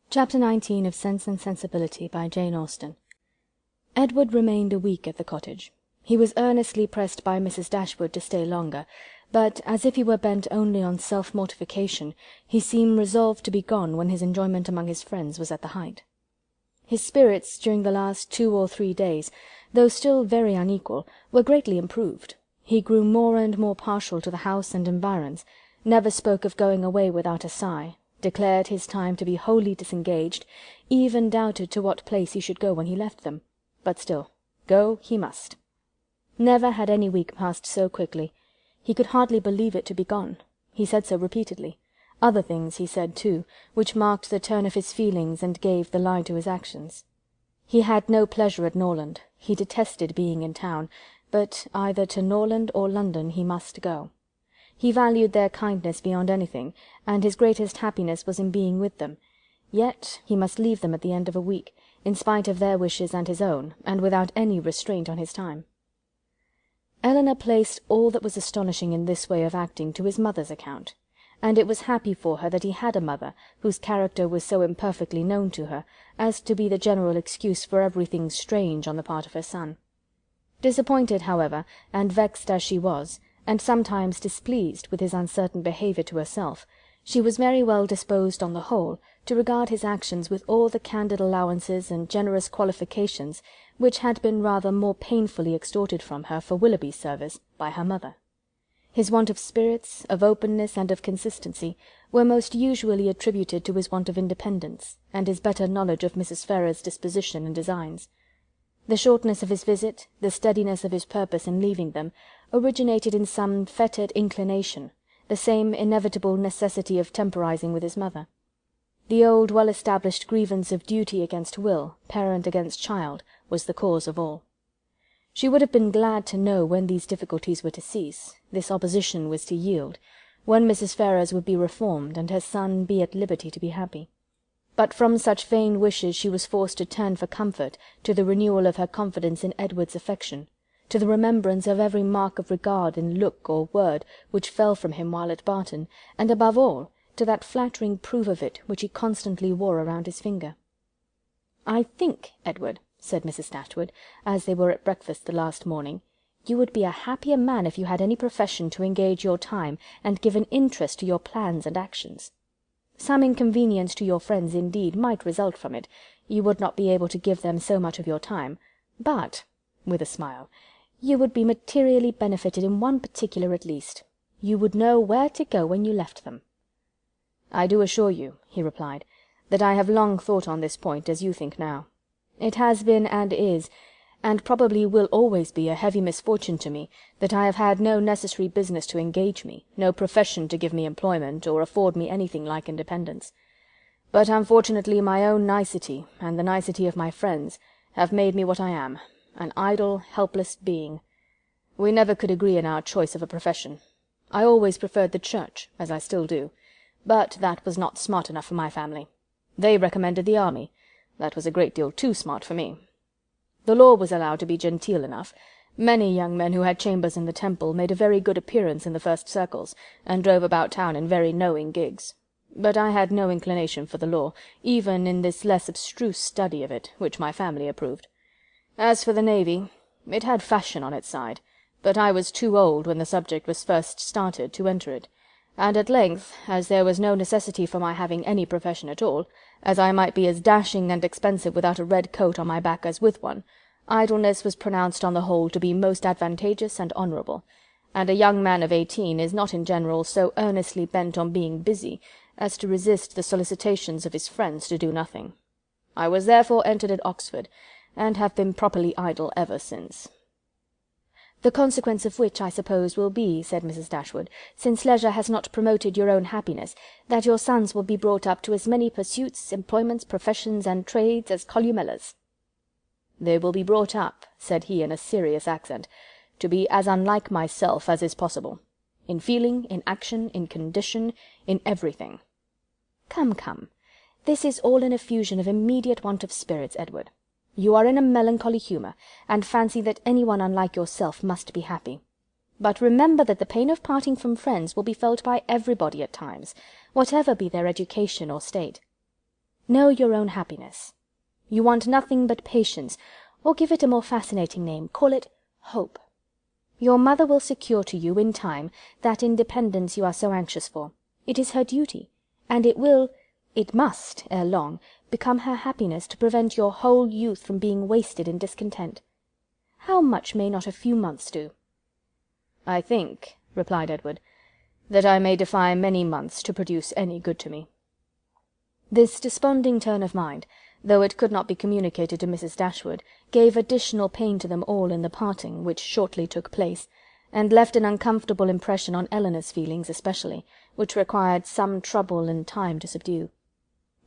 Chapter 19 of Sense and Sensibility by Jane Austen. Edward remained a week at the cottage. He was earnestly pressed by Mrs. Dashwood to stay longer, but, as if he were bent only on self-mortification, he seemed resolved to be gone when his enjoyment among his friends was at the height. His spirits during the last 2 or 3 days, though still very unequal, were greatly improved. He grew more and more partial to the house and environs, never spoke of going away without a sigh, declared his time to be wholly disengaged, even doubted to what place he should go when he left them, but still, go he must. Never had any week passed so quickly. He could hardly believe it to be gone. He said so repeatedly. Other things he said too, which marked the turn of his feelings and gave the line to his actions. He had no pleasure at Norland. He detested being in town, but either to Norland or London he must go. He valued their kindness beyond anything, and his greatest happiness was in being with them. Yet he must leave them at the end of a week, in spite of their wishes and his own, and without any restraint on his time. Elinor placed all that was astonishing in this way of acting to his mother's account, and it was happy for her that he had a mother whose character was so imperfectly known to her as to be the general excuse for everything strange on the part of her son. Disappointed, however, and vexed as she was, and sometimes displeased with his uncertain behaviour to herself, she was very well disposed on the whole to regard his actions with all the candid allowances and generous qualifications which had been rather more painfully extorted from her for Willoughby's service by her mother. His want of spirits, of openness, and of consistency were most usually attributed to his want of independence, and his better knowledge of Mrs. Ferrars's disposition and designs. The shortness of his visit, the steadiness of his purpose in leaving them, originated in some fettered inclination, the same inevitable necessity of temporizing with his mother. The old well-established grievance of duty against will, parent against child, was the cause of all. She would have been glad to know when these difficulties were to cease, this opposition was to yield, when Mrs. Ferrars would be reformed, and her son be at liberty to be happy. But from such vain wishes she was forced to turn for comfort to the renewal of her confidence in Edward's affection, to the remembrance of every mark of regard in look or word which fell from him while at Barton, and above all to that flattering proof of it which he constantly wore around his finger. "I think, Edward," said Mrs. Dashwood, as they were at breakfast the last morning, "you would be a happier man if you had any profession to engage your time and give an interest to your plans and actions. Some inconvenience to your friends indeed might result from it, you would not be able to give them so much of your time, but," with a smile, "you would be materially benefited in one particular at least. You would know where to go when you left them." "I do assure you," he replied, "that I have long thought on this point as you think now. It has been and is, and probably will always be, a heavy misfortune to me that I have had no necessary business to engage me, no profession to give me employment, or afford me anything like independence. But unfortunately my own nicety, and the nicety of my friends, have made me what I am, an idle, helpless being. We never could agree in our choice of a profession. I always preferred the church, as I still do, but that was not smart enough for my family. They recommended the army. That was a great deal too smart for me. The law was allowed to be genteel enough. Many young men who had chambers in the Temple made a very good appearance in the first circles, and drove about town in very knowing gigs. But I had no inclination for the law, even in this less abstruse study of it, which my family approved. As for the navy, it had fashion on its side, but I was too old, when the subject was first started, to enter it, and at length, as there was no necessity for my having any profession at all, as I might be as dashing and expensive without a red coat on my back as with one, idleness was pronounced on the whole to be most advantageous and honourable, and a young man of 18 is not in general so earnestly bent on being busy as to resist the solicitations of his friends to do nothing. I was therefore entered at Oxford, and have been properly idle ever since." "The consequence of which, I suppose, will be," said Mrs. Dashwood, "since leisure has not promoted your own happiness, that your sons will be brought up to as many pursuits, employments, professions, and trades as Columella's." "They will be brought up," said he in a serious accent, "to be as unlike myself as is possible. In feeling, in action, in condition, in everything." "Come, come, this is all an effusion of immediate want of spirits, Edward. You are in a melancholy humour, and fancy that any one unlike yourself must be happy. But remember that the pain of parting from friends will be felt by everybody at times, whatever be their education or state. Know your own happiness. You want nothing but patience, or give it a more fascinating name, call it hope. Your mother will secure to you, in time, that independence you are so anxious for. It is her duty, and it must, ere long, become her happiness to prevent your whole youth from being wasted in discontent. How much may not a few months do?" "I think," replied Edward, "that I may defy many months to produce any good to me." This desponding turn of mind, though it could not be communicated to Mrs. Dashwood, gave additional pain to them all in the parting which shortly took place, and left an uncomfortable impression on Elinor's feelings especially, which required some trouble and time to subdue.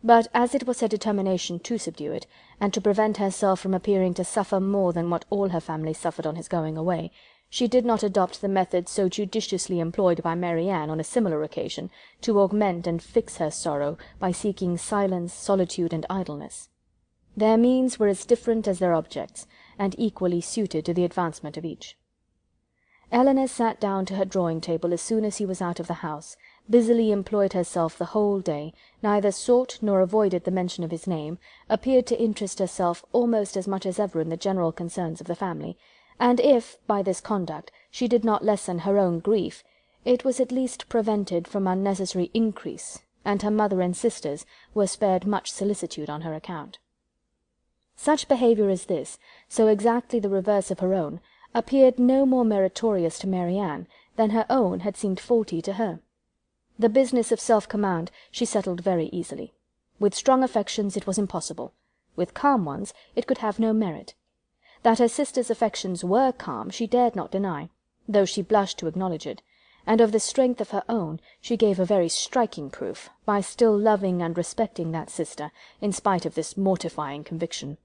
But as it was her determination to subdue it, and to prevent herself from appearing to suffer more than what all her family suffered on his going away, she did not adopt the method so judiciously employed by Marianne on a similar occasion, to augment and fix her sorrow by seeking silence, solitude, and idleness. Their means were as different as their objects, and equally suited to the advancement of each. Elinor sat down to her drawing-table as soon as he was out of the house, busily employed herself the whole day, neither sought nor avoided the mention of his name, appeared to interest herself almost as much as ever in the general concerns of the family, and if, by this conduct, she did not lessen her own grief, it was at least prevented from unnecessary increase, and her mother and sisters were spared much solicitude on her account. Such behaviour as this, so exactly the reverse of her own, appeared no more meritorious to Marianne than her own had seemed faulty to her. The business of self-command she settled very easily. With strong affections it was impossible. With calm ones it could have no merit. That her sister's affections were calm she dared not deny, though she blushed to acknowledge it, and of the strength of her own she gave a very striking proof, by still loving and respecting that sister, in spite of this mortifying conviction.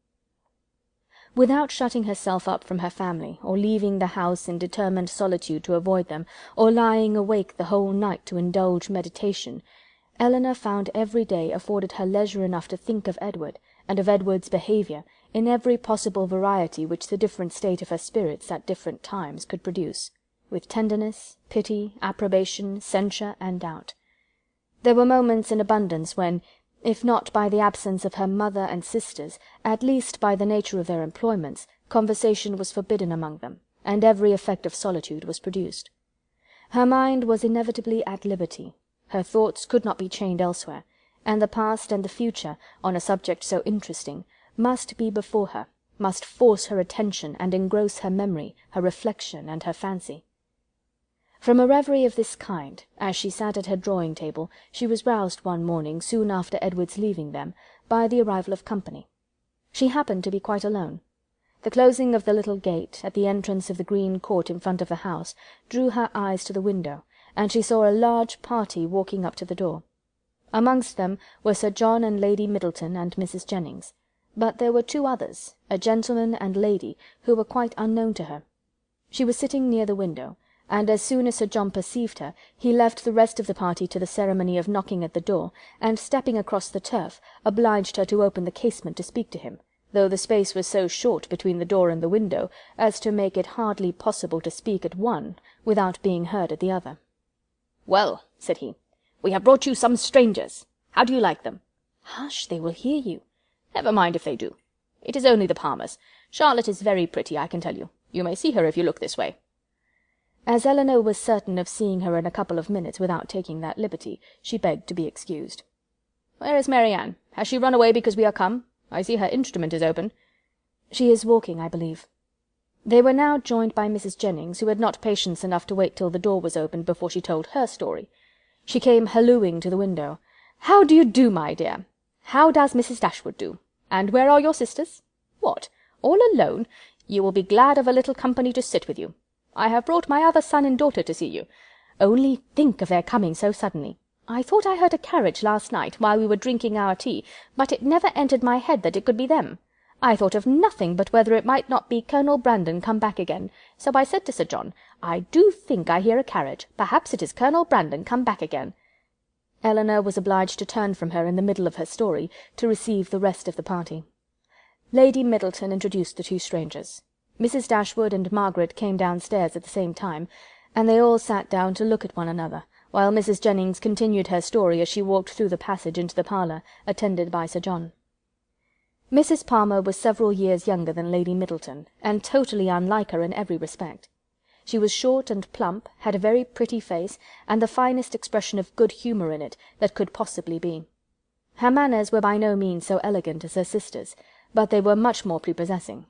Without shutting herself up from her family, or leaving the house in determined solitude to avoid them, or lying awake the whole night to indulge meditation, Elinor found every day afforded her leisure enough to think of Edward, and of Edward's behaviour, in every possible variety which the different state of her spirits at different times could produce, with tenderness, pity, approbation, censure, and doubt. There were moments in abundance when, if not by the absence of her mother and sisters, at least by the nature of their employments, conversation was forbidden among them, and every effect of solitude was produced. Her mind was inevitably at liberty, her thoughts could not be chained elsewhere, and the past and the future, on a subject so interesting, must be before her, must force her attention and engross her memory, her reflection, and her fancy. From a reverie of this kind, as she sat at her drawing-table, she was roused one morning, soon after Edward's leaving them, by the arrival of company. She happened to be quite alone. The closing of the little gate, at the entrance of the green court in front of the house, drew her eyes to the window, and she saw a large party walking up to the door. Amongst them were Sir John and Lady Middleton and Mrs. Jennings, but there were two others, a gentleman and lady, who were quite unknown to her. She was sitting near the window, and as soon as Sir John perceived her, he left the rest of the party to the ceremony of knocking at the door, and stepping across the turf, obliged her to open the casement to speak to him, though the space was so short between the door and the window as to make it hardly possible to speak at one without being heard at the other. "Well," said he, "we have brought you some strangers. How do you like them?" "Hush, they will hear you." "Never mind if they do. It is only the Palmers. Charlotte is very pretty, I can tell you. You may see her if you look this way." As Elinor was certain of seeing her in a couple of minutes without taking that liberty, she begged to be excused. "Where is Marianne? Has she run away because we are come? I see her instrument is open." "She is walking, I believe." They were now joined by Mrs. Jennings, who had not patience enough to wait till the door was opened before she told her story. She came hallooing to the window. "How do you do, my dear? How does Mrs. Dashwood do? And where are your sisters? What, all alone? You will be glad of a little company to sit with you. I have brought my other son and daughter to see you. Only think of their coming so suddenly. I thought I heard a carriage last night, while we were drinking our tea, but it never entered my head that it could be them. I thought of nothing but whether it might not be Colonel Brandon come back again, so I said to Sir John, 'I do think I hear a carriage. Perhaps it is Colonel Brandon come back again.'" Elinor was obliged to turn from her in the middle of her story, to receive the rest of the party. Lady Middleton introduced the two strangers. Mrs. Dashwood and Margaret came downstairs at the same time, and they all sat down to look at one another, while Mrs. Jennings continued her story as she walked through the passage into the parlour, attended by Sir John. Mrs. Palmer was several years younger than Lady Middleton, and totally unlike her in every respect. She was short and plump, had a very pretty face, and the finest expression of good humour in it that could possibly be. Her manners were by no means so elegant as her sister's, but they were much more prepossessing.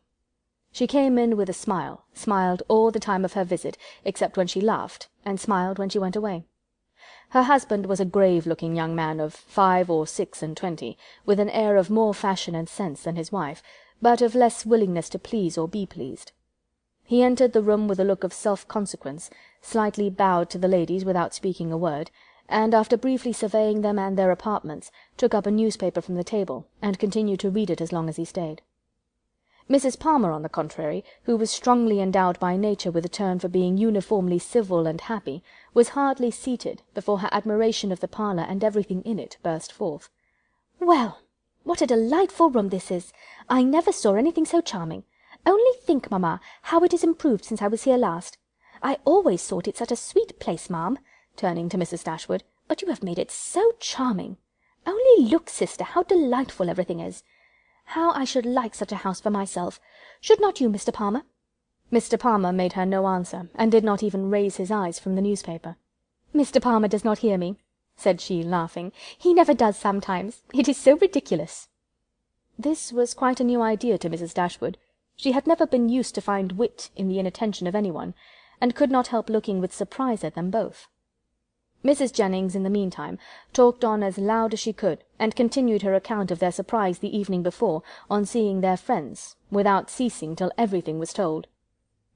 She came in with a smile, smiled all the time of her visit, except when she laughed, and smiled when she went away. Her husband was a grave-looking young man of 5 or 26, with an air of more fashion and sense than his wife, but of less willingness to please or be pleased. He entered the room with a look of self-consequence, slightly bowed to the ladies without speaking a word, and after briefly surveying them and their apartments, took up a newspaper from the table, and continued to read it as long as he stayed. Mrs. Palmer, on the contrary, who was strongly endowed by nature with a turn for being uniformly civil and happy, was hardly seated before her admiration of the parlour and everything in it burst forth. "Well, what a delightful room this is! I never saw anything so charming. Only think, mamma, how it is improved since I was here last. I always thought it such a sweet place, ma'am," turning to Mrs. Dashwood, "but you have made it so charming. Only look, sister, how delightful everything is. How I should like such a house for myself. Should not you, Mr. Palmer?" Mr. Palmer made her no answer, and did not even raise his eyes from the newspaper. "Mr. Palmer does not hear me," said she, laughing. "He never does sometimes. It is so ridiculous." This was quite a new idea to Mrs. Dashwood. She had never been used to find wit in the inattention of anyone, and could not help looking with surprise at them both. Mrs. Jennings, in the meantime, talked on as loud as she could, and continued her account of their surprise the evening before on seeing their friends, without ceasing till everything was told.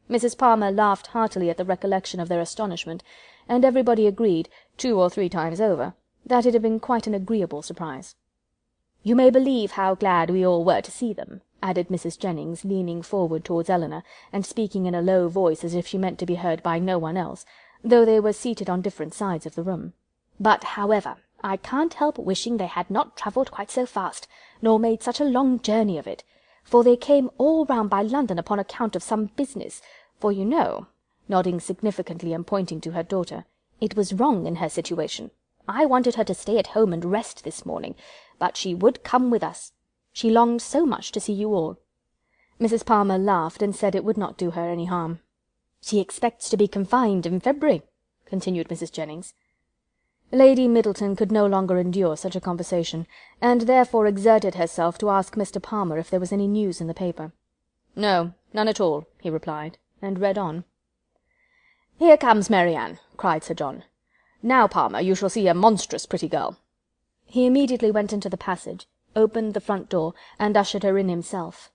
Mrs. Palmer laughed heartily at the recollection of their astonishment, and everybody agreed, 2 or 3 times over, that it had been quite an agreeable surprise. "You may believe how glad we all were to see them," added Mrs. Jennings, leaning forward towards Elinor, and speaking in a low voice as if she meant to be heard by no one else, though they were seated on different sides of the room. "But, however, I can't help wishing they had not travelled quite so fast, nor made such a long journey of it, for they came all round by London upon account of some business, for you know," nodding significantly and pointing to her daughter, "it was wrong in her situation. I wanted her to stay at home and rest this morning, but she would come with us. She longed so much to see you all." Mrs. Palmer laughed, and said it would not do her any harm. "She expects to be confined in February," continued Mrs. Jennings. Lady Middleton could no longer endure such a conversation, and therefore exerted herself to ask Mr. Palmer if there was any news in the paper. "No, none at all," he replied, and read on. "Here comes Marianne," cried Sir John. "Now, Palmer, you shall see a monstrous pretty girl." He immediately went into the passage, opened the front door, and ushered her in himself.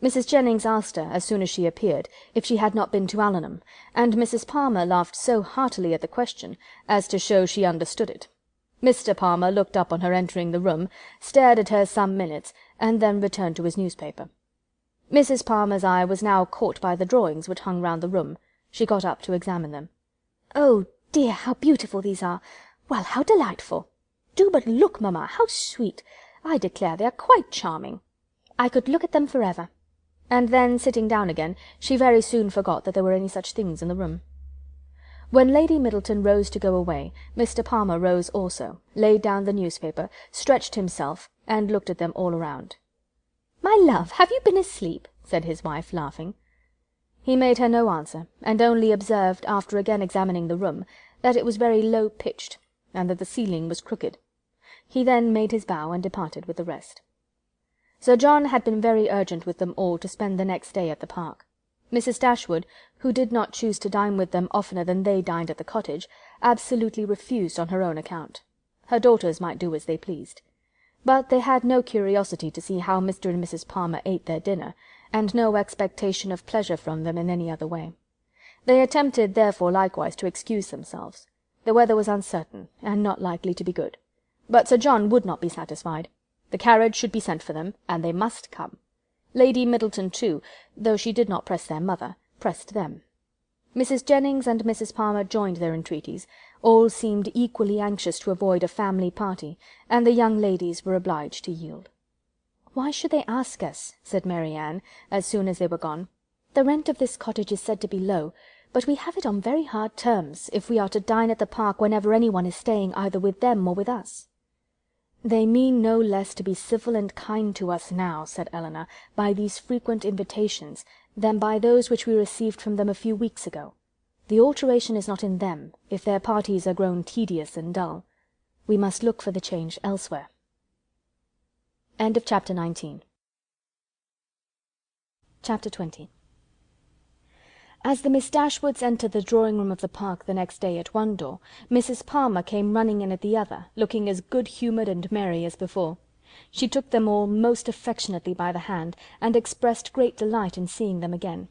Mrs. Jennings asked her, as soon as she appeared, if she had not been to Allenham, and Mrs. Palmer laughed so heartily at the question as to show she understood it. Mr. Palmer looked up on her entering the room, stared at her some minutes, and then returned to his newspaper. Mrs. Palmer's eye was now caught by the drawings which hung round the room. She got up to examine them. "Oh dear, how beautiful these are! Well, how delightful! Do but look, mamma, how sweet! I declare they are quite charming. I could look at them for ever." And then, sitting down again, she very soon forgot that there were any such things in the room. When Lady Middleton rose to go away, Mr. Palmer rose also, laid down the newspaper, stretched himself, and looked at them all around. "My love, have you been asleep?" said his wife, laughing. He made her no answer, and only observed, after again examining the room, that it was very low-pitched, and that the ceiling was crooked. He then made his bow, and departed with the rest. Sir John had been very urgent with them all to spend the next day at the park. Mrs. Dashwood, who did not choose to dine with them oftener than they dined at the cottage, absolutely refused on her own account. Her daughters might do as they pleased. But they had no curiosity to see how Mr. and Mrs. Palmer ate their dinner, and no expectation of pleasure from them in any other way. They attempted therefore likewise to excuse themselves. The weather was uncertain, and not likely to be good. But Sir John would not be satisfied. The carriage should be sent for them, and they must come. Lady Middleton too, though she did not press their mother, pressed them. Mrs. Jennings and Mrs. Palmer joined their entreaties. All seemed equally anxious to avoid a family party, and the young ladies were obliged to yield. "Why should they ask us?" said Marianne, as soon as they were gone. "The rent of this cottage is said to be low, but we have it on very hard terms, if we are to dine at the park whenever any one is staying either with them or with us." "They mean no less to be civil and kind to us now," said Elinor, "by these frequent invitations, than by those which we received from them a few weeks ago. The alteration is not in them, if their parties are grown tedious and dull. We must look for the change elsewhere." Chapter 20. As the Miss Dashwoods entered the drawing-room of the park the next day at one door, Mrs. Palmer came running in at the other, looking as good-humoured and merry as before. She took them all most affectionately by the hand, and expressed great delight in seeing them again.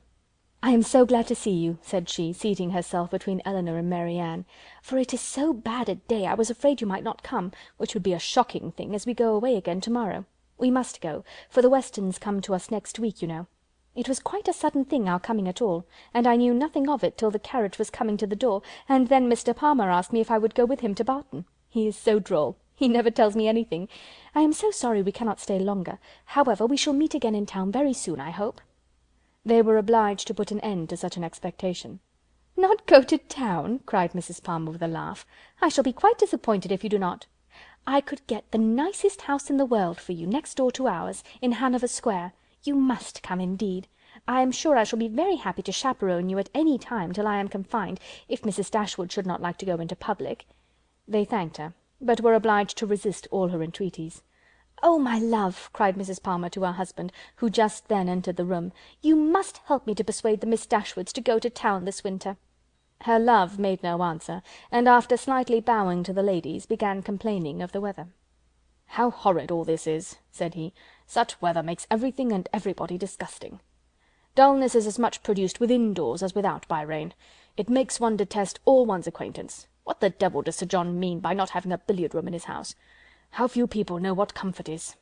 "I am so glad to see you," said she, seating herself between Elinor and Mary Ann, "for it is so bad a day I was afraid you might not come, which would be a shocking thing, as we go away again to-morrow. We must go, for the Westons come to us next week, you know. It was quite a sudden thing our coming at all, and I knew nothing of it till the carriage was coming to the door, and then Mr. Palmer asked me if I would go with him to Barton. He is so droll. He never tells me anything. I am so sorry we cannot stay longer. However, we shall meet again in town very soon, I hope." They were obliged to put an end to such an expectation. "Not go to town!" cried Mrs. Palmer with a laugh. "I shall be quite disappointed if you do not. I could get the nicest house in the world for you, next door to ours, in Hanover Square. You must come, indeed. I am sure I shall be very happy to chaperon you at any time till I am confined, if Mrs. Dashwood should not like to go into public." They thanked her, but were obliged to resist all her entreaties. "Oh, my love!" cried Mrs. Palmer to her husband, who just then entered the room, "you must help me to persuade the Miss Dashwoods to go to town this winter." Her love made no answer, and after slightly bowing to the ladies, began complaining of the weather. "How horrid all this is!" said he. "Such weather makes everything and everybody disgusting. Dullness is as much produced within doors as without by rain. It makes one detest all one's acquaintance. What the devil does Sir John mean by not having a billiard-room in his house? How few people know what comfort is!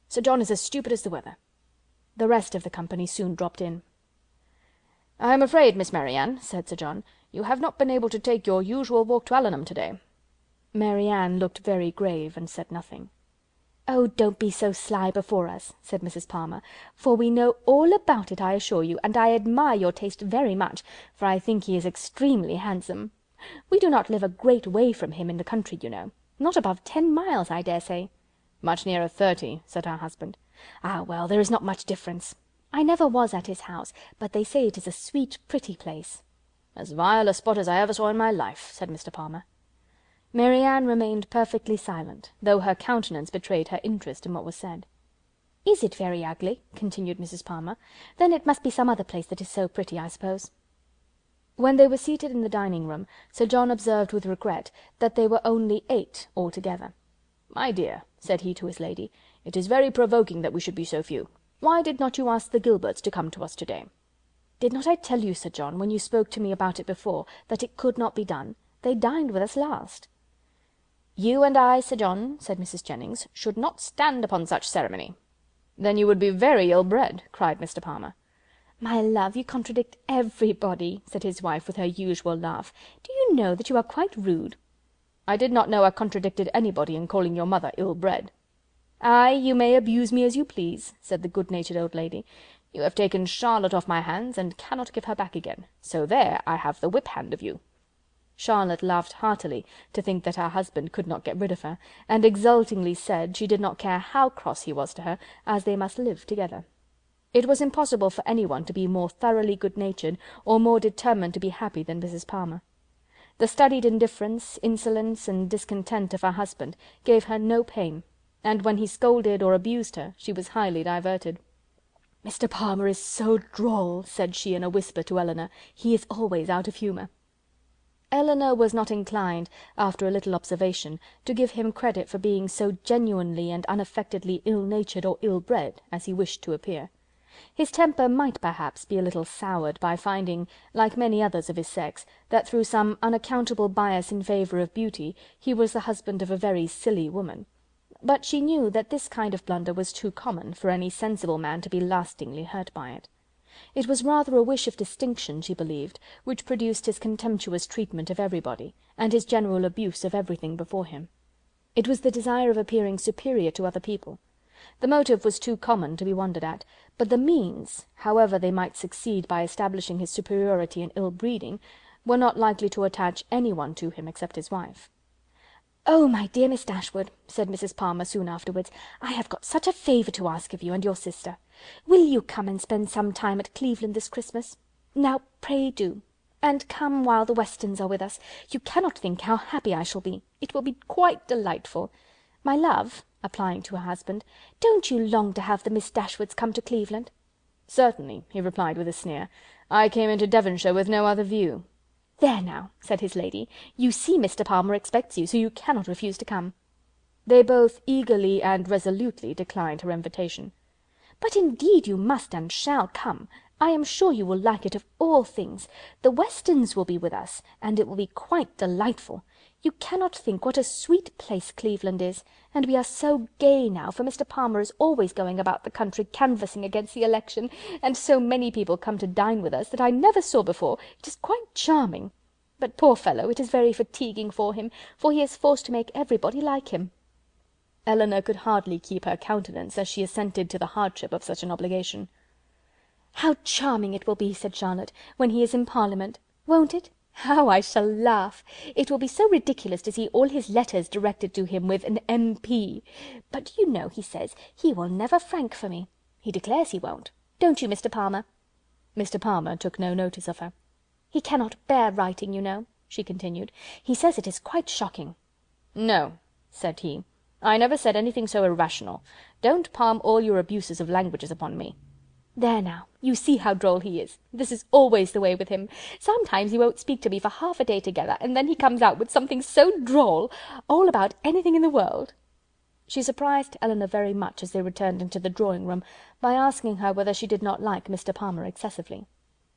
Sir John is as stupid as the weather." The rest of the company soon dropped in. "I am afraid, Miss Mary Ann," said Sir John, "you have not been able to take your usual walk to Allenham to-day." Mary Ann looked very grave and said nothing. "Oh, don't be so sly before us," said Mrs. Palmer, "for we know all about it, I assure you, and I admire your taste very much, for I think he is extremely handsome. We do not live a great way from him in the country, you know. Not above 10 miles, I dare say." "Much nearer 30, said her husband. "Ah, well, there is not much difference. I never was at his house, but they say it is a sweet, pretty place." "As vile a spot as I ever saw in my life," said Mr. Palmer. Mary Ann remained perfectly silent, though her countenance betrayed her interest in what was said. "Is it very ugly?" continued Mrs. Palmer. "Then it must be some other place that is so pretty, I suppose." When they were seated in the dining-room, Sir John observed with regret that they were only 8 altogether. "My dear," said he to his lady, "it is very provoking that we should be so few. Why did not you ask the Gilberts to come to us to-day?" "Did not I tell you, Sir John, when you spoke to me about it before, that it could not be done? They dined with us last." "You and I, Sir John," said Mrs. Jennings, "should not stand upon such ceremony." "Then you would be very ill-bred," cried Mr. Palmer. "My love, you contradict everybody," said his wife with her usual laugh. "Do you know that you are quite rude?" "I did not know I contradicted anybody in calling your mother ill-bred." "Aye, you may abuse me as you please," said the good-natured old lady. "You have taken Charlotte off my hands, and cannot give her back again. So there I have the whip-hand of you." Charlotte laughed heartily to think that her husband could not get rid of her, and exultingly said she did not care how cross he was to her, as they must live together. It was impossible for anyone to be more thoroughly good-natured or more determined to be happy than Mrs. Palmer. The studied indifference, insolence, and discontent of her husband gave her no pain, and when he scolded or abused her, she was highly diverted. "Mr. Palmer is so droll," said she in a whisper to Elinor. "He is always out of humour." Elinor was not inclined, after a little observation, to give him credit for being so genuinely and unaffectedly ill-natured or ill-bred as he wished to appear. His temper might perhaps be a little soured by finding, like many others of his sex, that through some unaccountable bias in favour of beauty, he was the husband of a very silly woman. But she knew that this kind of blunder was too common for any sensible man to be lastingly hurt by it. It was rather a wish of distinction, she believed, which produced his contemptuous treatment of everybody, and his general abuse of everything before him. It was the desire of appearing superior to other people. The motive was too common to be wondered at, but the means, however they might succeed by establishing his superiority and ill-breeding, were not likely to attach any one to him except his wife. "Oh, my dear Miss Dashwood," said Mrs. Palmer soon afterwards, "I have got such a favour to ask of you and your sister. Will you come and spend some time at Cleveland this Christmas? Now, pray do. And come while the Westons are with us. You cannot think how happy I shall be. It will be quite delightful. My love," applying to her husband, "don't you long to have the Miss Dashwoods come to Cleveland?" "Certainly," he replied with a sneer. "I came into Devonshire with no other view." "There now," said his lady, "you see Mr. Palmer expects you, so you cannot refuse to come." They both eagerly and resolutely declined her invitation. "But indeed you must and shall come. I am sure you will like it of all things. The Westons will be with us, and it will be quite delightful. You cannot think what a sweet place Cleveland is, and we are so gay now, for Mr. Palmer is always going about the country canvassing against the election, and so many people come to dine with us that I never saw before. It is quite charming. But poor fellow, it is very fatiguing for him, for he is forced to make everybody like him." Elinor could hardly keep her countenance as she assented to the hardship of such an obligation. "How charming it will be," said Charlotte, "when he is in Parliament! Won't it? How I shall laugh! It will be so ridiculous to see all his letters directed to him with an M.P. But you know, he says, he will never frank for me. He declares he won't. Don't you, Mr. Palmer?" Mr. Palmer took no notice of her. "He cannot bear writing, you know," she continued. "He says it is quite shocking." "No," said he, "I never said anything so irrational. Don't palm all your abuses of languages upon me." "There now, you see how droll he is. This is always the way with him. Sometimes he won't speak to me for half a day together, and then he comes out with something so droll, all about anything in the world." She surprised Elinor very much as they returned into the drawing-room, by asking her whether she did not like Mr. Palmer excessively.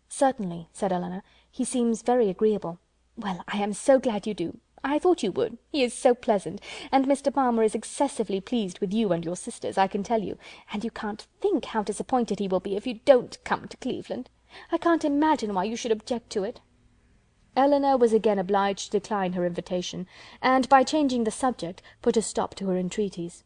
"Certainly," said Elinor, "he seems very agreeable." "Well, I am so glad you do. I thought you would. He is so pleasant, and Mr. Palmer is excessively pleased with you and your sisters, I can tell you, and you can't think how disappointed he will be if you don't come to Cleveland. I can't imagine why you should object to it." Elinor was again obliged to decline her invitation, and, by changing the subject, put a stop to her entreaties.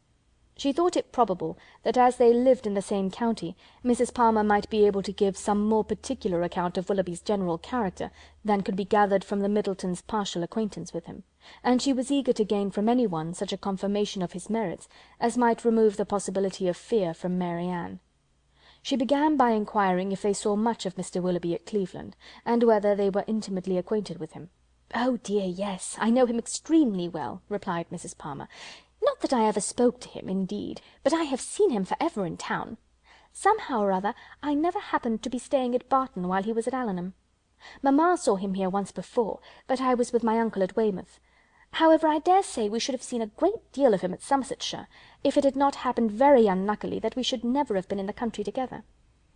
She thought it probable that as they lived in the same county, Mrs. Palmer might be able to give some more particular account of Willoughby's general character than could be gathered from the Middletons' partial acquaintance with him, and she was eager to gain from any one such a confirmation of his merits as might remove the possibility of fear from Mary Ann. She began by inquiring if they saw much of Mr. Willoughby at Cleveland, and whether they were intimately acquainted with him. "Oh dear, yes, I know him extremely well," replied Mrs. Palmer. "Not that I ever spoke to him, indeed, but I have seen him for ever in town. Somehow or other, I never happened to be staying at Barton while he was at Allenham. Mamma saw him here once before, but I was with my uncle at Weymouth. However, I dare say we should have seen a great deal of him at Somersetshire, if it had not happened very unluckily that we should never have been in the country together.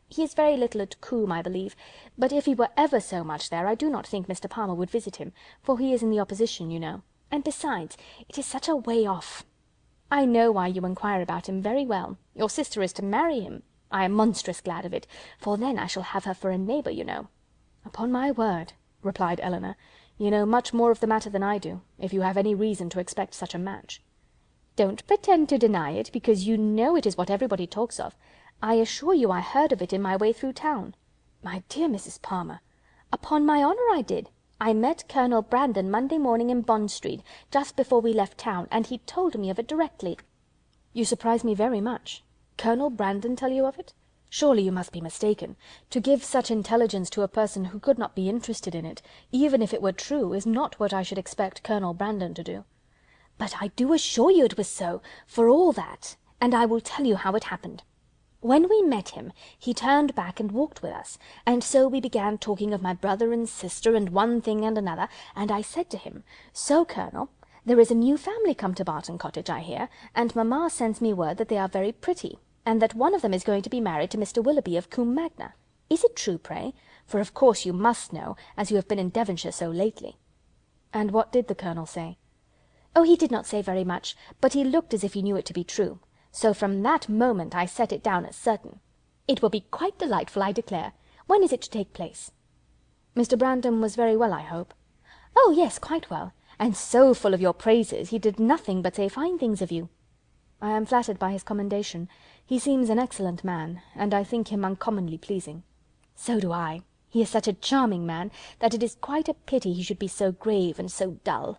He is very little at Coombe, I believe, but if he were ever so much there, I do not think Mr. Palmer would visit him, for he is in the opposition, you know, and besides, it is such a way off. I know why you inquire about him very well. Your sister is to marry him. I am monstrous glad of it, for then I shall have her for a neighbour, you know." "Upon my word," replied Elinor, "you know much more of the matter than I do, if you have any reason to expect such a match." "Don't pretend to deny it, because you know it is what everybody talks of. I assure you I heard of it in my way through town." "My dear Mrs. Palmer!" "Upon my honour I did. I met Colonel Brandon Monday morning in Bond Street, just before we left town, and he told me of it directly." "You surprise me very much. Colonel Brandon tell you of it? Surely you must be mistaken. To give such intelligence to a person who could not be interested in it, even if it were true, is not what I should expect Colonel Brandon to do." "But I do assure you it was so, for all that, and I will tell you how it happened. When we met him, he turned back and walked with us, and so we began talking of my brother and sister, and one thing and another, and I said to him, 'So, Colonel, there is a new family come to Barton Cottage, I hear, and mamma sends me word that they are very pretty, and that one of them is going to be married to Mr. Willoughby of Combe Magna. Is it true, pray? For of course you must know, as you have been in Devonshire so lately.'" "And what did the Colonel say?" "Oh, he did not say very much, but he looked as if he knew it to be true. So from that moment I set it down as certain. It will be quite delightful, I declare. When is it to take place?" "Mr. Brandon was very well, I hope?" "Oh, yes, quite well, and so full of your praises, he did nothing but say fine things of you." "I am flattered by his commendation. He seems an excellent man, and I think him uncommonly pleasing." "So do I. He is such a charming man, that it is quite a pity he should be so grave and so dull.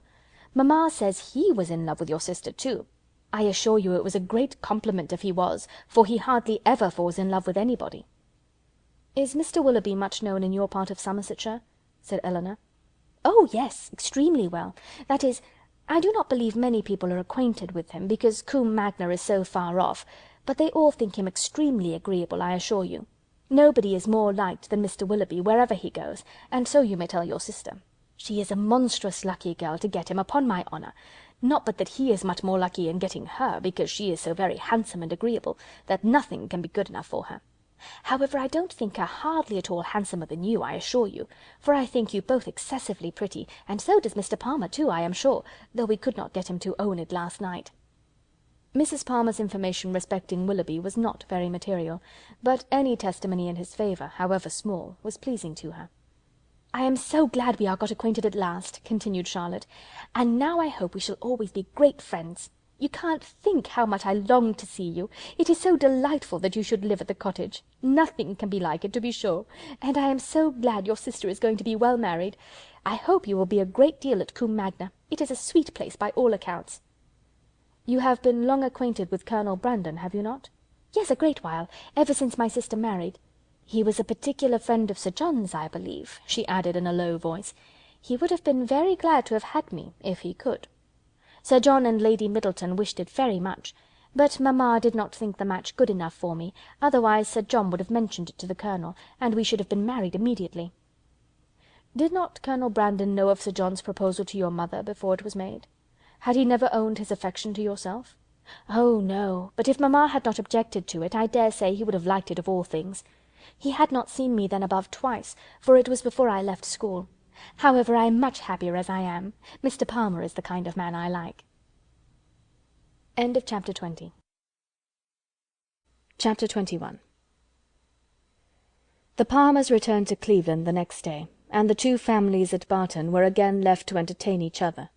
Mamma says he was in love with your sister too. I assure you it was a great compliment if he was, for he hardly ever falls in love with anybody." "Is Mr. Willoughby much known in your part of Somersetshire?" said Elinor. "Oh yes, extremely well. That is, I do not believe many people are acquainted with him, because Combe Magna is so far off, but they all think him extremely agreeable, I assure you. Nobody is more liked than Mr. Willoughby wherever he goes, and so you may tell your sister. She is a monstrous lucky girl to get him, upon my honour. Not but that he is much more lucky in getting her, because she is so very handsome and agreeable, that nothing can be good enough for her. However, I don't think her hardly at all handsomer than you, I assure you, for I think you both excessively pretty, and so does Mr. Palmer too, I am sure, though we could not get him to own it last night." Mrs. Palmer's information respecting Willoughby was not very material, but any testimony in his favour, however small, was pleasing to her. "I am so glad we are got acquainted at last," continued Charlotte, "and now I hope we shall always be great friends. You can't think how much I long to see you. It is so delightful that you should live at the cottage. Nothing can be like it, to be sure, and I am so glad your sister is going to be well married. I hope you will be a great deal at Combe Magna. It is a sweet place by all accounts." "You have been long acquainted with Colonel Brandon, have you not?" "Yes, a great while, ever since my sister married. He was a particular friend of Sir John's, I believe," she added in a low voice. "He would have been very glad to have had me, if he could. Sir John and Lady Middleton wished it very much, but mamma did not think the match good enough for me, otherwise Sir John would have mentioned it to the Colonel, and we should have been married immediately." "Did not Colonel Brandon know of Sir John's proposal to your mother before it was made? Had he never owned his affection to yourself?" "Oh no, but if mamma had not objected to it, I dare say he would have liked it of all things. He had not seen me then above twice, for it was before I left school. However, I am much happier as I am. Mr. Palmer is the kind of man I like." Chapter 21. The Palmers returned to Clevedon the next day, and the two families at Barton were again left to entertain each other.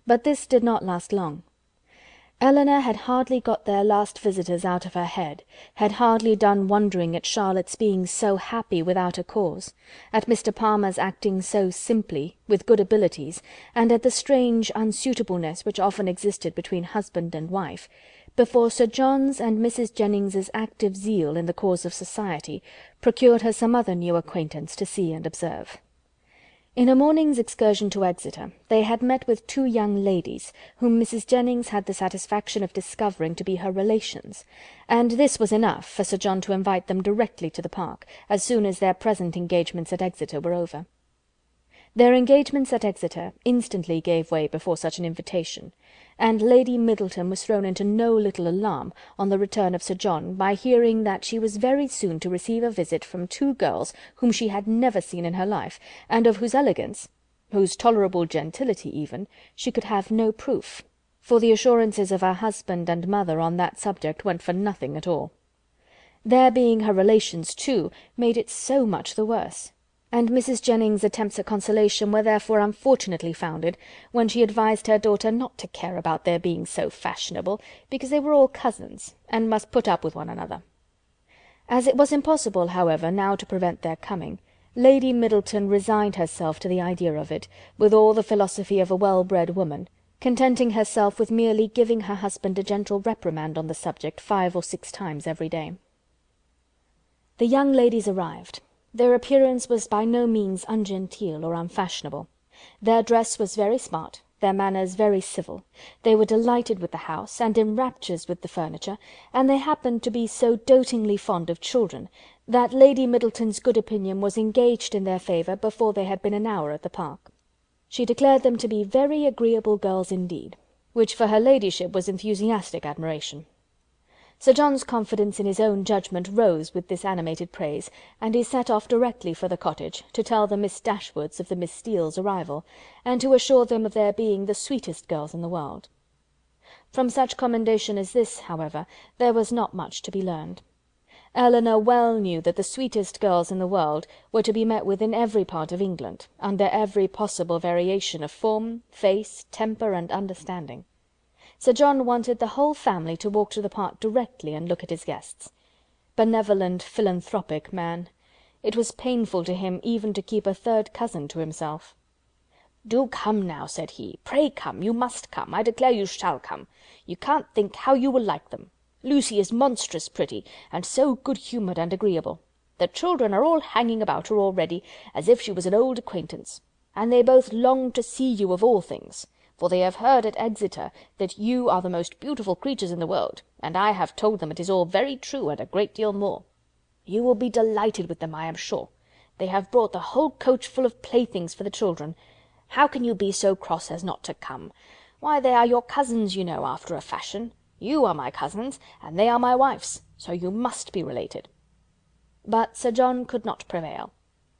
But this did not last long. Elinor had hardly got their last visitors out of her head, had hardly done wondering at Charlotte's being so happy without a cause, at Mr. Palmer's acting so simply, with good abilities, and at the strange unsuitableness which often existed between husband and wife, before Sir John's and Mrs. Jennings's active zeal in the cause of society procured her some other new acquaintance to see and observe. In a morning's excursion to Exeter, they had met with two young ladies, whom Mrs. Jennings had the satisfaction of discovering to be her relations, and this was enough for Sir John to invite them directly to the park, as soon as their present engagements at Exeter were over. Their engagements at Exeter instantly gave way before such an invitation, and Lady Middleton was thrown into no little alarm on the return of Sir John by hearing that she was very soon to receive a visit from two girls whom she had never seen in her life, and of whose elegance, whose tolerable gentility even, she could have no proof, for the assurances of her husband and mother on that subject went for nothing at all. Their being her relations too made it so much the worse, and Mrs. Jennings's attempts at consolation were therefore unfortunately founded when she advised her daughter not to care about their being so fashionable, because they were all cousins, and must put up with one another. As it was impossible, however, now to prevent their coming, Lady Middleton resigned herself to the idea of it, with all the philosophy of a well-bred woman, contenting herself with merely giving her husband a gentle reprimand on the subject 5 or 6 times every day. The young ladies arrived. Their appearance was by no means ungenteel or unfashionable. Their dress was very smart, their manners very civil. They were delighted with the house, and in raptures with the furniture, and they happened to be so dotingly fond of children, that Lady Middleton's good opinion was engaged in their favour before they had been an hour at the park. She declared them to be very agreeable girls indeed, which for her ladyship was enthusiastic admiration. Sir John's confidence in his own judgment rose with this animated praise, and he set off directly for the cottage, to tell the Miss Dashwoods of the Miss Steeles' arrival, and to assure them of their being the sweetest girls in the world. From such commendation as this, however, there was not much to be learned. Elinor well knew that the sweetest girls in the world were to be met with in every part of England, under every possible variation of form, face, temper, and understanding. Sir John wanted the whole family to walk to the park directly and look at his guests. Benevolent, philanthropic man! It was painful to him even to keep a third cousin to himself. "Do come now," said he. "Pray come, you must come. I declare you shall come. You can't think how you will like them. Lucy is monstrous pretty, and so good-humoured and agreeable. The children are all hanging about her already, as if she was an old acquaintance. And they both long to see you of all things, for they have heard at Exeter that you are the most beautiful creatures in the world, and I have told them it is all very true, and a great deal more. You will be delighted with them, I am sure. They have brought the whole coach full of playthings for the children. How can you be so cross as not to come? Why, they are your cousins, you know, after a fashion. You are my cousins, and they are my wife's, so you must be related." But Sir John could not prevail.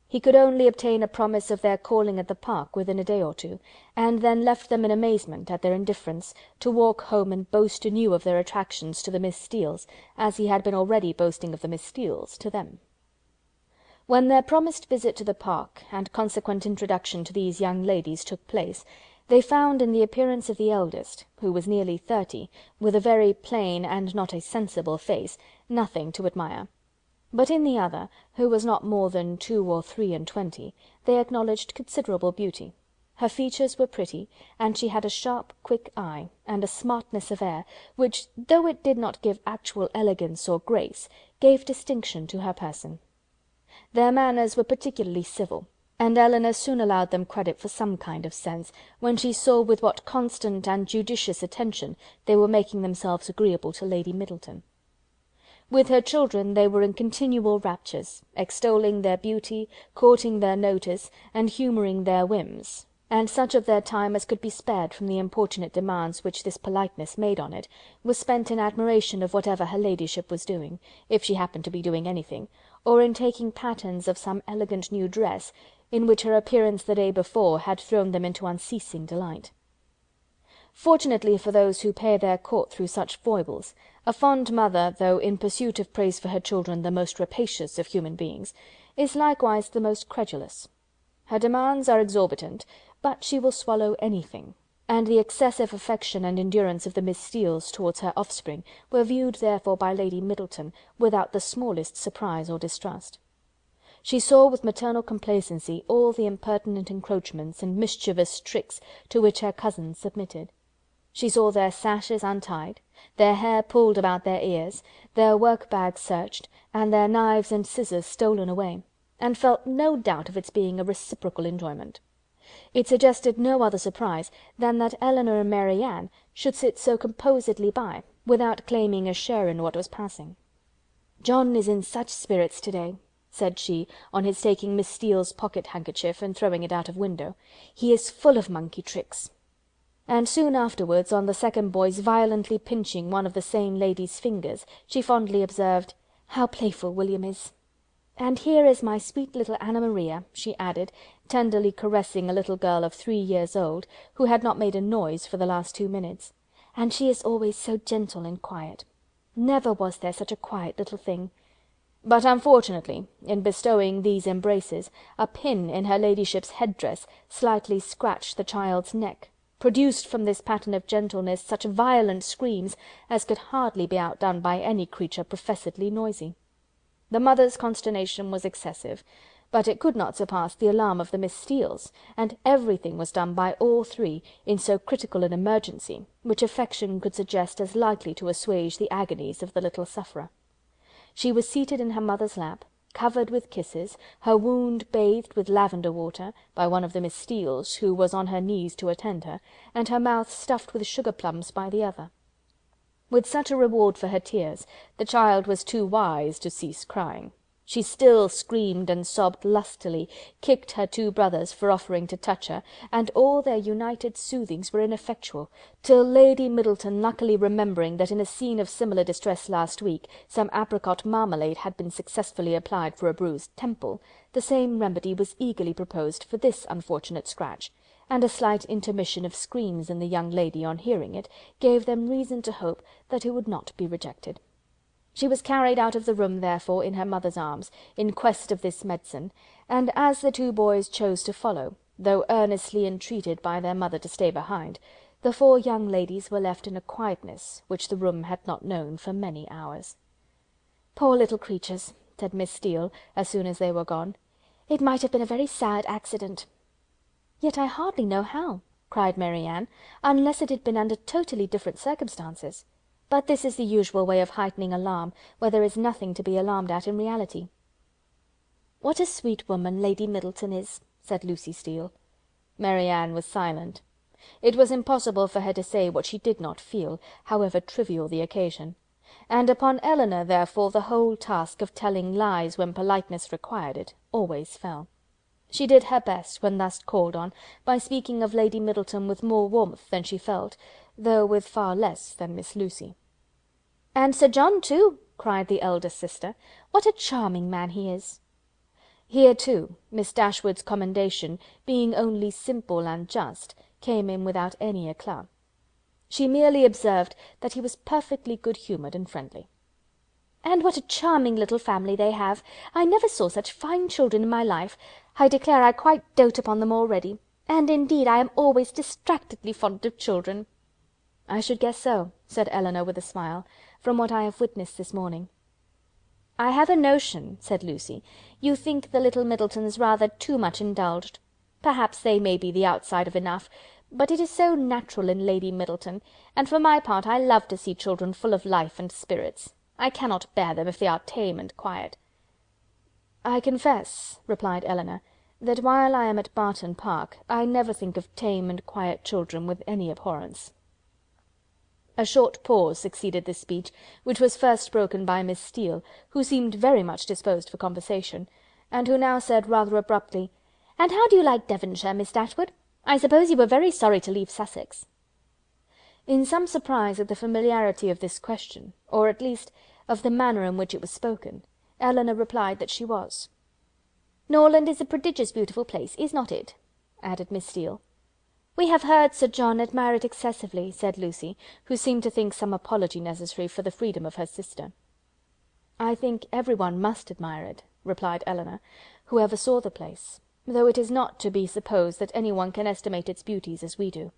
He could only obtain a promise of their calling at the park within a day or two, and then left them in amazement at their indifference, to walk home and boast anew of their attractions to the Miss Steeles, as he had been already boasting of the Miss Steeles to them. When their promised visit to the park, and consequent introduction to these young ladies, took place, they found in the appearance of the eldest, who was nearly 30, with a very plain and not a sensible face, nothing to admire. But in the other, who was not more than 2 or 3 and 20, they acknowledged considerable beauty. Her features were pretty, and she had a sharp, quick eye, and a smartness of air, which, though it did not give actual elegance or grace, gave distinction to her person. Their manners were particularly civil, and Elinor soon allowed them credit for some kind of sense, when she saw with what constant and judicious attention they were making themselves agreeable to Lady Middleton. With her children they were in continual raptures, extolling their beauty, courting their notice, and humouring their whims, and such of their time as could be spared from the importunate demands which this politeness made on it, was spent in admiration of whatever her ladyship was doing, if she happened to be doing anything, or in taking patterns of some elegant new dress, in which her appearance the day before had thrown them into unceasing delight. Fortunately for those who pay their court through such foibles, a fond mother, though in pursuit of praise for her children the most rapacious of human beings, is likewise the most credulous. Her demands are exorbitant, but she will swallow anything, and the excessive affection and endurance of the Miss Steeles towards her offspring were viewed therefore by Lady Middleton without the smallest surprise or distrust. She saw with maternal complacency all the impertinent encroachments and mischievous tricks to which her cousins submitted. She saw their sashes untied, their hair pulled about their ears, their work-bags searched, and their knives and scissors stolen away, and felt no doubt of its being a reciprocal enjoyment. It suggested no other surprise than that Elinor and Mary Ann should sit so composedly by, without claiming a share in what was passing. "John is in such spirits to-day," said she, on his taking Miss Steele's pocket-handkerchief and throwing it out of window. "He is full of monkey tricks." And soon afterwards, on the second boy's violently pinching one of the same lady's fingers, she fondly observed, "How playful William is! And here is my sweet little Anna Maria," she added, tenderly caressing a little girl of 3 years old, who had not made a noise for the last 2 minutes, "and she is always so gentle and quiet. Never was there such a quiet little thing." But unfortunately, in bestowing these embraces, a pin in her ladyship's head-dress slightly scratched the child's neck, produced from this pattern of gentleness such violent screams as could hardly be outdone by any creature professedly noisy. The mother's consternation was excessive, but it could not surpass the alarm of the Miss Steeles, and everything was done by all three in so critical an emergency, which affection could suggest as likely to assuage the agonies of the little sufferer. She was seated in her mother's lap, covered with kisses, her wound bathed with lavender water, by one of the Miss Steeles, who was on her knees to attend her, and her mouth stuffed with sugar plums by the other. With such a reward for her tears, the child was too wise to cease crying. She still screamed and sobbed lustily, kicked her 2 brothers for offering to touch her, and all their united soothings were ineffectual, till Lady Middleton, luckily remembering that in a scene of similar distress last week some apricot marmalade had been successfully applied for a bruised temple, the same remedy was eagerly proposed for this unfortunate scratch, and a slight intermission of screams in the young lady on hearing it gave them reason to hope that it would not be rejected. She was carried out of the room, therefore, in her mother's arms, in quest of this medicine, and as the 2 boys chose to follow, though earnestly entreated by their mother to stay behind, The four young ladies were left in a quietness which the room had not known for many hours. "Poor little creatures," said Miss Steele, as soon as they were gone. "It might have been a very sad accident." "Yet I hardly know how," cried Mary Ann, "unless it had been under totally different circumstances. But this is the usual way of heightening alarm, where there is nothing to be alarmed at in reality." "What a sweet woman Lady Middleton is," said Lucy Steele. Mary Ann was silent. It was impossible for her to say what she did not feel, however trivial the occasion; and upon Elinor, therefore, the whole task of telling lies when politeness required it, always fell. She did her best, when thus called on, by speaking of Lady Middleton with more warmth than she felt, though with far less than Miss Lucy. "And Sir John too," cried the eldest sister. "What a charming man he is!" Here, too, Miss Dashwood's commendation, being only simple and just, came in without any eclat. She merely observed that he was perfectly good-humoured and friendly. "And what a charming little family they have! I never saw such fine children in my life. I declare I quite dote upon them already. And indeed I am always distractedly fond of children." "I should guess so," said Elinor with a smile, "from what I have witnessed this morning." "I have a notion," said Lucy, "you think the little Middletons rather too much indulged. Perhaps they may be the outside of enough, but it is so natural in Lady Middleton, and for my part I love to see children full of life and spirits. I cannot bear them if they are tame and quiet." "I confess," replied Elinor, "that while I am at Barton Park, I never think of tame and quiet children with any abhorrence." A short pause succeeded this speech, which was first broken by Miss Steele, who seemed very much disposed for conversation, and who now said rather abruptly, "And how do you like Devonshire, Miss Dashwood? I suppose you were very sorry to leave Sussex." In some surprise at the familiarity of this question, or at least of the manner in which it was spoken, Elinor replied that she was. "Norland is a prodigious beautiful place, is not it?" added Miss Steele. "We have heard Sir John admire it excessively," said Lucy, who seemed to think some apology necessary for the freedom of her sister. "I think everyone must admire it," replied Elinor, "whoever saw the place, though it is not to be supposed that anyone can estimate its beauties as we do."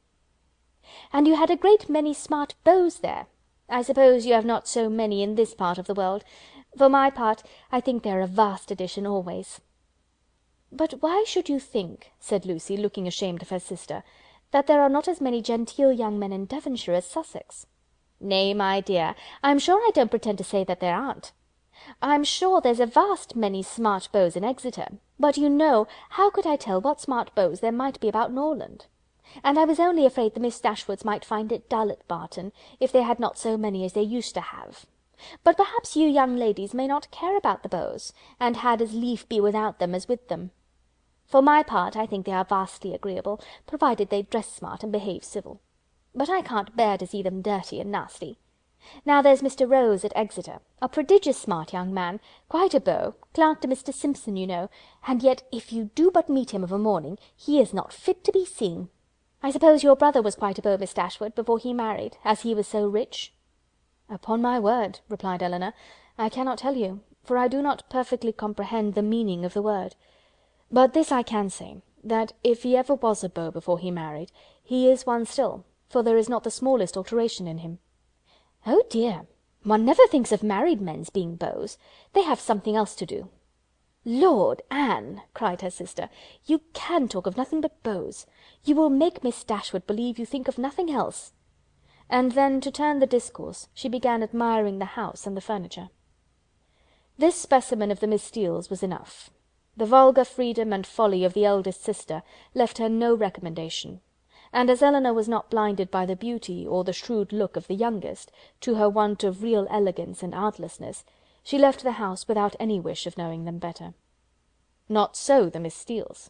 "And you had a great many smart beaux there. I suppose you have not so many in this part of the world. For my part, I think they are a vast addition always." "But why should you think," said Lucy, looking ashamed of her sister, "that there are not as many genteel young men in Devonshire as Sussex?" "Nay, my dear, I'm sure I don't pretend to say that there aren't. I'm sure there's a vast many smart beaux in Exeter, but you know, how could I tell what smart beaux there might be about Norland? And I was only afraid the Miss Dashwoods might find it dull at Barton, if they had not so many as they used to have. But perhaps you young ladies may not care about the beaux, and had as lief be without them as with them. For my part, I think they are vastly agreeable, provided they dress smart and behave civil. But I can't bear to see them dirty and nasty. Now there's Mr. Rose at Exeter, a prodigious smart young man, quite a beau, clerk to Mr. Simpson, you know, and yet if you do but meet him of a morning, he is not fit to be seen. I suppose your brother was quite a beau, Miss Dashwood, before he married, as he was so rich?" "Upon my word," replied Elinor, "I cannot tell you, for I do not perfectly comprehend the meaning of the word. But this I can say, that if he ever was a beau before he married, he is one still, for there is not the smallest alteration in him." "Oh dear! One never thinks of married men's being beaux. They have something else to do." "Lord, Anne!" cried her sister, "you can talk of nothing but beaux. You will make Miss Dashwood believe you think of nothing else." And then, to turn the discourse, she began admiring the house and the furniture. This specimen of the Miss Steeles was enough. The vulgar freedom and folly of the eldest sister left her no recommendation, and as Elinor was not blinded by the beauty or the shrewd look of the youngest, to her want of real elegance and artlessness, she left the house without any wish of knowing them better. Not so the Miss Steeles.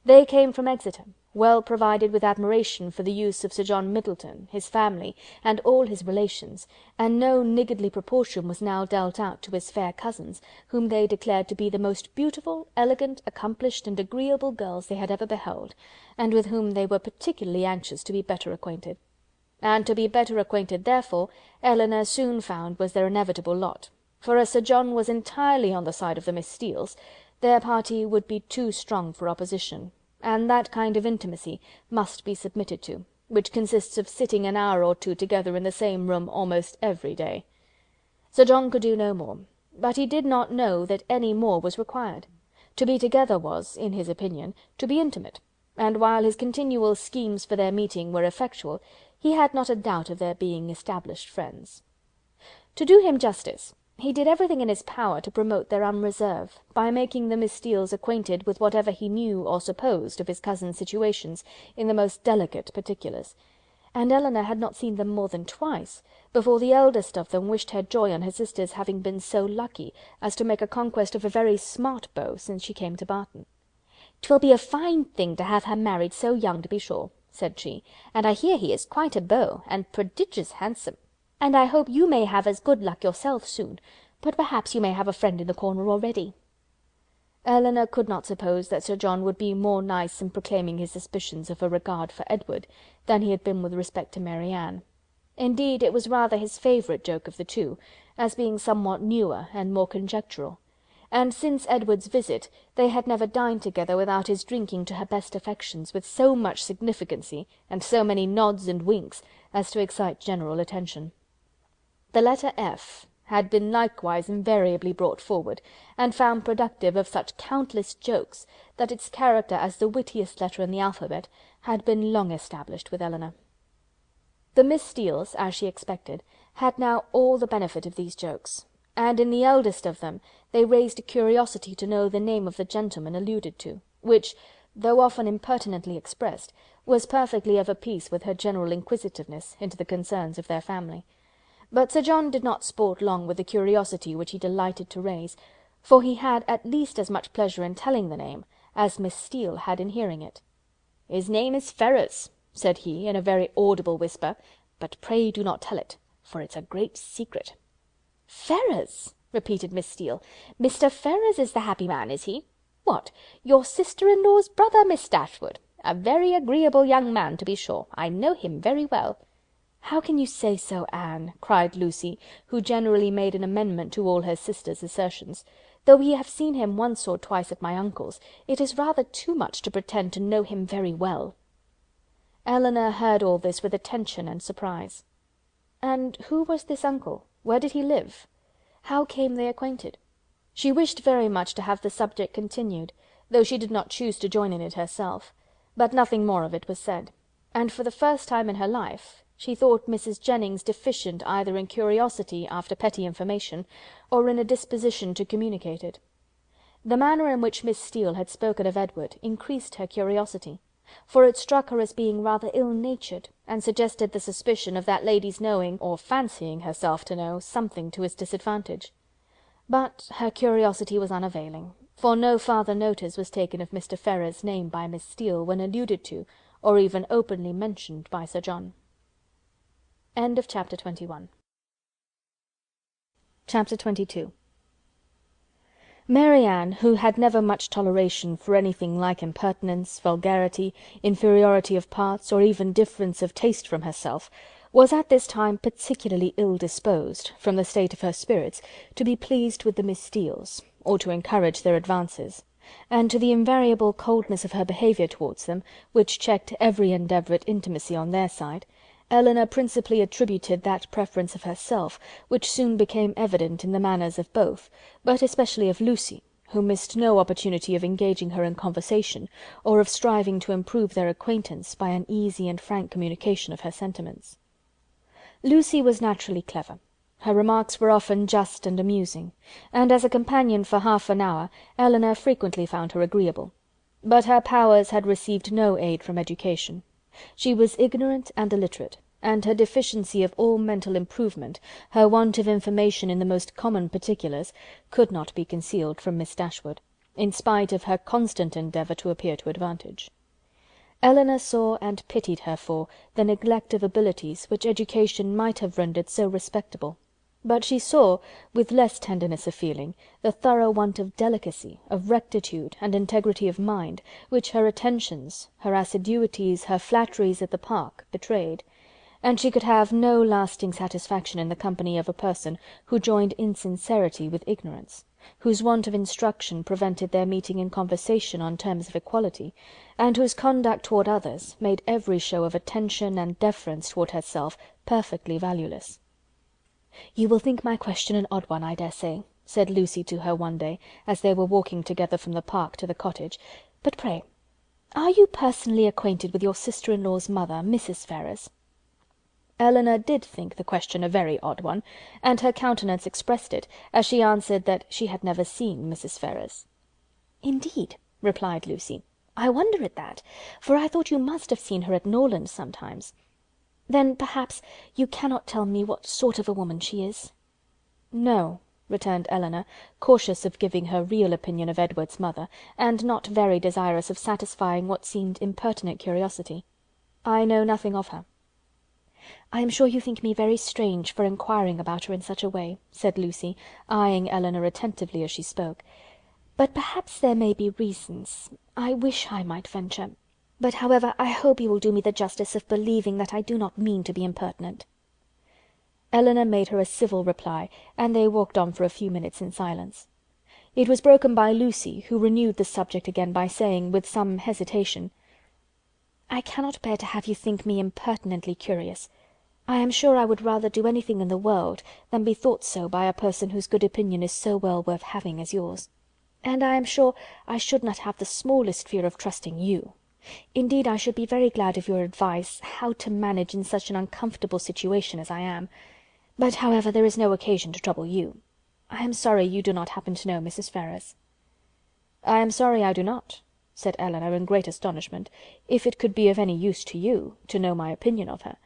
They came from Exeter, well provided with admiration for the use of Sir John Middleton, his family, and all his relations, and no niggardly proportion was now dealt out to his fair cousins, whom they declared to be the most beautiful, elegant, accomplished, and agreeable girls they had ever beheld, and with whom they were particularly anxious to be better acquainted. And to be better acquainted, therefore, Elinor soon found was their inevitable lot, for as Sir John was entirely on the side of the Miss Steeles, their party would be too strong for opposition, and that kind of intimacy must be submitted to, which consists of sitting an hour or two together in the same room almost every day. Sir John could do no more, but he did not know that any more was required. To be together was, in his opinion, to be intimate, and while his continual schemes for their meeting were effectual, he had not a doubt of their being established friends. To do him justice, he did everything in his power to promote their unreserve, by making the Miss Steeles acquainted with whatever he knew or supposed of his cousin's situations in the most delicate particulars, and Elinor had not seen them more than twice, before the eldest of them wished her joy on her sister's having been so lucky as to make a conquest of a very smart beau since she came to Barton. "'Twill be a fine thing to have her married so young, to be sure," said she, "and I hear he is quite a beau, and prodigious handsome. And I hope you may have as good luck yourself soon, but perhaps you may have a friend in the corner already." Elinor could not suppose that Sir John would be more nice in proclaiming his suspicions of a regard for Edward than he had been with respect to Mary Ann. Indeed, it was rather his favourite joke of the two, as being somewhat newer and more conjectural, and since Edward's visit they had never dined together without his drinking to her best affections with so much significancy and so many nods and winks as to excite general attention. The letter F had been likewise invariably brought forward, and found productive of such countless jokes, that its character as the wittiest letter in the alphabet had been long established with Elinor. The Miss Steeles, as she expected, had now all the benefit of these jokes, and in the eldest of them they raised a curiosity to know the name of the gentleman alluded to, which, though often impertinently expressed, was perfectly of a piece with her general inquisitiveness into the concerns of their family. But Sir John did not sport long with the curiosity which he delighted to raise, for he had at least as much pleasure in telling the name as Miss Steele had in hearing it. "His name is Ferrars," said he, in a very audible whisper, "but pray do not tell it, for it's a great secret." "Ferrars!" repeated Miss Steele. "Mr. Ferrars is the happy man, is he? What, your sister-in-law's brother, Miss Dashwood? A very agreeable young man, to be sure. I know him very well." "How can you say so, Anne?" cried Lucy, who generally made an amendment to all her sister's assertions. "Though we have seen him once or twice at my uncle's, it is rather too much to pretend to know him very well." Elinor heard all this with attention and surprise. And who was this uncle? Where did he live? How came they acquainted? She wished very much to have the subject continued, though she did not choose to join in it herself, but nothing more of it was said, and for the first time in her life she thought Mrs. Jennings deficient either in curiosity after petty information, or in a disposition to communicate it. The manner in which Miss Steele had spoken of Edward increased her curiosity, for it struck her as being rather ill-natured, and suggested the suspicion of that lady's knowing, or fancying herself to know, something to his disadvantage. But her curiosity was unavailing, for no farther notice was taken of Mr. Ferrars's name by Miss Steele when alluded to, or even openly mentioned by Sir John. End of chapter 21. Chapter 22. Mary Ann, who had never much toleration for anything like impertinence, vulgarity, inferiority of parts, or even difference of taste from herself, was at this time particularly ill-disposed, from the state of her spirits, to be pleased with the Miss Steeles, or to encourage their advances, and to the invariable coldness of her behaviour towards them, which checked every endeavour at intimacy on their side, Elinor principally attributed that preference of herself, which soon became evident in the manners of both, but especially of Lucy, who missed no opportunity of engaging her in conversation, or of striving to improve their acquaintance by an easy and frank communication of her sentiments. Lucy was naturally clever. Her remarks were often just and amusing, and as a companion for half an hour Elinor frequently found her agreeable. But her powers had received no aid from education. She was ignorant and illiterate, and her deficiency of all mental improvement, her want of information in the most common particulars, could not be concealed from Miss Dashwood, in spite of her constant endeavour to appear to advantage. Elinor saw and pitied her for the neglect of abilities which education might have rendered so respectable, but she saw, with less tenderness of feeling, the thorough want of delicacy, of rectitude, and integrity of mind, which her attentions, her assiduities, her flatteries at the Park, betrayed, and she could have no lasting satisfaction in the company of a person who joined insincerity with ignorance, whose want of instruction prevented their meeting in conversation on terms of equality, and whose conduct toward others made every show of attention and deference toward herself perfectly valueless. "You will think my question an odd one, I dare say," said Lucy to her one day, as they were walking together from the park to the cottage, "but pray, are you personally acquainted with your sister-in-law's mother, Mrs. Ferrars?" Elinor did think the question a very odd one, and her countenance expressed it, as she answered that she had never seen Mrs. Ferrars. "Indeed," replied Lucy, "I wonder at that, for I thought you must have seen her at Norland sometimes. Then, perhaps, you cannot tell me what sort of a woman she is?" "No," returned Elinor, cautious of giving her real opinion of Edward's mother, and not very desirous of satisfying what seemed impertinent curiosity. "I know nothing of her." "I am sure you think me very strange for inquiring about her in such a way," said Lucy, eyeing Elinor attentively as she spoke, "but perhaps there may be reasons. I wish I might venture. But however, I hope you will do me the justice of believing that I do not mean to be impertinent." Elinor made her a civil reply, and they walked on for a few minutes in silence. It was broken by Lucy, who renewed the subject again by saying, with some hesitation, "I cannot bear to have you think me impertinently curious. I am sure I would rather do anything in the world than be thought so by a person whose good opinion is so well worth having as yours. And I am sure I should not have the smallest fear of trusting you. Indeed, I should be very glad of your advice how to manage in such an uncomfortable situation as I am. But, however, there is no occasion to trouble you. I am sorry you do not happen to know Mrs. Ferrars." "I am sorry I do not," said Elinor in great astonishment, "if it could be of any use to you, to know my opinion of her.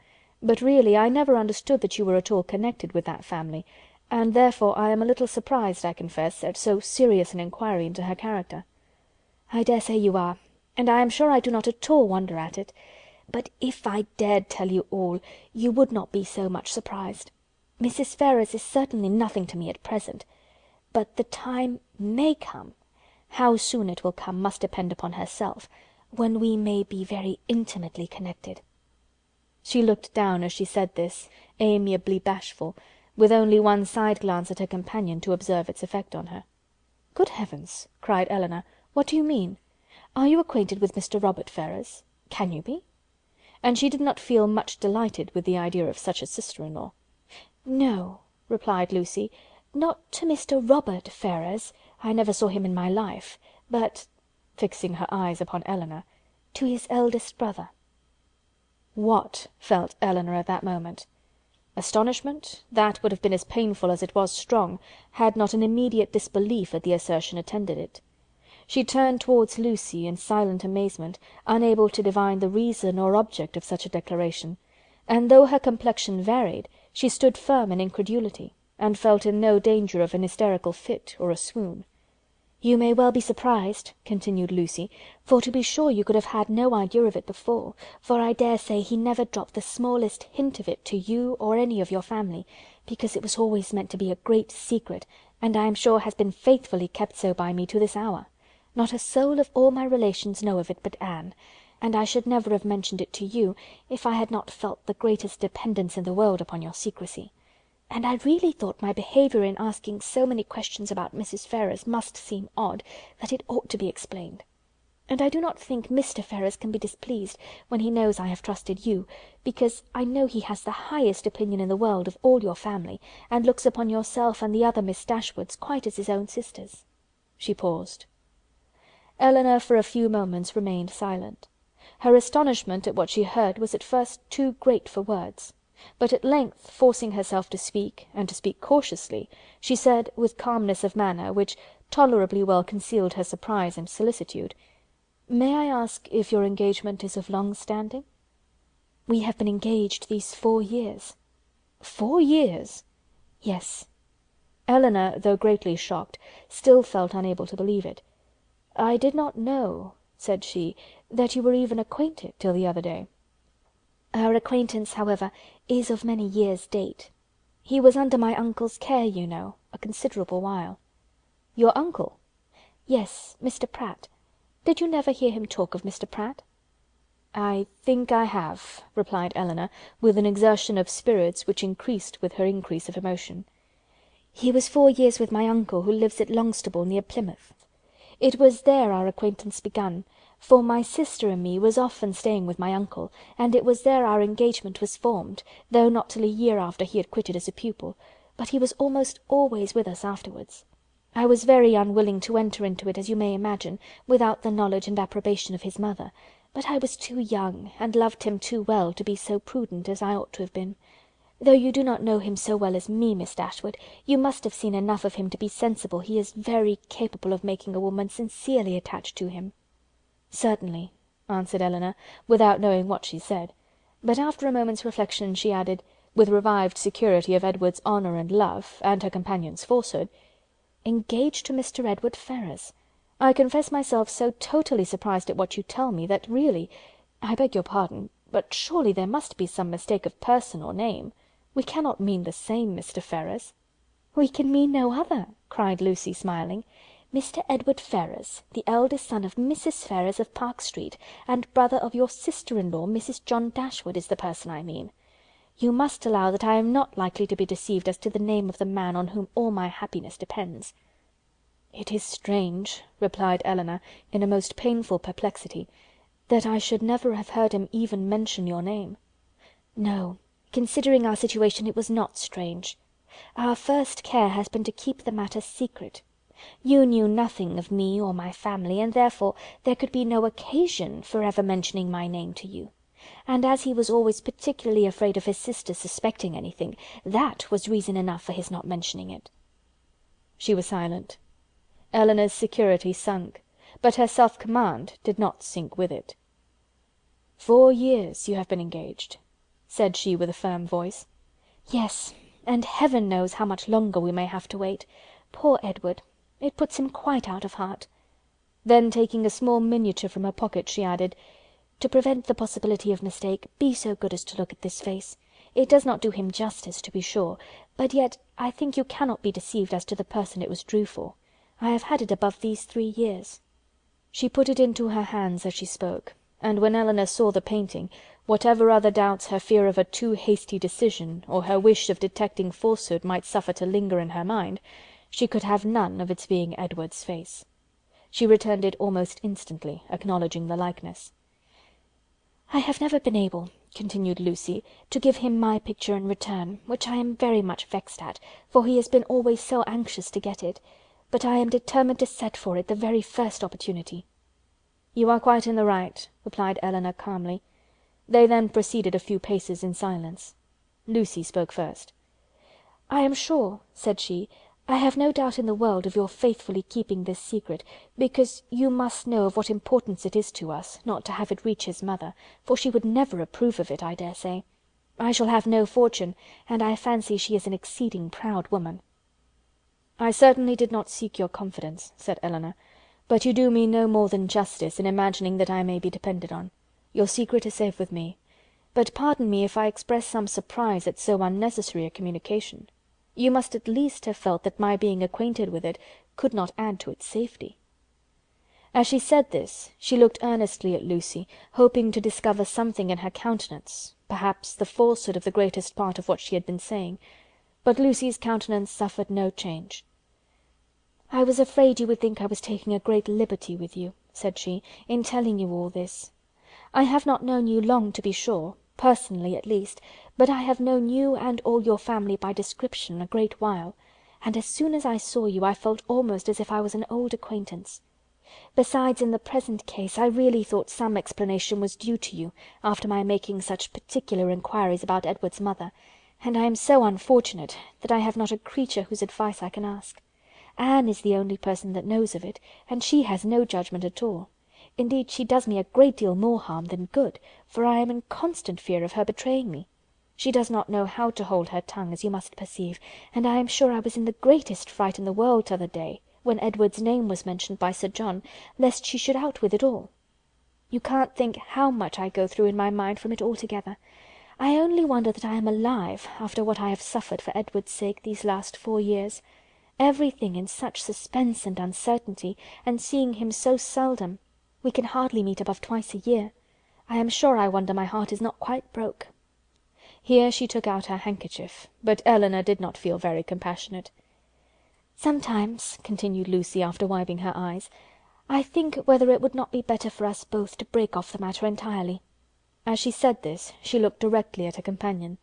But really I never understood that you were at all connected with that family, and therefore I am a little surprised, I confess, at so serious an inquiry into her character." "I dare say you are, and I am sure I do not at all wonder at it. But if I dared tell you all, you would not be so much surprised. Mrs. Ferrars is certainly nothing to me at present, but the time may come, how soon it will come must depend upon herself, when we may be very intimately connected." She looked down as she said this, amiably bashful, with only one side glance at her companion to observe its effect on her. "Good heavens!" cried Elinor, "what do you mean? Are you acquainted with Mr. Robert Ferrars? Can you be?" And she did not feel much delighted with the idea of such a sister-in-law. "No," replied Lucy, "not to Mr. Robert Ferrars, I never saw him in my life, but," fixing her eyes upon Elinor, "to his eldest brother." What felt Elinor at that moment? Astonishment, that would have been as painful as it was strong, had not an immediate disbelief at the assertion attended it. She turned towards Lucy in silent amazement, unable to divine the reason or object of such a declaration, and though her complexion varied, she stood firm in incredulity, and felt in no danger of an hysterical fit or a swoon. "You may well be surprised," continued Lucy, "for to be sure you could have had no idea of it before, for I dare say he never dropped the smallest hint of it to you or any of your family, because it was always meant to be a great secret, and I am sure has been faithfully kept so by me to this hour. Not a soul of all my relations know of it but Anne, and I should never have mentioned it to you if I had not felt the greatest dependence in the world upon your secrecy. And I really thought my behaviour in asking so many questions about Mrs. Ferrars must seem odd, that it ought to be explained. And I do not think Mr. Ferrars can be displeased when he knows I have trusted you, because I know he has the highest opinion in the world of all your family, and looks upon yourself and the other Miss Dashwoods quite as his own sisters." She paused. Elinor for a few moments remained silent. Her astonishment at what she heard was at first too great for words, but at length, forcing herself to speak, and to speak cautiously, she said, with calmness of manner, which tolerably well concealed her surprise and solicitude, "May I ask if your engagement is of long standing?" "We have been engaged these 4 years." "4 years?" "Yes." Elinor, though greatly shocked, still felt unable to believe it. "I did not know," said she, "that you were even acquainted till the other day." "Our acquaintance, however, is of many years' date. He was under my uncle's care, you know, a considerable while." "Your uncle?" "Yes, Mr. Pratt. Did you never hear him talk of Mr. Pratt?" "I think I have," replied Elinor, with an exertion of spirits which increased with her increase of emotion. "He was 4 years with my uncle, who lives at Longstaple, near Plymouth. It was there our acquaintance begun, for my sister and me was often staying with my uncle, and it was there our engagement was formed, though not till a year after he had quitted as a pupil, but he was almost always with us afterwards. I was very unwilling to enter into it, as you may imagine, without the knowledge and approbation of his mother, but I was too young, and loved him too well, to be so prudent as I ought to have been. Though you do not know him so well as me, Miss Dashwood, you must have seen enough of him to be sensible he is very capable of making a woman sincerely attached to him." "Certainly," answered Elinor, without knowing what she said; but after a moment's reflection she added, with revived security of Edward's honour and love, and her companion's falsehood, "Engaged to Mr. Edward Ferrars! I confess myself so totally surprised at what you tell me, that really, I beg your pardon, but surely there must be some mistake of person or name. We cannot mean the same Mr. Ferrars." "We can mean no other," cried Lucy, smiling. "Mr. Edward Ferrars, the eldest son of Mrs. Ferrars of Park Street, and brother of your sister-in-law, Mrs. John Dashwood, is the person I mean. You must allow that I am not likely to be deceived as to the name of the man on whom all my happiness depends." "It is strange," replied Elinor, in a most painful perplexity, "that I should never have heard him even mention your name." "No, considering our situation, it was not strange. Our first care has been to keep the matter secret. You knew nothing of me or my family, and therefore there could be no occasion for ever mentioning my name to you. And as he was always particularly afraid of his sister suspecting anything, that was reason enough for his not mentioning it." She was silent. Elinor's security sunk, but her self-command did not sink with it. "4 years you have been engaged?" said she with a firm voice. "Yes, and heaven knows how much longer we may have to wait. Poor Edward! It puts him quite out of heart." Then taking a small miniature from her pocket, she added, "To prevent the possibility of mistake, be so good as to look at this face. It does not do him justice, to be sure, but yet I think you cannot be deceived as to the person it was drew for. I have had it above these 3 years." She put it into her hands as she spoke, and when Elinor saw the painting, whatever other doubts her fear of a too hasty decision, or her wish of detecting falsehood might suffer to linger in her mind, she could have none of its being Edward's face. She returned it almost instantly, acknowledging the likeness. "I have never been able," continued Lucy, "to give him my picture in return, which I am very much vexed at, for he has been always so anxious to get it, but I am determined to set for it the very first opportunity." "You are quite in the right," replied Elinor calmly. They then proceeded a few paces in silence. Lucy spoke first. "I am sure," said she, "I have no doubt in the world of your faithfully keeping this secret, because you must know of what importance it is to us, not to have it reach his mother, for she would never approve of it, I dare say. I shall have no fortune, and I fancy she is an exceeding proud woman." "I certainly did not seek your confidence," said Elinor, "but you do me no more than justice in imagining that I may be depended on. Your secret is safe with me. But pardon me if I express some surprise at so unnecessary a communication. You must at least have felt that my being acquainted with it could not add to its safety." As she said this, she looked earnestly at Lucy, hoping to discover something in her countenance, perhaps the falsehood of the greatest part of what she had been saying, but Lucy's countenance suffered no change. "I was afraid you would think I was taking a great liberty with you," said she, "in telling you all this. I have not known you long, to be sure, personally at least, but I have known you and all your family by description a great while, and as soon as I saw you I felt almost as if I was an old acquaintance. Besides, in the present case, I really thought some explanation was due to you, after my making such particular inquiries about Edward's mother, and I am so unfortunate that I have not a creature whose advice I can ask. Anne is the only person that knows of it, and she has no judgment at all. Indeed, she does me a great deal more harm than good, for I am in constant fear of her betraying me. She does not know how to hold her tongue, as you must perceive, and I am sure I was in the greatest fright in the world t'other day, when Edward's name was mentioned by Sir John, lest she should out with it all. You can't think how much I go through in my mind from it altogether. I only wonder that I am alive, after what I have suffered for Edward's sake these last 4 years. Everything in such suspense and uncertainty, and seeing him so seldom. We can hardly meet above twice a year. I am sure I wonder my heart is not quite broke." Here she took out her handkerchief, but Elinor did not feel very compassionate. "Sometimes," continued Lucy, after wiping her eyes, "I think whether it would not be better for us both to break off the matter entirely." As she said this, she looked directly at her companion.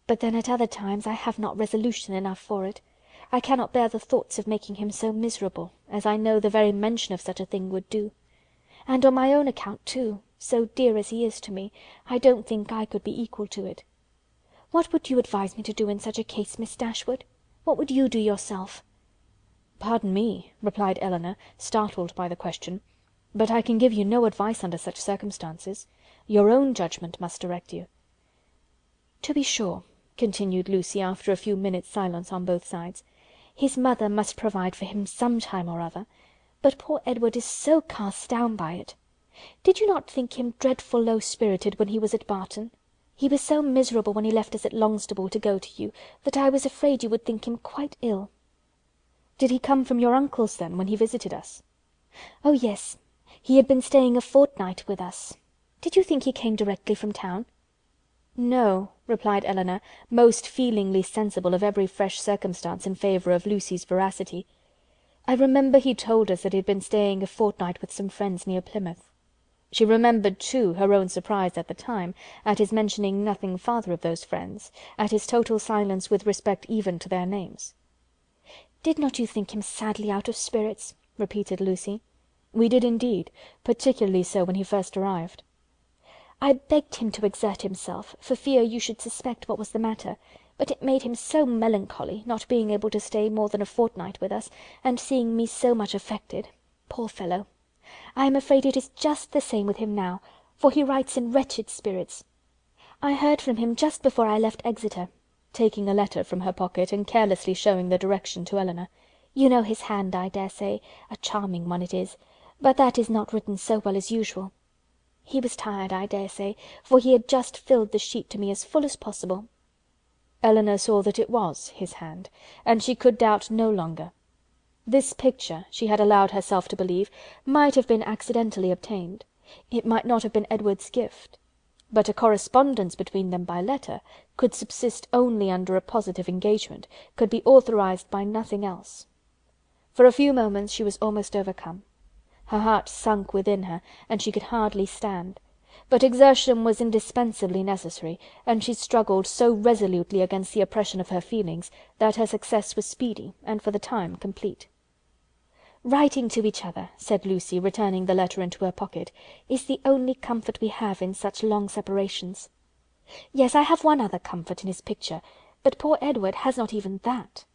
"But then at other times I have not resolution enough for it. I cannot bear the thoughts of making him so miserable, as I know the very mention of such a thing would do. And on my own account too, so dear as he is to me, I don't think I could be equal to it. What would you advise me to do in such a case, Miss Dashwood? What would you do yourself?" "Pardon me," replied Elinor, startled by the question, "but I can give you no advice under such circumstances. Your own judgment must direct you." "To be sure," continued Lucy, after a few minutes' silence on both sides, "his mother must provide for him some time or other, but poor Edward is so cast down by it. Did you not think him dreadful low-spirited when he was at Barton? He was so miserable when he left us at Longstaple to go to you, that I was afraid you would think him quite ill." "Did he come from your uncle's, then, when he visited us?" "Oh, yes. He had been staying a fortnight with us. Did you think he came directly from town?" "No," replied Elinor, most feelingly sensible of every fresh circumstance in favour of Lucy's veracity. "I remember he told us that he had been staying a fortnight with some friends near Plymouth." She remembered, too, her own surprise at the time, at his mentioning nothing farther of those friends, at his total silence with respect even to their names. "Did not you think him sadly out of spirits?" repeated Lucy. "We did indeed, particularly so when he first arrived." "I begged him to exert himself, for fear you should suspect what was the matter, but it made him so melancholy, not being able to stay more than a fortnight with us, and seeing me so much affected. Poor fellow! I am afraid it is just the same with him now, for he writes in wretched spirits. I heard from him just before I left Exeter," taking a letter from her pocket, and carelessly showing the direction to Elinor. "You know his hand, I dare say, a charming one it is, but that is not written so well as usual. He was tired, I dare say, for he had just filled the sheet to me as full as possible." Elinor saw that it was his hand, and she could doubt no longer. This picture, she had allowed herself to believe, might have been accidentally obtained. It might not have been Edward's gift. But a correspondence between them by letter could subsist only under a positive engagement, could be authorized by nothing else. For a few moments she was almost overcome. Her heart sunk within her, and she could hardly stand. But exertion was indispensably necessary, and she struggled so resolutely against the oppression of her feelings, that her success was speedy, and for the time complete. "Writing to each other," said Lucy, returning the letter into her pocket, "is the only comfort we have in such long separations. Yes, I have one other comfort in his picture, but poor Edward has not even that.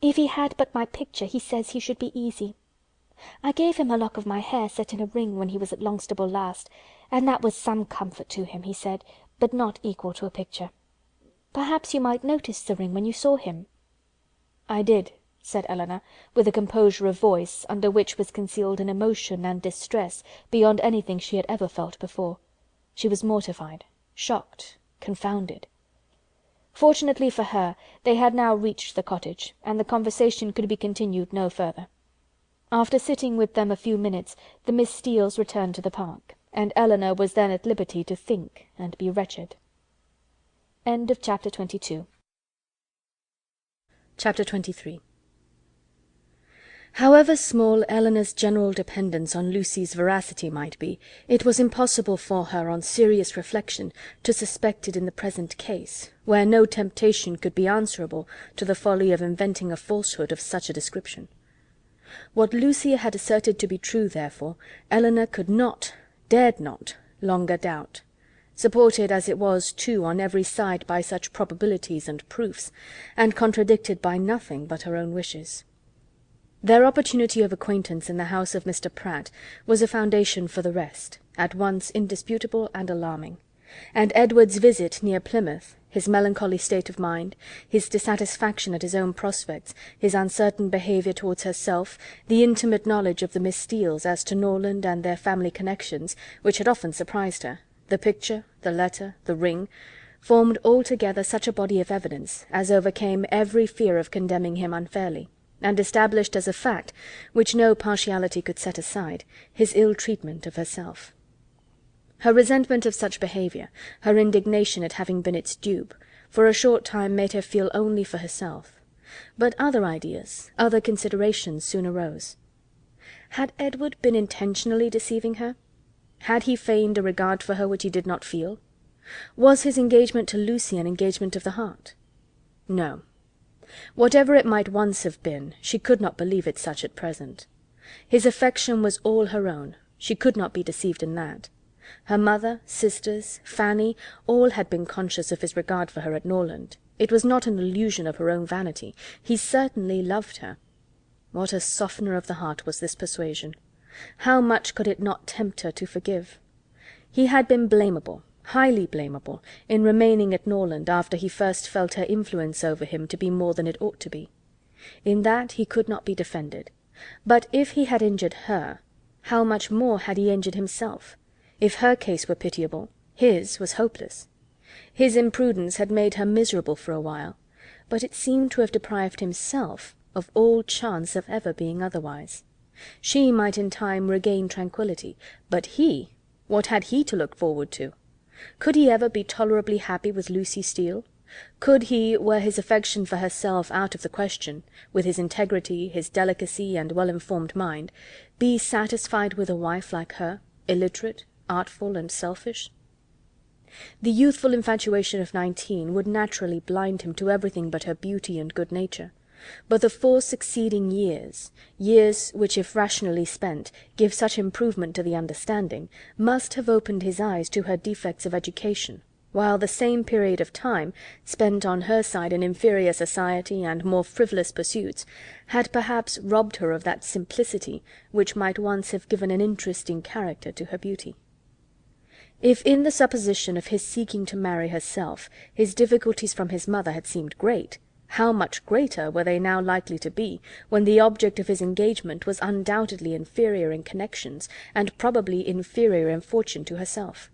If he had but my picture, he says he should be easy. I gave him a lock of my hair set in a ring when he was at Longstaple last, and that was some comfort to him, he said, but not equal to a picture. Perhaps you might notice the ring when you saw him." "I did," said Elinor, with a composure of voice, under which was concealed an emotion and distress beyond anything she had ever felt before. She was mortified, shocked, confounded. Fortunately for her, they had now reached the cottage, and the conversation could be continued no further. After sitting with them a few minutes, the Miss Steeles returned to the park, and Elinor was then at liberty to think and be wretched. Chapter 22. Chapter 23. However small Elinor's general dependence on Lucy's veracity might be, it was impossible for her, on serious reflection, to suspect it in the present case, where no temptation could be answerable to the folly of inventing a falsehood of such a description. What Lucy had asserted to be true, therefore, Elinor could not, dared not, longer doubt, supported as it was too on every side by such probabilities and proofs, and contradicted by nothing but her own wishes. Their opportunity of acquaintance in the house of Mr. Pratt was a foundation for the rest, at once indisputable and alarming; and Edward's visit near Plymouth, his melancholy state of mind, his dissatisfaction at his own prospects, his uncertain behaviour towards herself, the intimate knowledge of the Miss Steeles as to Norland and their family connections, which had often surprised her, the picture, the letter, the ring, formed altogether such a body of evidence as overcame every fear of condemning him unfairly, and established as a fact, which no partiality could set aside, his ill treatment of herself. Her resentment of such behaviour, her indignation at having been its dupe, for a short time made her feel only for herself. But other ideas, other considerations soon arose. Had Edward been intentionally deceiving her? Had he feigned a regard for her which he did not feel? Was his engagement to Lucy an engagement of the heart? No. Whatever it might once have been, she could not believe it such at present. His affection was all her own, she could not be deceived in that. Her mother, sisters, Fanny, all had been conscious of his regard for her at Norland. It was not an illusion of her own vanity. He certainly loved her. What a softener of the heart was this persuasion! How much could it not tempt her to forgive? He had been blamable, highly blamable, in remaining at Norland after he first felt her influence over him to be more than it ought to be. In that he could not be defended. But if he had injured her, how much more had he injured himself? If her case were pitiable, his was hopeless. His imprudence had made her miserable for a while, but it seemed to have deprived himself of all chance of ever being otherwise. She might in time regain tranquillity, but he, what had he to look forward to? Could he ever be tolerably happy with Lucy Steele? Could he, were his affection for herself out of the question, with his integrity, his delicacy, and well-informed mind, be satisfied with a wife like her, illiterate, artful, and selfish? The youthful infatuation of 19 would naturally blind him to everything but her beauty and good nature. But the 4 succeeding years, years which if rationally spent give such improvement to the understanding, must have opened his eyes to her defects of education, while the same period of time, spent on her side in inferior society and more frivolous pursuits, had perhaps robbed her of that simplicity which might once have given an interesting character to her beauty. If in the supposition of his seeking to marry herself his difficulties from his mother had seemed great, how much greater were they now likely to be, when the object of his engagement was undoubtedly inferior in connections, and probably inferior in fortune to herself.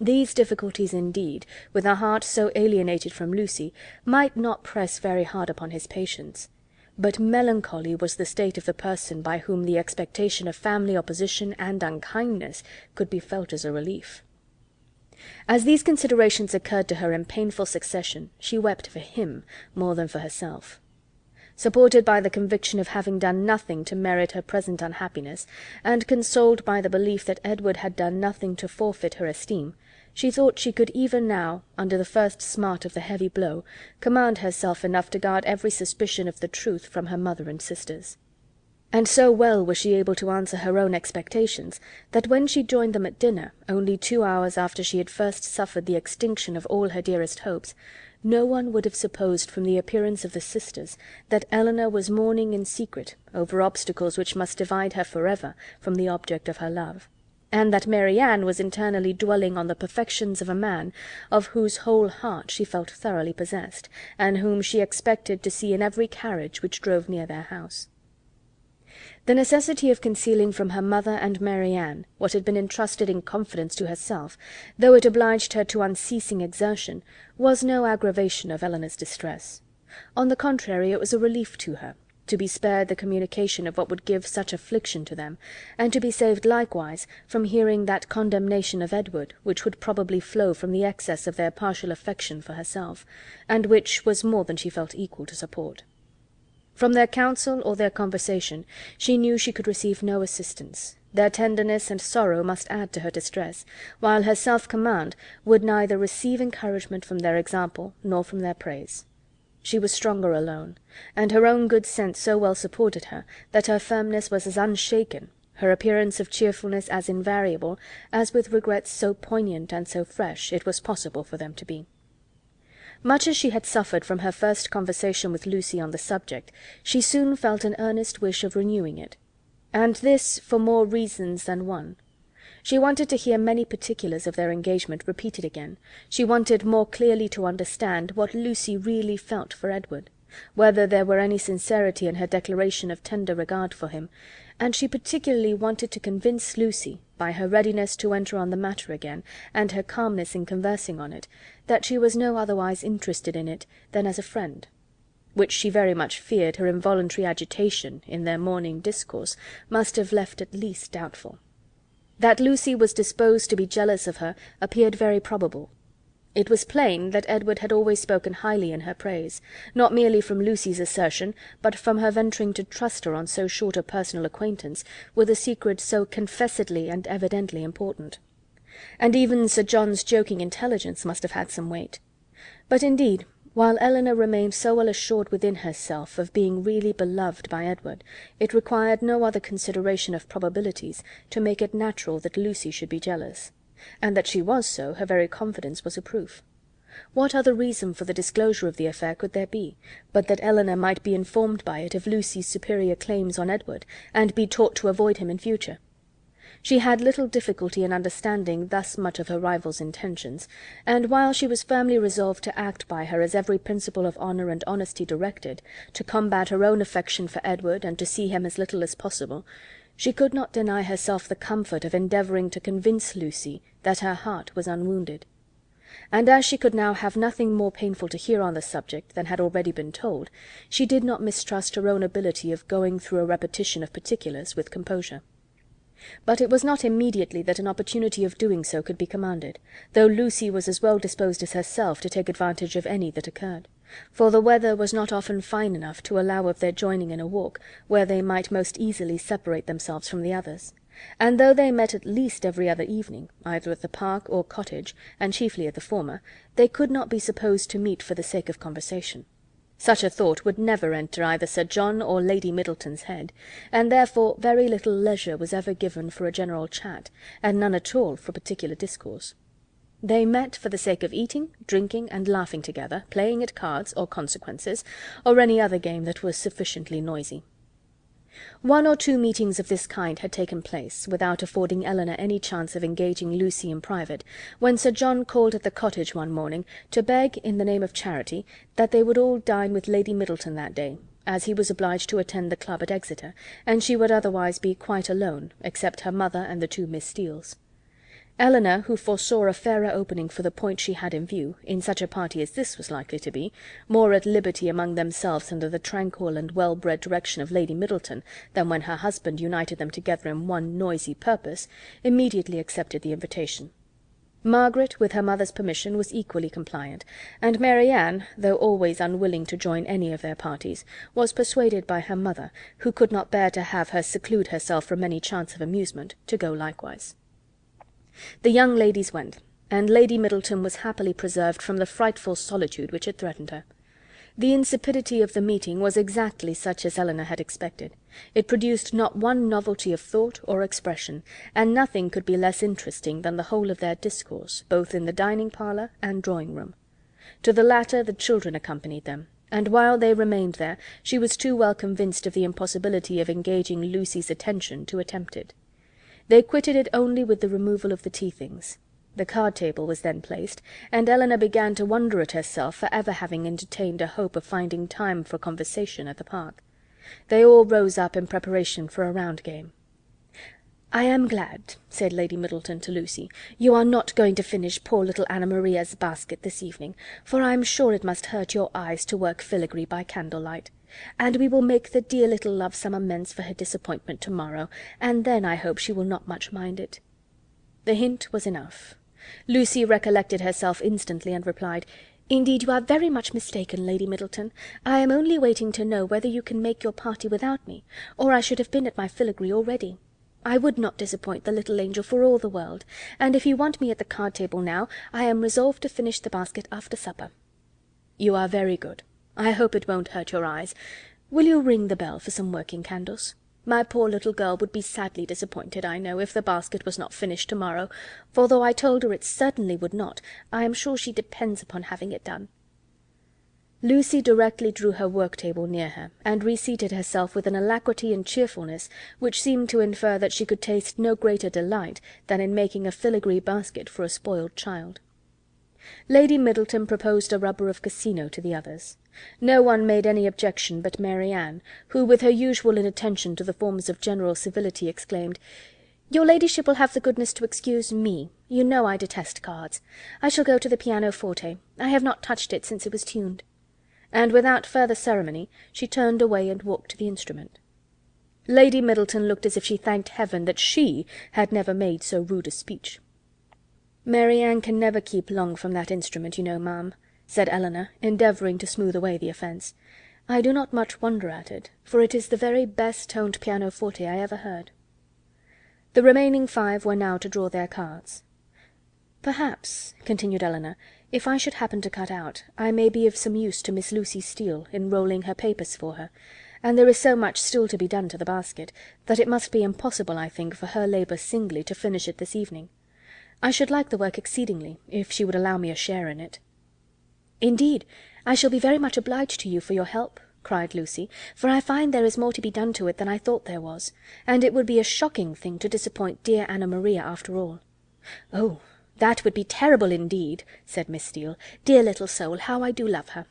These difficulties, indeed, with a heart so alienated from Lucy, might not press very hard upon his patience, but melancholy was the state of the person by whom the expectation of family opposition and unkindness could be felt as a relief. As these considerations occurred to her in painful succession, she wept for him more than for herself. Supported by the conviction of having done nothing to merit her present unhappiness, and consoled by the belief that Edward had done nothing to forfeit her esteem, she thought she could even now, under the first smart of the heavy blow, command herself enough to guard every suspicion of the truth from her mother and sisters. And so well was she able to answer her own expectations, that when she joined them at dinner, only 2 hours after she had first suffered the extinction of all her dearest hopes, no one would have supposed from the appearance of the sisters that Elinor was mourning in secret over obstacles which must divide her forever from the object of her love, and that Mary Ann was internally dwelling on the perfections of a man of whose whole heart she felt thoroughly possessed, and whom she expected to see in every carriage which drove near their house. The necessity of concealing from her mother and Mary Ann what had been entrusted in confidence to herself, though it obliged her to unceasing exertion, was no aggravation of Elinor's distress. On the contrary, it was a relief to her, to be spared the communication of what would give such affliction to them, and to be saved likewise from hearing that condemnation of Edward which would probably flow from the excess of their partial affection for herself, and which was more than she felt equal to support. From their counsel or their conversation she knew she could receive no assistance. Their tenderness and sorrow must add to her distress, while her self-command would neither receive encouragement from their example nor from their praise. She was stronger alone, and her own good sense so well supported her that her firmness was as unshaken, her appearance of cheerfulness as invariable, as with regrets so poignant and so fresh it was possible for them to be. Much as she had suffered from her first conversation with Lucy on the subject, she soon felt an earnest wish of renewing it, and this for more reasons than one. She wanted to hear many particulars of their engagement repeated again. She wanted more clearly to understand what Lucy really felt for Edward, whether there were any sincerity in her declaration of tender regard for him, and she particularly wanted to convince Lucy, by her readiness to enter on the matter again, and her calmness in conversing on it, that she was no otherwise interested in it than as a friend, which she very much feared her involuntary agitation in their morning discourse must have left at least doubtful. That Lucy was disposed to be jealous of her appeared very probable. It was plain that Edward had always spoken highly in her praise, not merely from Lucy's assertion, but from her venturing to trust her on so short a personal acquaintance with a secret so confessedly and evidently important. And even Sir John's joking intelligence must have had some weight. But indeed, while Elinor remained so well assured within herself of being really beloved by Edward, it required no other consideration of probabilities to make it natural that Lucy should be jealous. And that she was so, her very confidence was a proof. What other reason for the disclosure of the affair could there be, but that Elinor might be informed by it of Lucy's superior claims on Edward, and be taught to avoid him in future? She had little difficulty in understanding thus much of her rival's intentions, and while she was firmly resolved to act by her as every principle of honour and honesty directed, to combat her own affection for Edward, and to see him as little as possible, she could not deny herself the comfort of endeavouring to convince Lucy that her heart was unwounded. And as she could now have nothing more painful to hear on the subject than had already been told, she did not mistrust her own ability of going through a repetition of particulars with composure. But it was not immediately that an opportunity of doing so could be commanded, though Lucy was as well disposed as herself to take advantage of any that occurred, for the weather was not often fine enough to allow of their joining in a walk where they might most easily separate themselves from the others, and though they met at least every other evening, either at the park or cottage, and chiefly at the former, they could not be supposed to meet for the sake of conversation. Such a thought would never enter either Sir John or Lady Middleton's head, and therefore very little leisure was ever given for a general chat, and none at all for particular discourse. They met for the sake of eating, drinking, and laughing together, playing at cards, or consequences, or any other game that was sufficiently noisy. One or two meetings of this kind had taken place, without affording Elinor any chance of engaging Lucy in private, when Sir John called at the cottage one morning to beg, in the name of charity, that they would all dine with Lady Middleton that day, as he was obliged to attend the club at Exeter, and she would otherwise be quite alone, except her mother and the two Miss Steeles. Elinor, who foresaw a fairer opening for the point she had in view, in such a party as this was likely to be, more at liberty among themselves under the tranquil and well-bred direction of Lady Middleton than when her husband united them together in one noisy purpose, immediately accepted the invitation. Margaret, with her mother's permission, was equally compliant, and Mary Ann, though always unwilling to join any of their parties, was persuaded by her mother, who could not bear to have her seclude herself from any chance of amusement, to go likewise. The young ladies went, and Lady Middleton was happily preserved from the frightful solitude which had threatened her. The insipidity of the meeting was exactly such as Elinor had expected. It produced not one novelty of thought or expression, and nothing could be less interesting than the whole of their discourse, both in the dining-parlour and drawing-room. To the latter the children accompanied them, and while they remained there she was too well convinced of the impossibility of engaging Lucy's attention to attempt it. They quitted it only with the removal of the tea-things. The card-table was then placed, and Elinor began to wonder at herself for ever having entertained a hope of finding time for conversation at the park. They all rose up in preparation for a round game. "I am glad," said Lady Middleton to Lucy, "you are not going to finish poor little Anna Maria's basket this evening, for I am sure it must hurt your eyes to work filigree by candlelight. And we will make the dear little love some amends for her disappointment to-morrow, and then I hope she will not much mind it." The hint was enough. Lucy recollected herself instantly, and replied, "Indeed you are very much mistaken, Lady Middleton. I am only waiting to know whether you can make your party without me, or I should have been at my filigree already. I would not disappoint the little angel for all the world, and if you want me at the card-table now, I am resolved to finish the basket after supper." "You are very good. I hope it won't hurt your eyes. Will you ring the bell for some working candles? My poor little girl would be sadly disappointed, I know, if the basket was not finished to-morrow, for though I told her it certainly would not, I am sure she depends upon having it done." Lucy directly drew her work-table near her, and reseated herself with an alacrity and cheerfulness which seemed to infer that she could taste no greater delight than in making a filigree basket for a spoiled child. Lady Middleton proposed a rubber of Casino to the others. No one made any objection but Mary Ann, who, with her usual inattention to the forms of general civility, exclaimed, "Your ladyship will have the goodness to excuse me. You know I detest cards. I shall go to the pianoforte. I have not touched it since it was tuned." And without further ceremony she turned away and walked to the instrument. Lady Middleton looked as if she thanked heaven that she had never made so rude a speech. "Mary Ann can never keep long from that instrument, you know, ma'am," said Eleanor, endeavouring to smooth away the offence. "I do not much wonder at it, for it is the very best toned pianoforte I ever heard." The remaining 5 were now to draw their cards. "Perhaps," continued Eleanor, "if I should happen to cut out, I may be of some use to Miss Lucy Steele in rolling her papers for her, and there is so much still to be done to the basket, that it must be impossible, I think, for her labour singly to finish it this evening. I should like the work exceedingly, if she would allow me a share in it." "Indeed, I shall be very much obliged to you for your help," cried Lucy, "for I find there is more to be done to it than I thought there was, and it would be a shocking thing to disappoint dear Anna Maria after all." "Oh, that would be terrible indeed," said Miss Steele. "Dear little soul, how I do love her."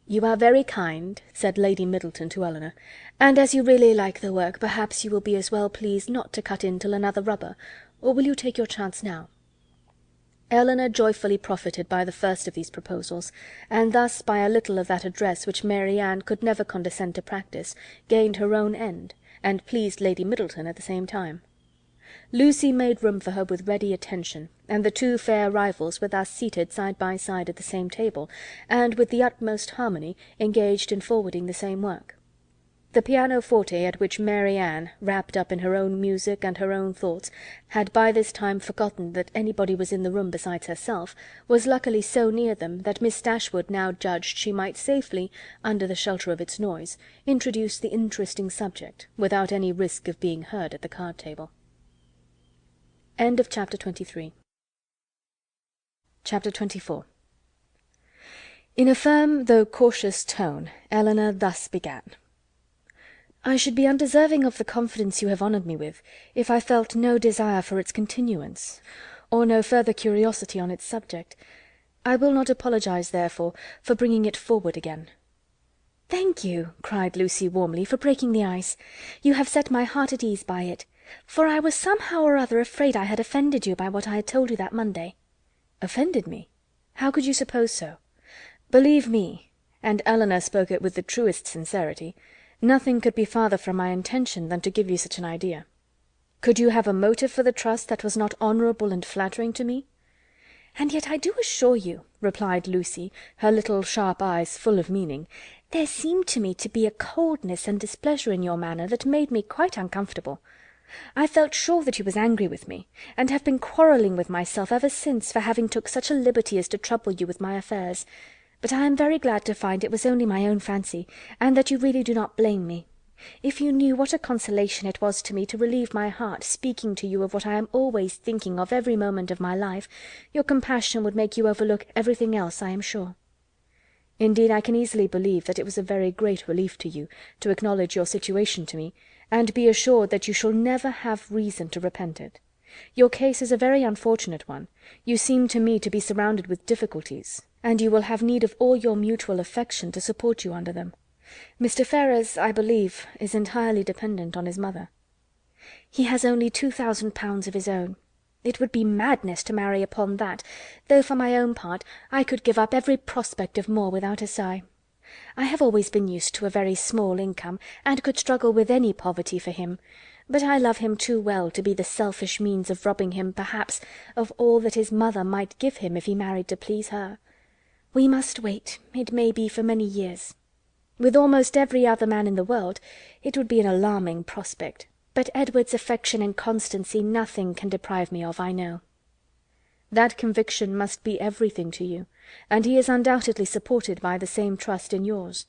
"You are very kind," said Lady Middleton to Eleanor, "and as you really like the work, perhaps you will be as well pleased not to cut in till another rubber, or will you take your chance now?" Eleanor joyfully profited by the first of these proposals, and thus by a little of that address which Mary Ann could never condescend to practice, gained her own end, and pleased Lady Middleton at the same time. Lucy made room for her with ready attention, and the 2 fair rivals were thus seated side by side at the same table, and with the utmost harmony engaged in forwarding the same work. The pianoforte, at which Mary Ann, wrapped up in her own music and her own thoughts, had by this time forgotten that anybody was in the room besides herself, was luckily so near them that Miss Dashwood now judged she might safely, under the shelter of its noise, introduce the interesting subject, without any risk of being heard at the card-table. Chapter 24. In a firm though cautious tone, Eleanor thus began: "I should be undeserving of the confidence you have honoured me with, if I felt no desire for its continuance, or no further curiosity on its subject. I will not apologize, therefore, for bringing it forward again." "Thank you," cried Lucy warmly, "for breaking the ice. You have set my heart at ease by it, for I was somehow or other afraid I had offended you by what I had told you that Monday." "Offended me? How could you suppose so? Believe me," and Eleanor spoke it with the truest sincerity, "nothing could be farther from my intention than to give you such an idea. Could you have a motive for the trust that was not honourable and flattering to me?" "And yet I do assure you," replied Lucy, her little sharp eyes full of meaning, "there seemed to me to be a coldness and displeasure in your manner that made me quite uncomfortable. I felt sure that you was angry with me, and have been quarrelling with myself ever since for having took such a liberty as to trouble you with my affairs. But I am very glad to find it was only my own fancy, and that you really do not blame me. If you knew what a consolation it was to me to relieve my heart speaking to you of what I am always thinking of every moment of my life, your compassion would make you overlook everything else, I am sure." "Indeed, I can easily believe that it was a very great relief to you to acknowledge your situation to me, and be assured that you shall never have reason to repent it. Your case is a very unfortunate one. You seem to me to be surrounded with difficulties, and you will have need of all your mutual affection to support you under them. Mr. Ferrars, I believe, is entirely dependent on his mother." "He has only £2000 of his own. It would be madness to marry upon that, though for my own part I could give up every prospect of more without a sigh. I have always been used to a very small income, and could struggle with any poverty for him, but I love him too well to be the selfish means of robbing him, perhaps, of all that his mother might give him if he married to please her. We must wait, it may be for many years. With almost every other man in the world it would be an alarming prospect, but Edward's affection and constancy nothing can deprive me of, I know." "That conviction must be everything to you, and he is undoubtedly supported by the same trust in yours.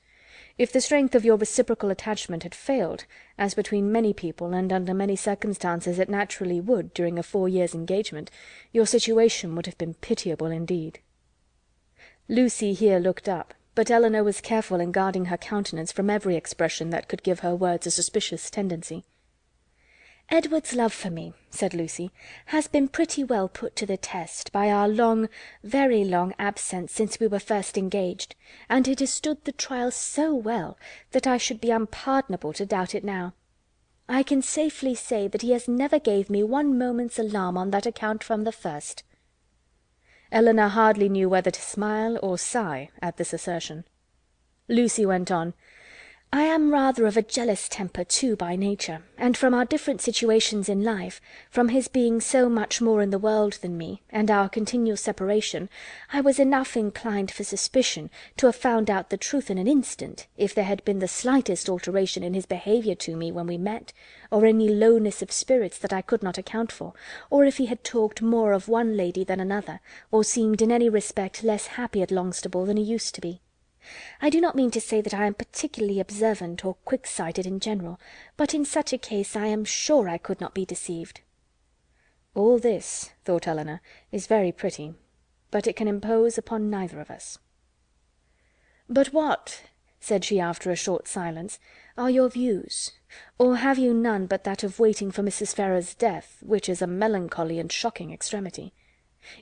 If the strength of your reciprocal attachment had failed, as between many people and under many circumstances it naturally would during a 4 years' engagement, your situation would have been pitiable indeed." Lucy here looked up, but Eleanor was careful in guarding her countenance from every expression that could give her words a suspicious tendency. "Edward's love for me," said Lucy, "has been pretty well put to the test by our long, very long absence since we were first engaged, and it has stood the trial so well that I should be unpardonable to doubt it now. I can safely say that he has never gave me one moment's alarm on that account from the first." Eleanor hardly knew whether to smile or sigh at this assertion. Lucy went on: I am rather of a jealous temper too by nature, and from our different situations in life, from his being so much more in the world than me, and our continual separation, I was enough inclined for suspicion to have found out the truth in an instant, if there had been the slightest alteration in his behaviour to me when we met, or any lowness of spirits that I could not account for, or if he had talked more of one lady than another, or seemed in any respect less happy at Longstaple than he used to be. I do not mean to say that I am particularly observant or quick-sighted in general, but in such a case I am sure I could not be deceived." "All this," thought Elinor, "is very pretty, but it can impose upon neither of us." "But what," said she after a short silence, "are your views? Or have you none but that of waiting for Mrs. Ferrars's death, which is a melancholy and shocking extremity?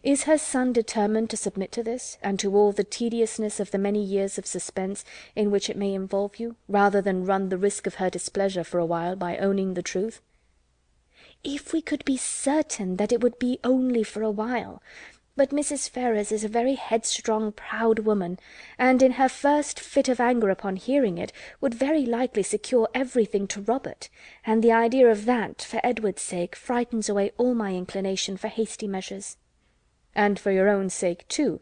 Is her son determined to submit to this, and to all the tediousness of the many years of suspense in which it may involve you, rather than run the risk of her displeasure for a while by owning the truth?" "If we could be certain that it would be only for a while. But Mrs. Ferrars is a very headstrong, proud woman, and in her first fit of anger upon hearing it, would very likely secure everything to Robert, and the idea of that, for Edward's sake, frightens away all my inclination for hasty measures." "And for your own sake too,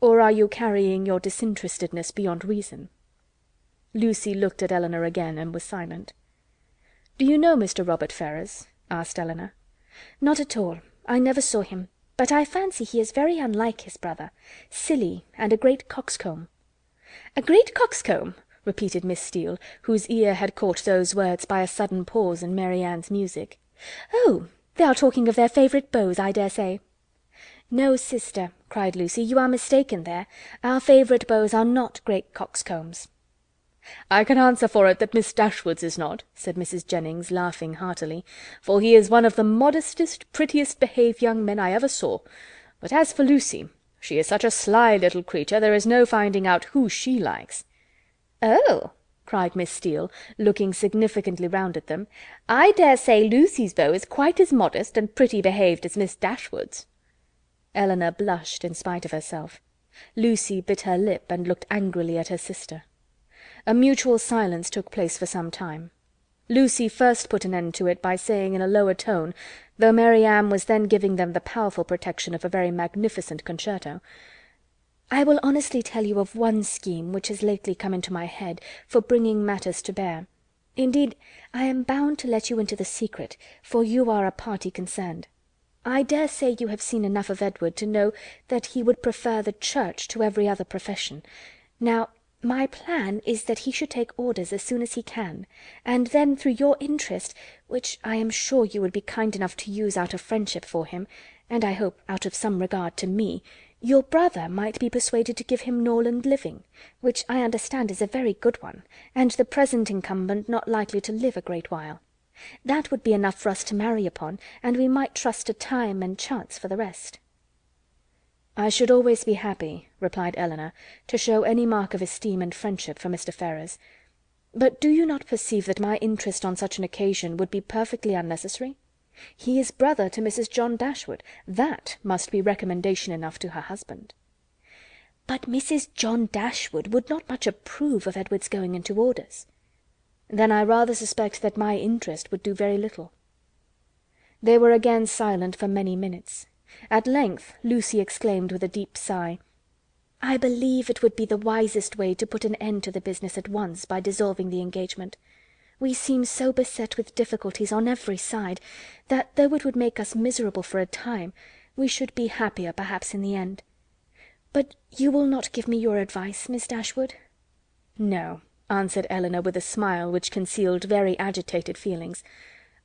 or are you carrying your disinterestedness beyond reason?" Lucy looked at Elinor again, and was silent. "Do you know Mr. Robert Ferrars?" asked Elinor. "Not at all. I never saw him, but I fancy he is very unlike his brother. Silly, and a great coxcomb." "A great coxcomb!" repeated Miss Steele, whose ear had caught those words by a sudden pause in Mary Ann's music. "Oh, they are talking of their favourite beaux, I dare say." "No, sister," cried Lucy, "you are mistaken there. Our favourite beaux are not great coxcombs." "I can answer for it that Miss Dashwood's is not," said Mrs. Jennings, laughing heartily, "for he is one of the modestest, prettiest behaved young men I ever saw. But as for Lucy, she is such a sly little creature, there is no finding out who she likes." "Oh!" cried Miss Steele, looking significantly round at them, "I dare say Lucy's beau is quite as modest and pretty behaved as Miss Dashwood's." Elinor blushed in spite of herself. Lucy bit her lip and looked angrily at her sister. A mutual silence took place for some time. Lucy first put an end to it by saying in a lower tone, though Mary Ann was then giving them the powerful protection of a very magnificent concerto, "I will honestly tell you of one scheme which has lately come into my head for bringing matters to bear. Indeed, I am bound to let you into the secret, for you are a party concerned. I dare say you have seen enough of Edward to know that he would prefer the church to every other profession. Now, my plan is that he should take orders as soon as he can, and then through your interest, which I am sure you would be kind enough to use out of friendship for him, and I hope out of some regard to me, your brother might be persuaded to give him Norland living, which I understand is a very good one, and the present incumbent not likely to live a great while. That would be enough for us to marry upon, and we might trust to time and chance for the rest." "I should always be happy," replied Elinor, "to show any mark of esteem and friendship for Mr. Ferrars. But do you not perceive that my interest on such an occasion would be perfectly unnecessary? He is brother to Mrs. John Dashwood. That must be recommendation enough to her husband." "But Mrs. John Dashwood would not much approve of Edward's going into orders." "Then I rather suspect that my interest would do very little." They were again silent for many minutes. At length Lucy exclaimed with a deep sigh, "I believe it would be the wisest way to put an end to the business at once by dissolving the engagement. We seem so beset with difficulties on every side, that though it would make us miserable for a time, we should be happier perhaps in the end. But you will not give me your advice, Miss Dashwood?" "No," answered Elinor with a smile which concealed very agitated feelings.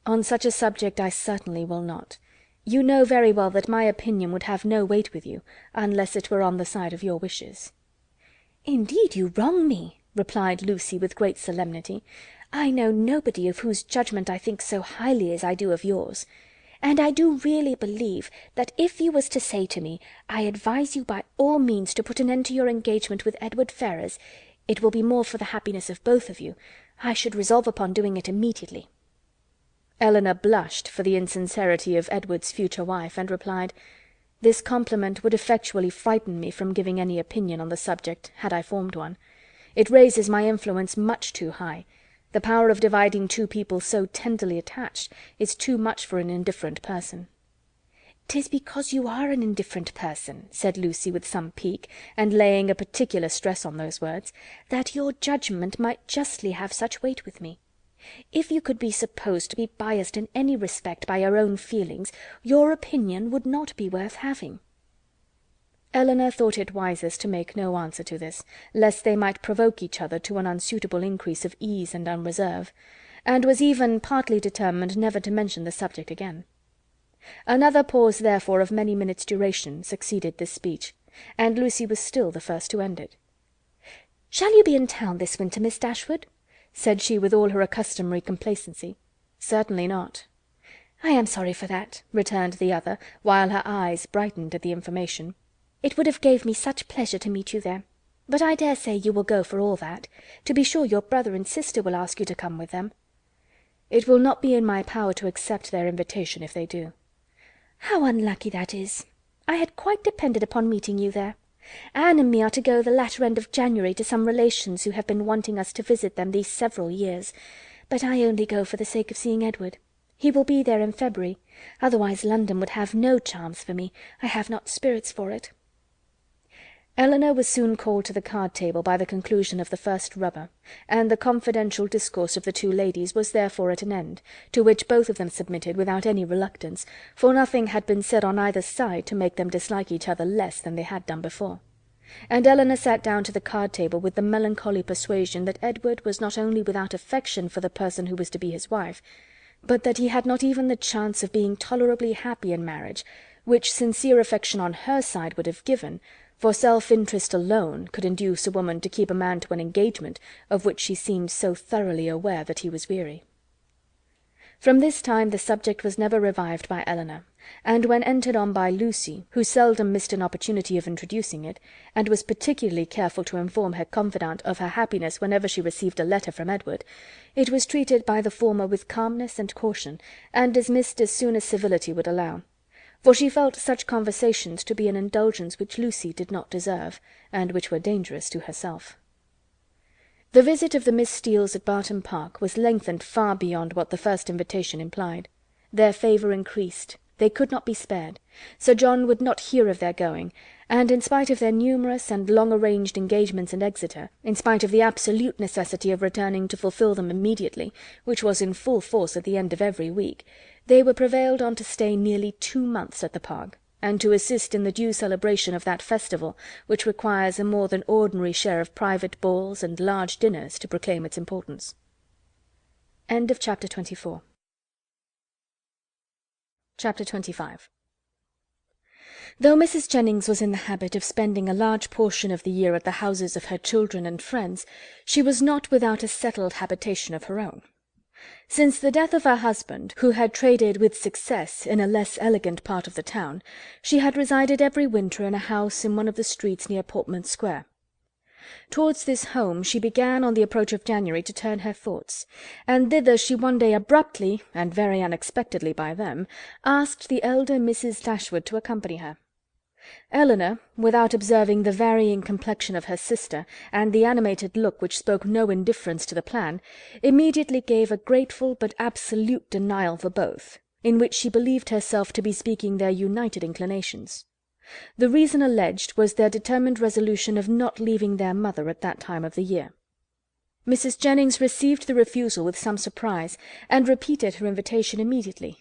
"On such a subject I certainly will not. You know very well that my opinion would have no weight with you, unless it were on the side of your wishes." "Indeed you wrong me," replied Lucy with great solemnity. "I know nobody of whose judgment I think so highly as I do of yours. And I do really believe that if you was to say to me, 'I advise you by all means to put an end to your engagement with Edward Ferrars, it will be more for the happiness of both of you,' I should resolve upon doing it immediately." Elinor blushed for the insincerity of Edward's future wife, and replied, "This compliment would effectually frighten me from giving any opinion on the subject, had I formed one. It raises my influence much too high. The power of dividing two people so tenderly attached is too much for an indifferent person." "'Tis because you are an indifferent person," said Lucy with some pique, and laying a particular stress on those words, "that your judgment might justly have such weight with me. If you could be supposed to be biassed in any respect by your own feelings, your opinion would not be worth having." Elinor thought it wisest to make no answer to this, lest they might provoke each other to an unsuitable increase of ease and unreserve, and was even partly determined never to mention the subject again. Another pause therefore of many minutes' duration succeeded this speech, and Lucy was still the first to end it. "Shall you be in town this winter, Miss Dashwood?" said she with all her customary complacency. "Certainly not." "I am sorry for that," returned the other, while her eyes brightened at the information. "It would have gave me such pleasure to meet you there. But I dare say you will go for all that. To be sure your brother and sister will ask you to come with them." "It will not be in my power to accept their invitation if they do." "How unlucky that is! I had quite depended upon meeting you there. Anne and me are to go the latter end of January to some relations who have been wanting us to visit them these several years, but I only go for the sake of seeing Edward. He will be there in February, otherwise London would have no charms for me. I have not spirits for it." Elinor was soon called to the card table by the conclusion of the first rubber, and the confidential discourse of the two ladies was therefore at an end, to which both of them submitted without any reluctance, for nothing had been said on either side to make them dislike each other less than they had done before. And Elinor sat down to the card table with the melancholy persuasion that Edward was not only without affection for the person who was to be his wife, but that he had not even the chance of being tolerably happy in marriage, which sincere affection on her side would have given, for self-interest alone could induce a woman to keep a man to an engagement of which she seemed so thoroughly aware that he was weary. From this time the subject was never revived by Elinor, and when entered on by Lucy, who seldom missed an opportunity of introducing it, and was particularly careful to inform her confidante of her happiness whenever she received a letter from Edward, it was treated by the former with calmness and caution, and dismissed as soon as civility would allow, for she felt such conversations to be an indulgence which Lucy did not deserve, and which were dangerous to herself. The visit of the Miss Steeles at Barton Park was lengthened far beyond what the first invitation implied. Their favour increased. They could not be spared. Sir John would not hear of their going, and in spite of their numerous and long-arranged engagements in Exeter, in spite of the absolute necessity of returning to fulfil them immediately, which was in full force at the end of every week, they were prevailed on to stay nearly 2 months at the Park, and to assist in the due celebration of that festival which requires a more than ordinary share of private balls and large dinners to proclaim its importance. Chapter 24. Chapter 25. Though Mrs. Jennings was in the habit of spending a large portion of the year at the houses of her children and friends, she was not without a settled habitation of her own. Since the death of her husband, who had traded with success in a less elegant part of the town, she had resided every winter in a house in one of the streets near Portman Square. Towards this home she began on the approach of January to turn her thoughts, and thither she one day abruptly, and very unexpectedly by them, asked the elder Mrs. Dashwood to accompany her. Elinor, without observing the varying complexion of her sister, and the animated look which spoke no indifference to the plan, immediately gave a grateful but absolute denial for both, in which she believed herself to be speaking their united inclinations. The reason alleged was their determined resolution of not leaving their mother at that time of the year. Mrs. Jennings received the refusal with some surprise, and repeated her invitation immediately.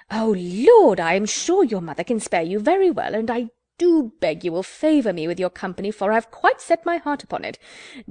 "Oh Lord, I am sure your mother can spare you very well, and I do beg you will favour me with your company, for I've quite set my heart upon it.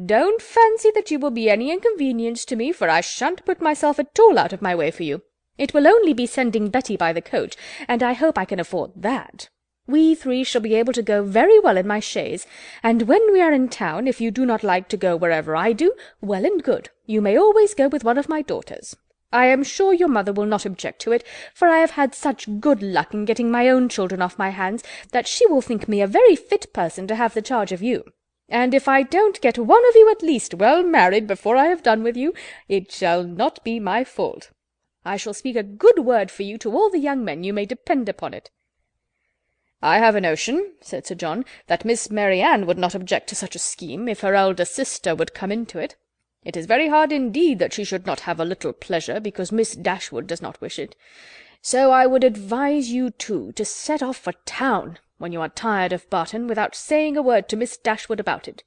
Don't fancy that you will be any inconvenience to me, for I shan't put myself at all out of my way for you. It will only be sending Betty by the coach, and I hope I can afford that. We 3 shall be able to go very well in my chaise, and when we are in town, if you do not like to go wherever I do, well and good, you may always go with one of my daughters. I am sure your mother will not object to it, for I have had such good luck in getting my own children off my hands, that she will think me a very fit person to have the charge of you. And if I don't get one of you at least well married before I have done with you, it shall not be my fault. I shall speak a good word for you to all the young men, you may depend upon it." "I have a notion," said Sir John, "that Miss Mary Ann would not object to such a scheme, if her elder sister would come into it. It is very hard indeed that she should not have a little pleasure, because Miss Dashwood does not wish it. So I would advise you two to set off for town, when you are tired of Barton, without saying a word to Miss Dashwood about it."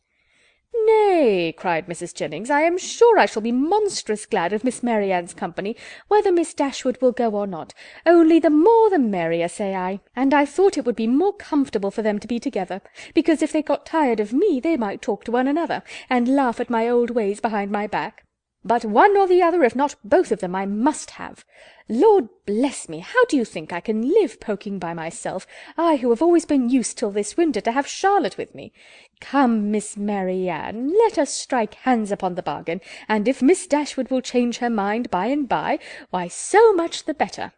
"Nay," cried Mrs. Jennings, "I am sure I shall be monstrous glad of Miss Mary Ann's company, whether Miss Dashwood will go or not. Only the more the merrier, say I, and I thought it would be more comfortable for them to be together, because if they got tired of me they might talk to one another, and laugh at my old ways behind my back. But one or the other, if not both of them, I must have. Lord bless me, how do you think I can live poking by myself, I who have always been used till this winter to have Charlotte with me? Come, Miss Mary Ann, let us strike hands upon the bargain, and if Miss Dashwood will change her mind by and by, why so much the better."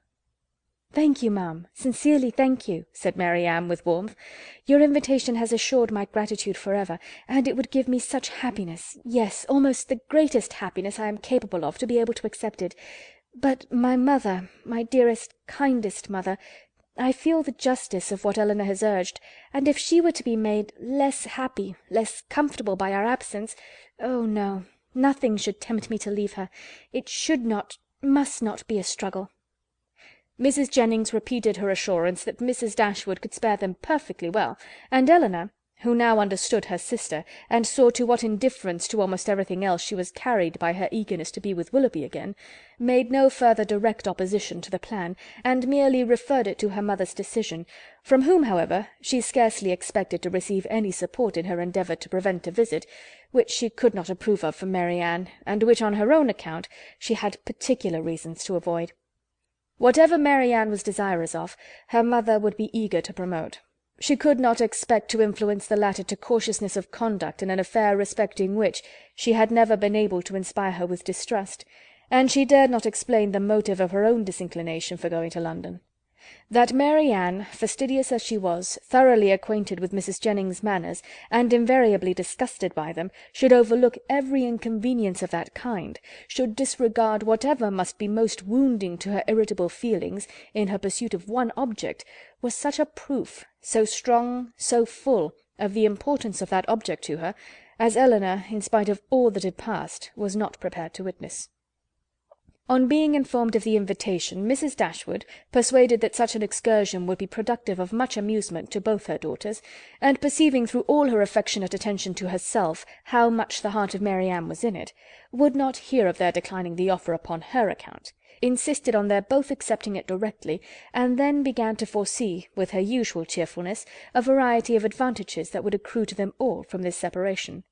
"Thank you, ma'am, sincerely thank you," said Mary Ann with warmth. "Your invitation has assured my gratitude for ever, and it would give me such happiness, yes, almost the greatest happiness I am capable of, to be able to accept it. But my mother, my dearest, kindest mother, I feel the justice of what Elinor has urged, and if she were to be made less happy, less comfortable by our absence, oh no, nothing should tempt me to leave her. It should not, must not be a struggle." Mrs. Jennings repeated her assurance that Mrs. Dashwood could spare them perfectly well, and Elinor, who now understood her sister, and saw to what indifference to almost everything else she was carried by her eagerness to be with Willoughby again, made no further direct opposition to the plan, and merely referred it to her mother's decision, from whom, however, she scarcely expected to receive any support in her endeavour to prevent a visit, which she could not approve of from Mary Ann, and which, on her own account, she had particular reasons to avoid. Whatever Mary Ann was desirous of, her mother would be eager to promote. She could not expect to influence the latter to cautiousness of conduct in an affair respecting which she had never been able to inspire her with distrust, and she dared not explain the motive of her own disinclination for going to London. That Mary Ann, fastidious as she was, thoroughly acquainted with Mrs. Jennings's manners, and invariably disgusted by them, should overlook every inconvenience of that kind, should disregard whatever must be most wounding to her irritable feelings, in her pursuit of one object, was such a proof, so strong, so full, of the importance of that object to her, as Elinor, in spite of all that had passed, was not prepared to witness. On being informed of the invitation, Mrs. Dashwood, persuaded that such an excursion would be productive of much amusement to both her daughters, and perceiving through all her affectionate attention to herself how much the heart of Mary Ann was in it, would not hear of their declining the offer upon her account, insisted on their both accepting it directly, and then began to foresee, with her usual cheerfulness, a variety of advantages that would accrue to them all from this separation.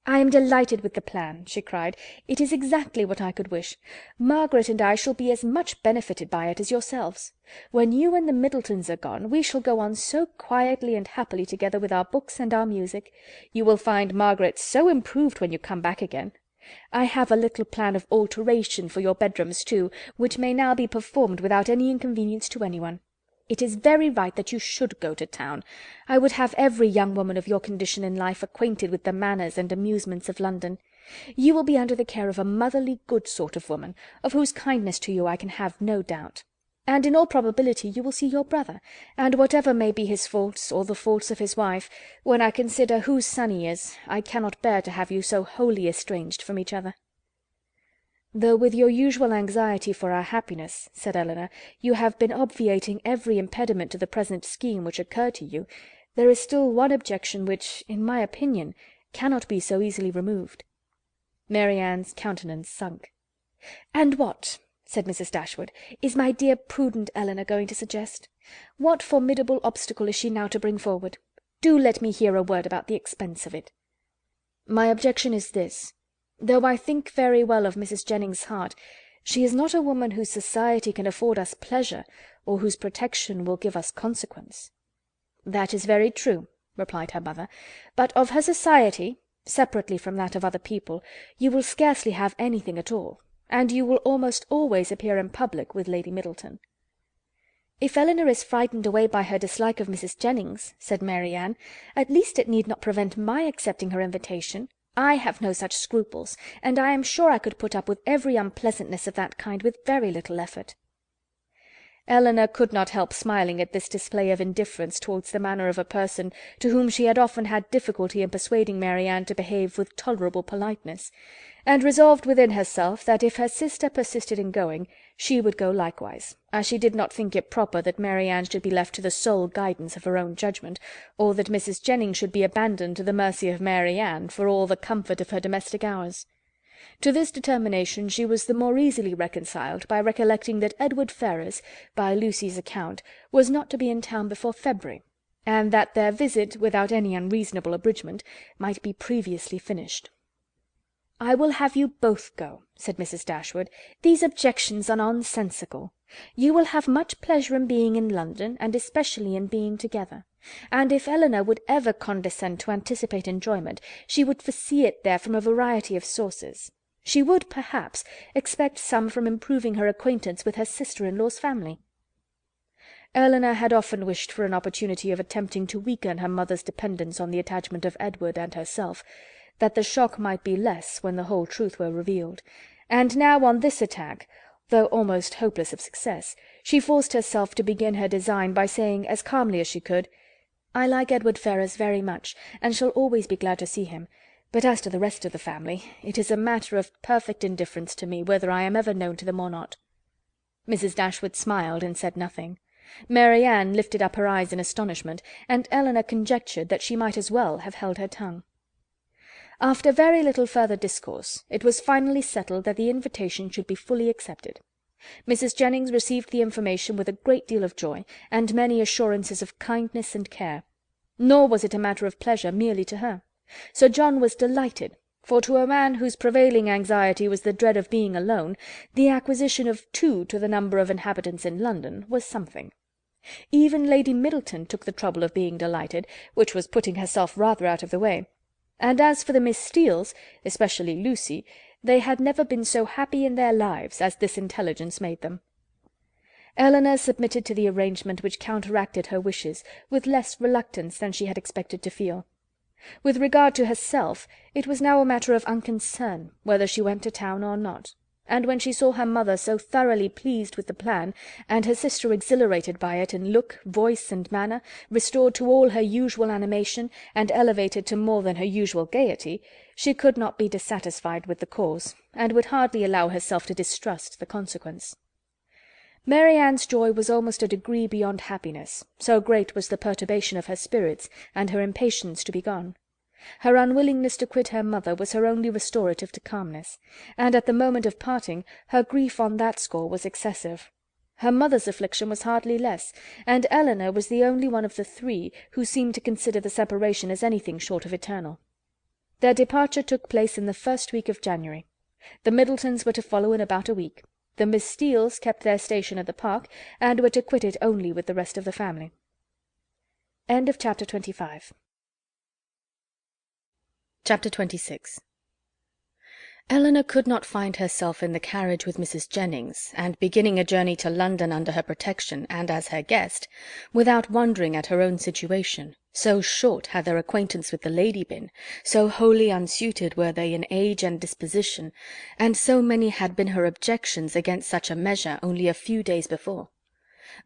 "I am delighted with the plan," she cried. "It is exactly what I could wish. Margaret and I shall be as much benefited by it as yourselves. When you and the Middletons are gone, we shall go on so quietly and happily together with our books and our music. You will find Margaret so improved when you come back again. I have a little plan of alteration for your bedrooms too, which may now be performed without any inconvenience to anyone. It is very right that you should go to town. I would have every young woman of your condition in life acquainted with the manners and amusements of London. You will be under the care of a motherly good sort of woman, of whose kindness to you I can have no doubt. And in all probability you will see your brother, and whatever may be his faults, or the faults of his wife, when I consider whose son he is, I cannot bear to have you so wholly estranged from each other." "Though with your usual anxiety for our happiness," said Elinor, "you have been obviating every impediment to the present scheme which occurred to you, there is still one objection which, in my opinion, cannot be so easily removed." Mary Ann's countenance sunk. "And what," said Mrs. Dashwood, "is my dear prudent Elinor going to suggest? What formidable obstacle is she now to bring forward? Do let me hear a word about the expense of it." "My objection is this. Though I think very well of Mrs. Jennings's heart, she is not a woman whose society can afford us pleasure, or whose protection will give us consequence." "That is very true," replied her mother, "but of her society, separately from that of other people, you will scarcely have anything at all, and you will almost always appear in public with Lady Middleton." "If Elinor is frightened away by her dislike of Mrs. Jennings," said Mary Ann, "at least it need not prevent my accepting her invitation. I have no such scruples, and I am sure I could put up with every unpleasantness of that kind with very little effort." Elinor could not help smiling at this display of indifference towards the manner of a person to whom she had often had difficulty in persuading Marianne to behave with tolerable politeness, and resolved within herself that if her sister persisted in going, she would go likewise, as she did not think it proper that Marianne should be left to the sole guidance of her own judgment, or that Mrs. Jennings should be abandoned to the mercy of Marianne for all the comfort of her domestic hours. To this determination she was the more easily reconciled by recollecting that Edward Ferrars, by Lucy's account, was not to be in town before February, and that their visit, without any unreasonable abridgment, might be previously finished. "I will have you both go," said Mrs. Dashwood. "These objections are nonsensical. You will have much pleasure in being in London, and especially in being together. And if Elinor would ever condescend to anticipate enjoyment, she would foresee it there from a variety of sources. She would, perhaps, expect some from improving her acquaintance with her sister-in-law's family." Elinor had often wished for an opportunity of attempting to weaken her mother's dependence on the attachment of Edward and herself, that the shock might be less when the whole truth were revealed, and now on this attack, though almost hopeless of success, she forced herself to begin her design by saying, as calmly as she could, "I like Edward Ferrars very much, and shall always be glad to see him, but as to the rest of the family, it is a matter of perfect indifference to me whether I am ever known to them or not." Mrs. Dashwood smiled and said nothing. Marianne lifted up her eyes in astonishment, and Elinor conjectured that she might as well have held her tongue. After very little further discourse, it was finally settled that the invitation should be fully accepted. Mrs. Jennings received the information with a great deal of joy, and many assurances of kindness and care. Nor was it a matter of pleasure merely to her. Sir John was delighted, for to a man whose prevailing anxiety was the dread of being alone, the acquisition of 2 to the number of inhabitants in London was something. Even Lady Middleton took the trouble of being delighted, which was putting herself rather out of the way. And as for the Miss Steeles, especially Lucy, they had never been so happy in their lives as this intelligence made them. Elinor submitted to the arrangement which counteracted her wishes, with less reluctance than she had expected to feel. With regard to herself, it was now a matter of unconcern whether she went to town or not, and when she saw her mother so thoroughly pleased with the plan, and her sister exhilarated by it in look, voice, and manner, restored to all her usual animation, and elevated to more than her usual gaiety, she could not be dissatisfied with the cause, and would hardly allow herself to distrust the consequence. Marianne's joy was almost a degree beyond happiness, so great was the perturbation of her spirits, and her impatience to be gone. Her unwillingness to quit her mother was her only restorative to calmness, and at the moment of parting her grief on that score was excessive. Her mother's affliction was hardly less, and Elinor was the only one of the 3 who seemed to consider the separation as anything short of eternal. Their departure took place in the first week of January. The Middletons were to follow in about a week. The Miss Steeles kept their station at the park, and were to quit it only with the rest of the family. End of chapter 25. Chapter 26. Elinor could not find herself in the carriage with Mrs. Jennings, and beginning a journey to London under her protection and as her guest, without wondering at her own situation, so short had their acquaintance with the lady been, so wholly unsuited were they in age and disposition, and so many had been her objections against such a measure only a few days before.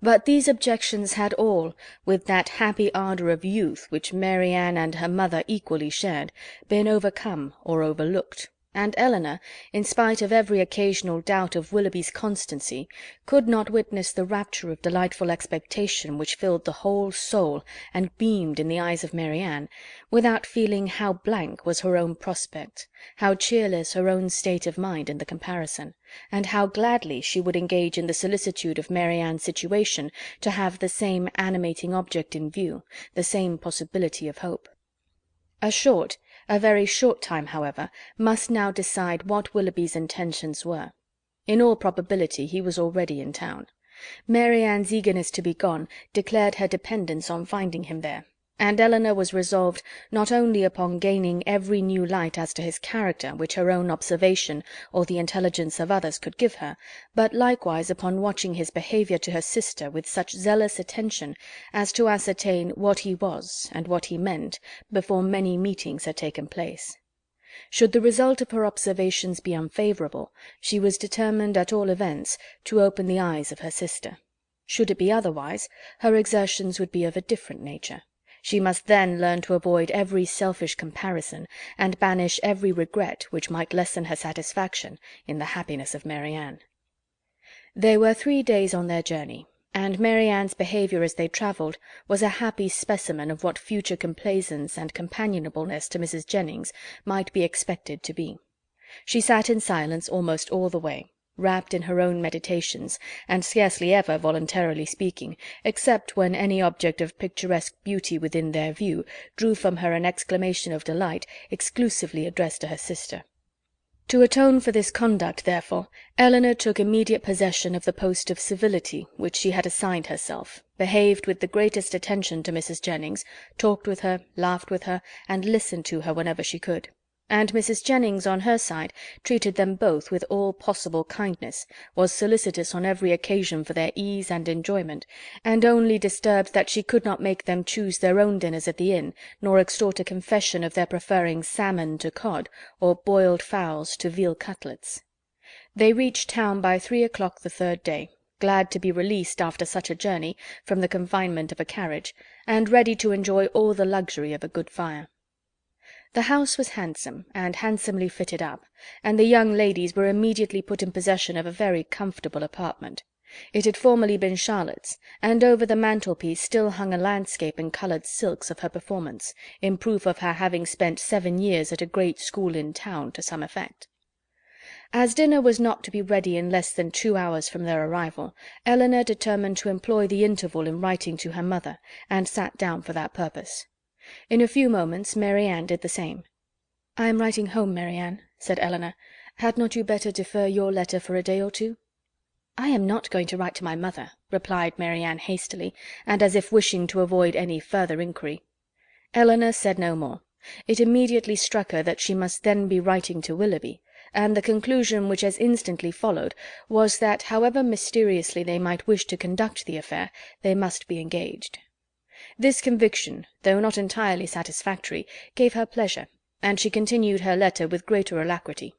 But these objections had all, with that happy ardour of youth which Marianne and her mother equally shared, been overcome or overlooked, and Elinor, in spite of every occasional doubt of Willoughby's constancy, could not witness the rapture of delightful expectation which filled the whole soul and beamed in the eyes of Marianne, without feeling how blank was her own prospect, how cheerless her own state of mind in the comparison, and how gladly she would engage in the solicitude of Marianne's situation to have the same animating object in view, the same possibility of hope. A very short time, however, must now decide what Willoughby's intentions were. In all probability he was already in town. Marianne's eagerness to be gone declared her dependence on finding him there, and Elinor was resolved not only upon gaining every new light as to his character which her own observation or the intelligence of others could give her, but likewise upon watching his behaviour to her sister with such zealous attention as to ascertain what he was and what he meant before many meetings had taken place. Should the result of her observations be unfavourable, she was determined at all events to open the eyes of her sister. Should it be otherwise, her exertions would be of a different nature. She must then learn to avoid every selfish comparison, and banish every regret which might lessen her satisfaction in the happiness of Marianne. They were 3 days on their journey, and Marianne's behaviour as they travelled was a happy specimen of what future complaisance and companionableness to Mrs. Jennings might be expected to be. She sat in silence almost all the way, wrapped in her own meditations, and scarcely ever voluntarily speaking, except when any object of picturesque beauty within their view drew from her an exclamation of delight exclusively addressed to her sister. To atone for this conduct, therefore, Elinor took immediate possession of the post of civility which she had assigned herself, behaved with the greatest attention to Mrs. Jennings, talked with her, laughed with her, and listened to her whenever she could. And Mrs. Jennings, on her side, treated them both with all possible kindness, was solicitous on every occasion for their ease and enjoyment, and only disturbed that she could not make them choose their own dinners at the inn, nor extort a confession of their preferring salmon to cod, or boiled fowls to veal cutlets. They reached town by 3 o'clock the 3rd day, glad to be released after such a journey from the confinement of a carriage, and ready to enjoy all the luxury of a good fire. The house was handsome, and handsomely fitted up, and the young ladies were immediately put in possession of a very comfortable apartment. It had formerly been Charlotte's, and over the mantelpiece still hung a landscape in coloured silks of her performance, in proof of her having spent 7 years at a great school in town to some effect. As dinner was not to be ready in less than 2 hours from their arrival, Elinor determined to employ the interval in writing to her mother, and sat down for that purpose. In a few moments Marianne did the same. "I am writing home, Marianne," said Elinor. "Had not you better defer your letter for a day or two?" "I am not going to write to my mother," replied Marianne hastily, and as if wishing to avoid any further inquiry. Elinor said no more. It immediately struck her that she must then be writing to Willoughby, and the conclusion which as instantly followed was that, however mysteriously they might wish to conduct the affair, they must be engaged. This conviction, though not entirely satisfactory, gave her pleasure, and she continued her letter with greater alacrity.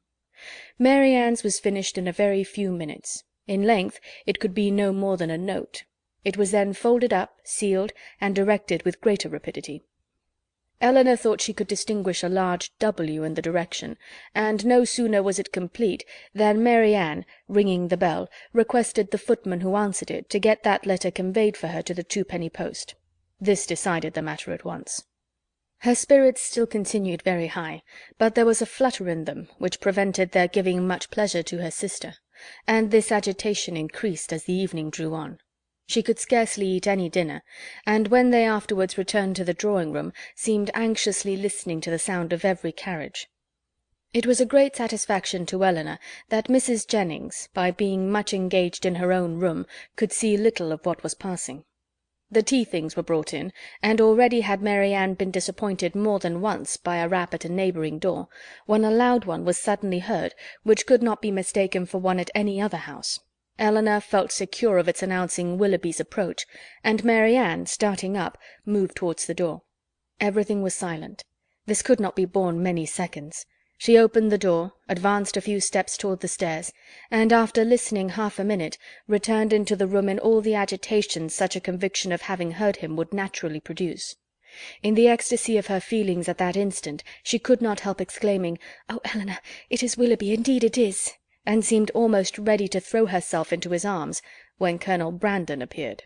Marianne's was finished in a very few minutes. In length it could be no more than a note. It was then folded up, sealed, and directed with greater rapidity. Elinor thought she could distinguish a large W in the direction, and no sooner was it complete than Marianne, ringing the bell, requested the footman who answered it to get that letter conveyed for her to the twopenny post. This decided the matter at once. Her spirits still continued very high, but there was a flutter in them which prevented their giving much pleasure to her sister, and this agitation increased as the evening drew on. She could scarcely eat any dinner, and when they afterwards returned to the drawing-room, seemed anxiously listening to the sound of every carriage. It was a great satisfaction to Elinor that Mrs. Jennings, by being much engaged in her own room, could see little of what was passing. The tea-things were brought in, and already had Marianne been disappointed more than once by a rap at a neighbouring door, when a loud one was suddenly heard, which could not be mistaken for one at any other house. Elinor felt secure of its announcing Willoughby's approach, and Marianne, starting up, moved towards the door. Everything was silent. This could not be borne many seconds. She opened the door, advanced a few steps toward the stairs, and after listening half a minute, returned into the room in all the agitation such a conviction of having heard him would naturally produce. In the ecstasy of her feelings at that instant, she could not help exclaiming, "Oh, Elinor, it is Willoughby, indeed it is!" and seemed almost ready to throw herself into his arms, when Colonel Brandon appeared.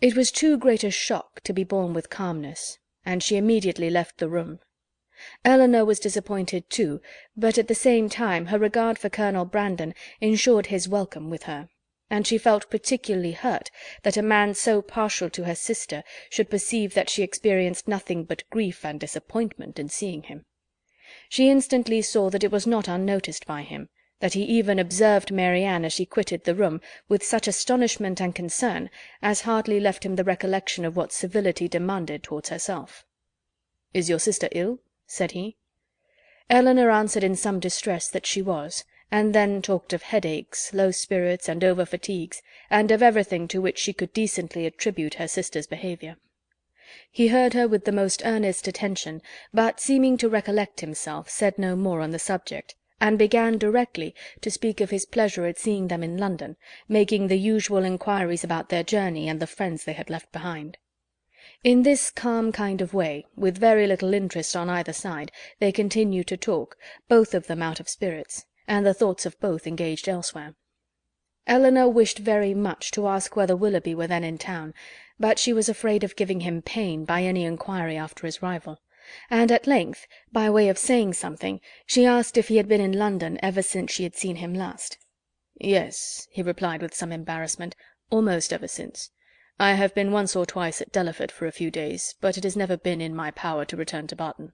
It was too great a shock to be borne with calmness, and she immediately left the room. Elinor was disappointed too, but at the same time her regard for Colonel Brandon ensured his welcome with her, and she felt particularly hurt that a man so partial to her sister should perceive that she experienced nothing but grief and disappointment in seeing him. She instantly saw that it was not unnoticed by him, that he even observed Marianne as she quitted the room with such astonishment and concern as hardly left him the recollection of what civility demanded towards herself. "Is your sister ill?" said he. Elinor answered in some distress that she was, and then talked of headaches, low spirits, and over-fatigues, and of everything to which she could decently attribute her sister's behaviour. He heard her with the most earnest attention, but seeming to recollect himself, said no more on the subject, and began directly to speak of his pleasure at seeing them in London, making the usual inquiries about their journey and the friends they had left behind. In this calm kind of way, with very little interest on either side, they continued to talk, both of them out of spirits, and the thoughts of both engaged elsewhere. Elinor wished very much to ask whether Willoughby were then in town, but she was afraid of giving him pain by any inquiry after his rival, and at length, by way of saying something, she asked if he had been in London ever since she had seen him last. "Yes," he replied with some embarrassment, "almost ever since. I have been once or twice at Delaford for a few days, but it has never been in my power to return to Barton."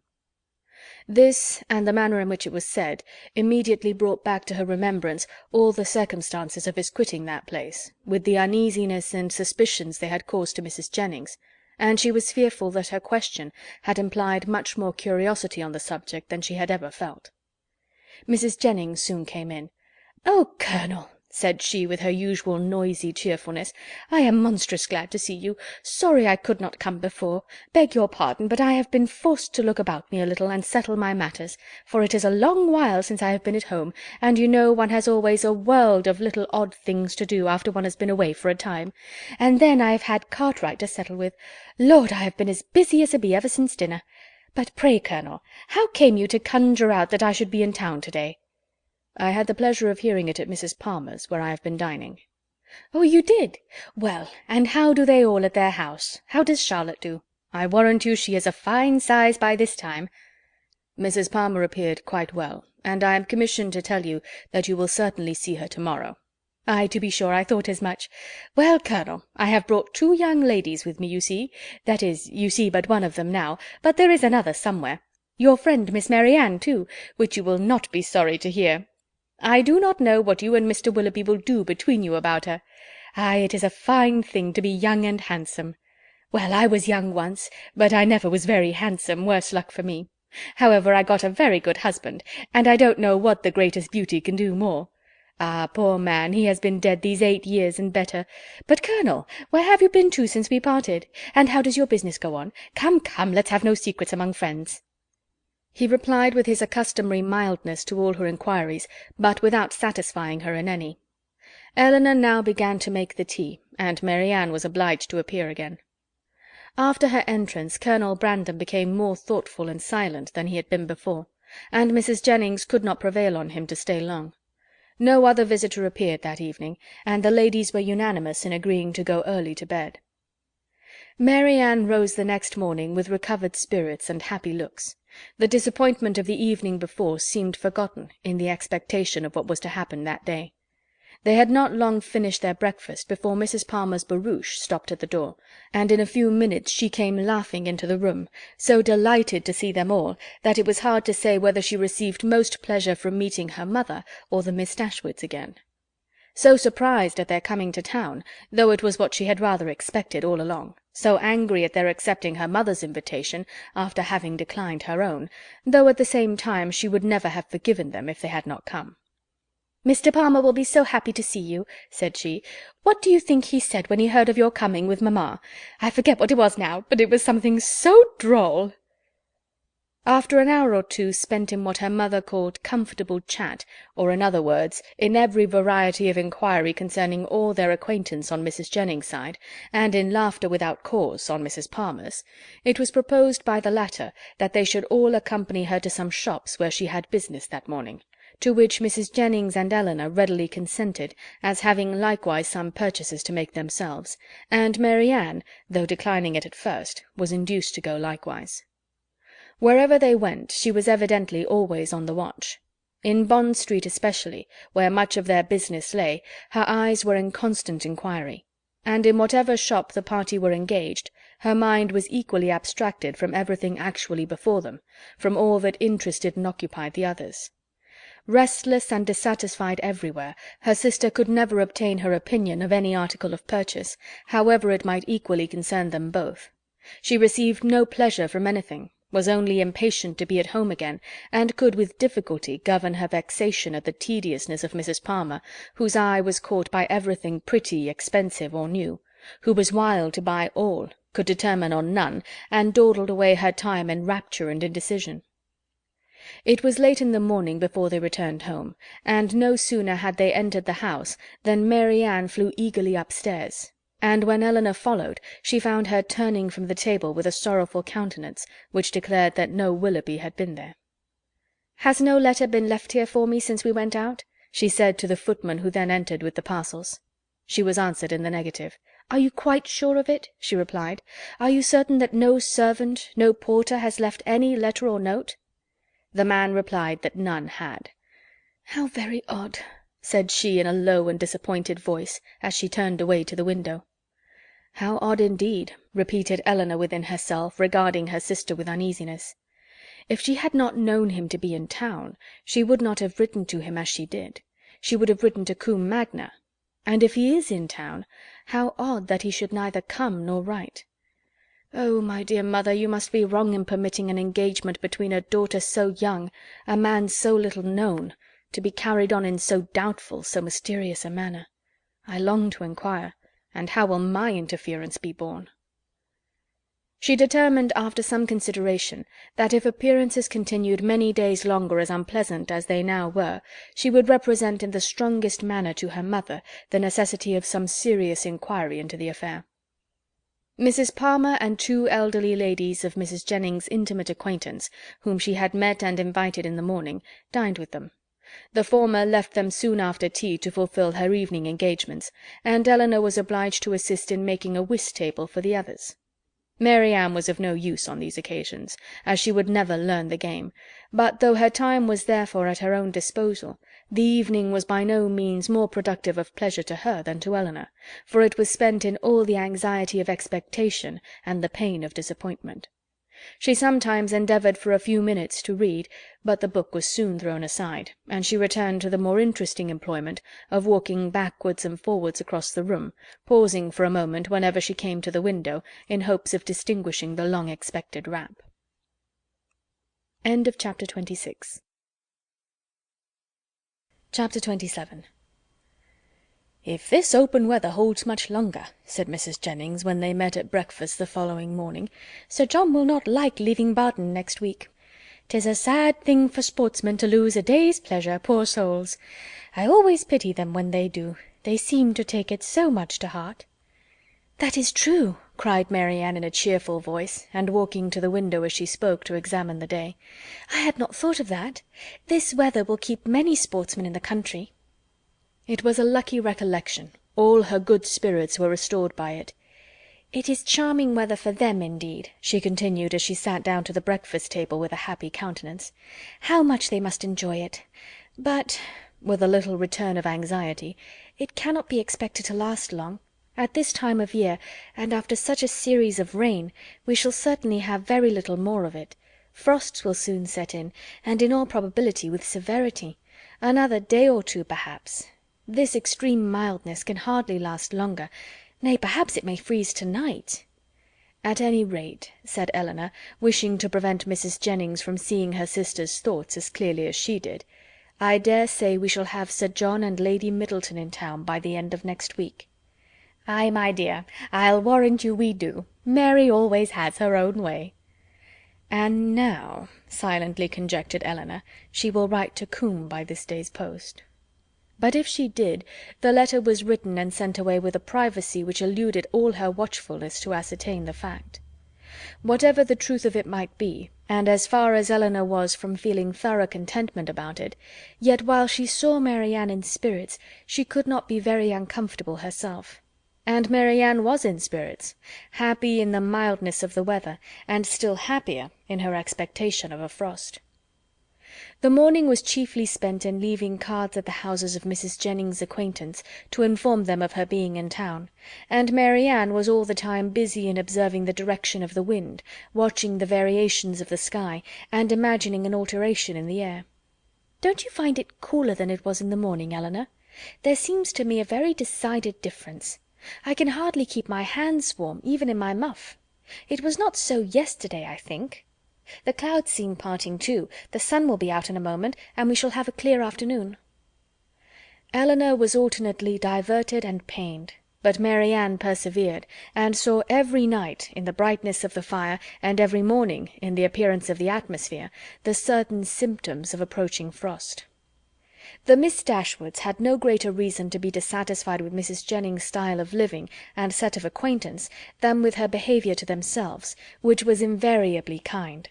This, and the manner in which it was said, immediately brought back to her remembrance all the circumstances of his quitting that place, with the uneasiness and suspicions they had caused to Mrs. Jennings, and she was fearful that her question had implied much more curiosity on the subject than she had ever felt. Mrs. Jennings soon came in. "Oh, Colonel," said she, with her usual noisy cheerfulness, "I am monstrous glad to see you. Sorry I could not come before. Beg your pardon, but I have been forced to look about me a little and settle my matters, for it is a long while since I have been at home, and you know one has always a world of little odd things to do after one has been away for a time. And then I have had Cartwright to settle with. Lord, I have been as busy as a bee ever since dinner. But pray, Colonel, how came you to conjure out that I should be in town to-day?" "I had the pleasure of hearing it at Mrs. Palmer's, where I have been dining." "Oh, you did? Well, and how do they all at their house? How does Charlotte do? I warrant you she is a fine size by this time." "Mrs. Palmer appeared quite well, and I am commissioned to tell you that you will certainly see her to-morrow." "Ay, to be sure, I thought as much. Well, Colonel, I have brought 2 young ladies with me, you see. That is, you see but one of them now, but there is another somewhere. Your friend Miss Marianne, too, which you will not be sorry to hear. I do not know what you and Mr. Willoughby will do between you about her. Ay, it is a fine thing to be young and handsome. Well, I was young once, but I never was very handsome, worse luck for me. However, I got a very good husband, and I don't know what the greatest beauty can do more. Ah, poor man, he has been dead these 8 years and better. But, Colonel, where have you been to since we parted? And how does your business go on? Come, come, let's have no secrets among friends." He replied with his accustomary mildness to all her inquiries, but without satisfying her in any. Elinor now began to make the tea, and Marianne was obliged to appear again. After her entrance, Colonel Brandon became more thoughtful and silent than he had been before, and Mrs. Jennings could not prevail on him to stay long. No other visitor appeared that evening, and the ladies were unanimous in agreeing to go early to bed. Marianne rose the next morning with recovered spirits and happy looks. The disappointment of the evening before seemed forgotten in the expectation of what was to happen that day. They had not long finished their breakfast before Mrs. Palmer's barouche stopped at the door, and in a few minutes she came laughing into the room, so delighted to see them all that it was hard to say whether she received most pleasure from meeting her mother or the Miss Dashwoods again. So surprised at their coming to town, though it was what she had rather expected all along, so angry at their accepting her mother's invitation after having declined her own, though at the same time she would never have forgiven them if they had not come. "Mr. Palmer will be so happy to see you," said she. "What do you think he said when he heard of your coming with mamma? I forget what it was now, but it was something so droll." After an hour or two spent in what her mother called comfortable chat, or in other words, in every variety of inquiry concerning all their acquaintance on Mrs. Jennings's side, and in laughter without cause on Mrs. Palmer's, it was proposed by the latter that they should all accompany her to some shops where she had business that morning, to which Mrs. Jennings and Elinor readily consented, as having likewise some purchases to make themselves, and Marianne, though declining it at first, was induced to go likewise. Wherever they went, she was evidently always on the watch. In Bond Street especially, where much of their business lay, her eyes were in constant inquiry, and in whatever shop the party were engaged, her mind was equally abstracted from everything actually before them, from all that interested and occupied the others. Restless and dissatisfied everywhere, her sister could never obtain her opinion of any article of purchase, however it might equally concern them both. She received no pleasure from anything, was only impatient to be at home again, and could with difficulty govern her vexation at the tediousness of Mrs. Palmer, whose eye was caught by everything pretty, expensive, or new, who was wild to buy all, could determine on none, and dawdled away her time in rapture and indecision. It was late in the morning before they returned home, and no sooner had they entered the house than Mary Ann flew eagerly upstairs, and when Elinor followed, she found her turning from the table with a sorrowful countenance, which declared that no Willoughby had been there. "Has no letter been left here for me since we went out?" she said to the footman who then entered with the parcels. She was answered in the negative. "Are you quite sure of it?" she replied. "Are you certain that no servant, no porter, has left any letter or note?" The man replied that none had. "How very odd," said she in a low and disappointed voice, as she turned away to the window. "How odd indeed," repeated Elinor within herself, regarding her sister with uneasiness. If she had not known him to be in town, she would not have written to him as she did. She would have written to Combe Magna. And if he is in town, how odd that he should neither come nor write. Oh, my dear mother, you must be wrong in permitting an engagement between a daughter so young, a man so little known, to be carried on in so doubtful, so mysterious a manner. I long to inquire, and how will my interference be borne?" She determined, after some consideration, that if appearances continued many days longer as unpleasant as they now were, she would represent in the strongest manner to her mother the necessity of some serious inquiry into the affair. Mrs. Palmer and two elderly ladies of Mrs. Jennings's intimate acquaintance, whom she had met and invited in the morning, dined with them. The former left them soon after tea to fulfil her evening engagements, and Elinor was obliged to assist in making a whist table for the others. Mary Ann was of no use on these occasions, as she would never learn the game, but though her time was therefore at her own disposal, the evening was by no means more productive of pleasure to her than to Elinor, for it was spent in all the anxiety of expectation and the pain of disappointment. She sometimes endeavoured for a few minutes to read, but the book was soon thrown aside, and she returned to the more interesting employment of walking backwards and forwards across the room, pausing for a moment whenever she came to the window, in hopes of distinguishing the long-expected rap. Chapter 27. "If this open weather holds much longer," said Mrs. Jennings, when they met at breakfast the following morning, "Sir John will not like leaving Barton next week. 'Tis a sad thing for sportsmen to lose a day's pleasure, poor souls. I always pity them when they do. They seem to take it so much to heart." "That is true," cried Mary Ann in a cheerful voice, and walking to the window as she spoke to examine the day. "I had not thought of that. This weather will keep many sportsmen in the country." It was a lucky recollection. All her good spirits were restored by it. "It is charming weather for them, indeed," she continued as she sat down to the breakfast table with a happy countenance. "How much they must enjoy it! But," with a little return of anxiety, "it cannot be expected to last long. At this time of year, and after such a series of rain, we shall certainly have very little more of it. Frosts will soon set in, and in all probability with severity. Another day or two, perhaps. This extreme mildness can hardly last longer. Nay, perhaps it may freeze to-night." "At any rate," said Elinor, wishing to prevent Mrs. Jennings from seeing her sister's thoughts as clearly as she did, "I dare say we shall have Sir John and Lady Middleton in town by the end of next week." "Ay, my dear, I'll warrant you we do. Mary always has her own way." "And now," silently conjectured Elinor, "she will write to Combe by this day's post." But if she did, the letter was written and sent away with a privacy which eluded all her watchfulness to ascertain the fact. Whatever the truth of it might be, and as far as Elinor was from feeling thorough contentment about it, yet while she saw Mary Ann in spirits, she could not be very uncomfortable herself. And Mary Ann was in spirits, happy in the mildness of the weather, and still happier in her expectation of a frost. The morning was chiefly spent in leaving cards at the houses of Mrs. Jennings's acquaintance to inform them of her being in town, and Mary Ann was all the time busy in observing the direction of the wind, watching the variations of the sky, and imagining an alteration in the air. "Don't you find it cooler than it was in the morning, Elinor? There seems to me a very decided difference. I can hardly keep my hands warm, even in my muff. It was not so yesterday, I think. The clouds seem parting too. The sun will be out in a moment, and we shall have a clear afternoon." Elinor was alternately diverted and pained. But Mary Ann persevered, and saw every night, in the brightness of the fire, and every morning, in the appearance of the atmosphere, the certain symptoms of approaching frost. The Miss Dashwoods had no greater reason to be dissatisfied with Mrs. Jennings's style of living and set of acquaintance than with her behaviour to themselves, which was invariably kind.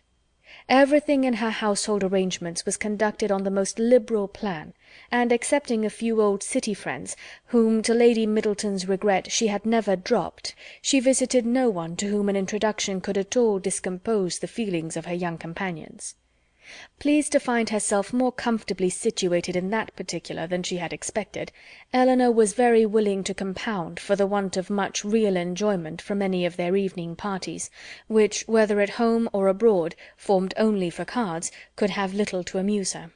Everything in her household arrangements was conducted on the most liberal plan, and excepting a few old city friends, whom to Lady Middleton's regret she had never dropped, she visited no one to whom an introduction could at all discompose the feelings of her young companions. Pleased to find herself more comfortably situated in that particular than she had expected, Elinor was very willing to compound for the want of much real enjoyment from any of their evening parties, which, whether at home or abroad, formed only for cards, could have little to amuse her.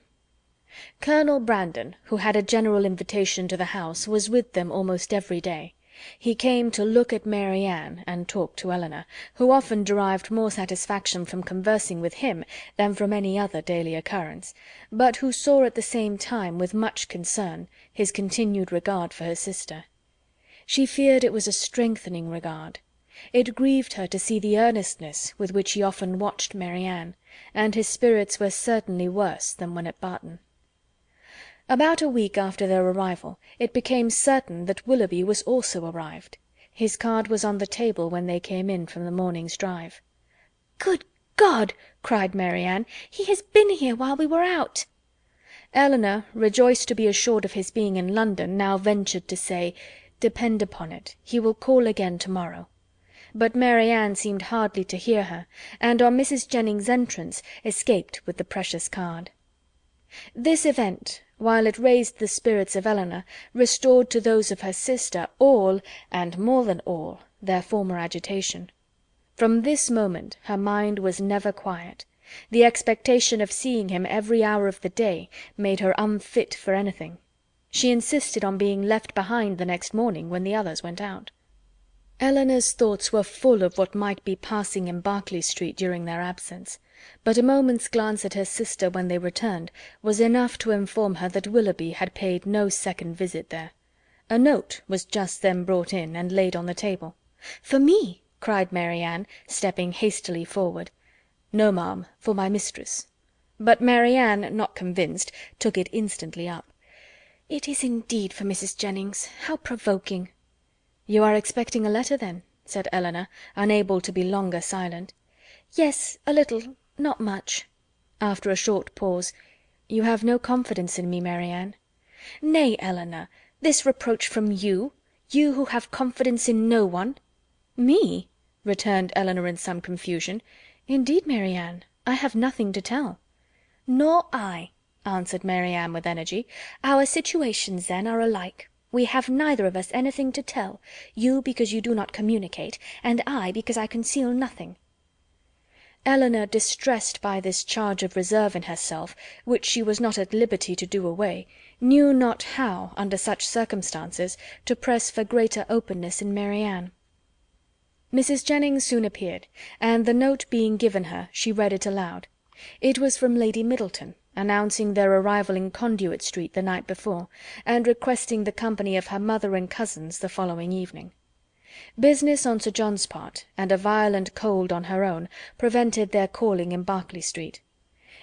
Colonel Brandon, who had a general invitation to the house, was with them almost every day. He came to look at Mary Ann and talk to Elinor, who often derived more satisfaction from conversing with him than from any other daily occurrence, but who saw at the same time, with much concern, his continued regard for her sister. She feared it was a strengthening regard. It grieved her to see the earnestness with which he often watched Mary Ann, and his spirits were certainly worse than when at Barton. About a week after their arrival, it became certain that Willoughby was also arrived. His card was on the table when they came in from the morning's drive. "Good God!" cried Mary Ann, "he has been here while we were out." Elinor, rejoiced to be assured of his being in London, now ventured to say, "Depend upon it, he will call again to-morrow." But Mary Ann seemed hardly to hear her, and on Mrs. Jennings's entrance escaped with the precious card. This event, while it raised the spirits of Elinor, restored to those of her sister all, and more than all, their former agitation. From this moment her mind was never quiet. The expectation of seeing him every hour of the day made her unfit for anything. She insisted on being left behind the next morning when the others went out. Elinor's thoughts were full of what might be passing in Berkeley Street during their absence, but a moment's glance at her sister when they returned was enough to inform her that Willoughby had paid no second visit there. A note was just then brought in and laid on the table. "For me!" cried Mary Ann, stepping hastily forward. "No, ma'am, for my mistress." But Mary Ann, not convinced, took it instantly up. "It is indeed for Mrs. Jennings. How provoking!" "You are expecting a letter, then?" said Elinor, unable to be longer silent. "Yes, a little, not much." After a short pause, "You have no confidence in me, Mary Ann?" "Nay, Elinor, this reproach from you, you who have confidence in no one?" "Me?" returned Elinor in some confusion. "Indeed, Mary Ann, I have nothing to tell." "Nor I," answered Mary Ann with energy. "Our situations, then, are alike. We have neither of us anything to tell, you because you do not communicate, and I because I conceal nothing." Elinor, distressed by this charge of reserve in herself, which she was not at liberty to do away, knew not how, under such circumstances, to press for greater openness in Mary Ann. Mrs. Jennings soon appeared, and the note being given her, she read it aloud. It was from Lady Middleton, announcing their arrival in Conduit Street the night before, and requesting the company of her mother and cousins the following evening. Business on Sir John's part, and a violent cold on her own, prevented their calling in Berkeley Street.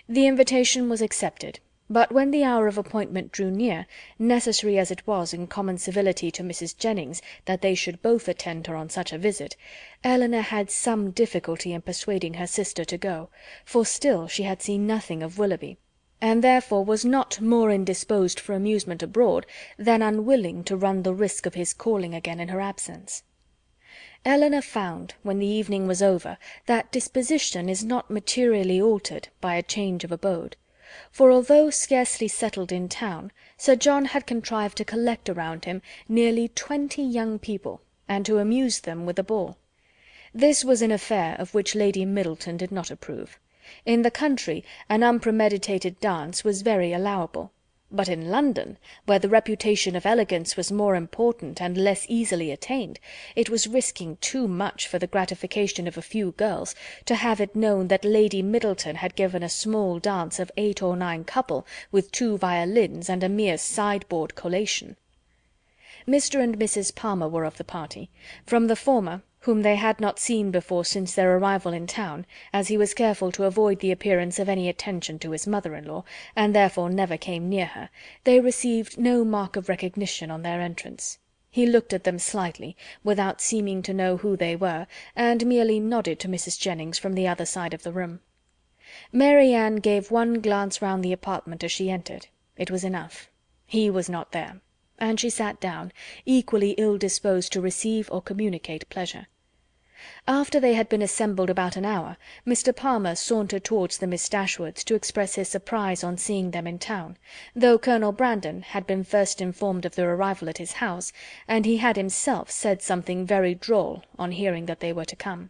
The invitation was accepted, but when the hour of appointment drew near, necessary as it was in common civility to Mrs. Jennings that they should both attend her on such a visit, Elinor had some difficulty in persuading her sister to go, for still she had seen nothing of Willoughby, and therefore was not more indisposed for amusement abroad than unwilling to run the risk of his calling again in her absence. Elinor found, when the evening was over, that disposition is not materially altered by a change of abode; for although scarcely settled in town, Sir John had contrived to collect around him nearly 20 young people, and to amuse them with a ball. This was an affair of which Lady Middleton did not approve. In the country an unpremeditated dance was very allowable, but in London, where the reputation of elegance was more important and less easily attained, it was risking too much for the gratification of a few girls to have it known that Lady Middleton had given a small dance of 8 or 9 couple, with 2 violins and a mere sideboard collation. Mr. and Mrs. Palmer were of the party. From the former, whom they had not seen before since their arrival in town, as he was careful to avoid the appearance of any attention to his mother-in-law, and therefore never came near her, they received no mark of recognition on their entrance. He looked at them slightly, without seeming to know who they were, and merely nodded to Mrs. Jennings from the other side of the room. Mary Ann gave one glance round the apartment as she entered. It was enough. He was not there. And she sat down, equally ill-disposed to receive or communicate pleasure. After they had been assembled about an hour, Mr. Palmer sauntered towards the Miss Dashwoods to express his surprise on seeing them in town, though Colonel Brandon had been first informed of their arrival at his house, and he had himself said something very droll on hearing that they were to come.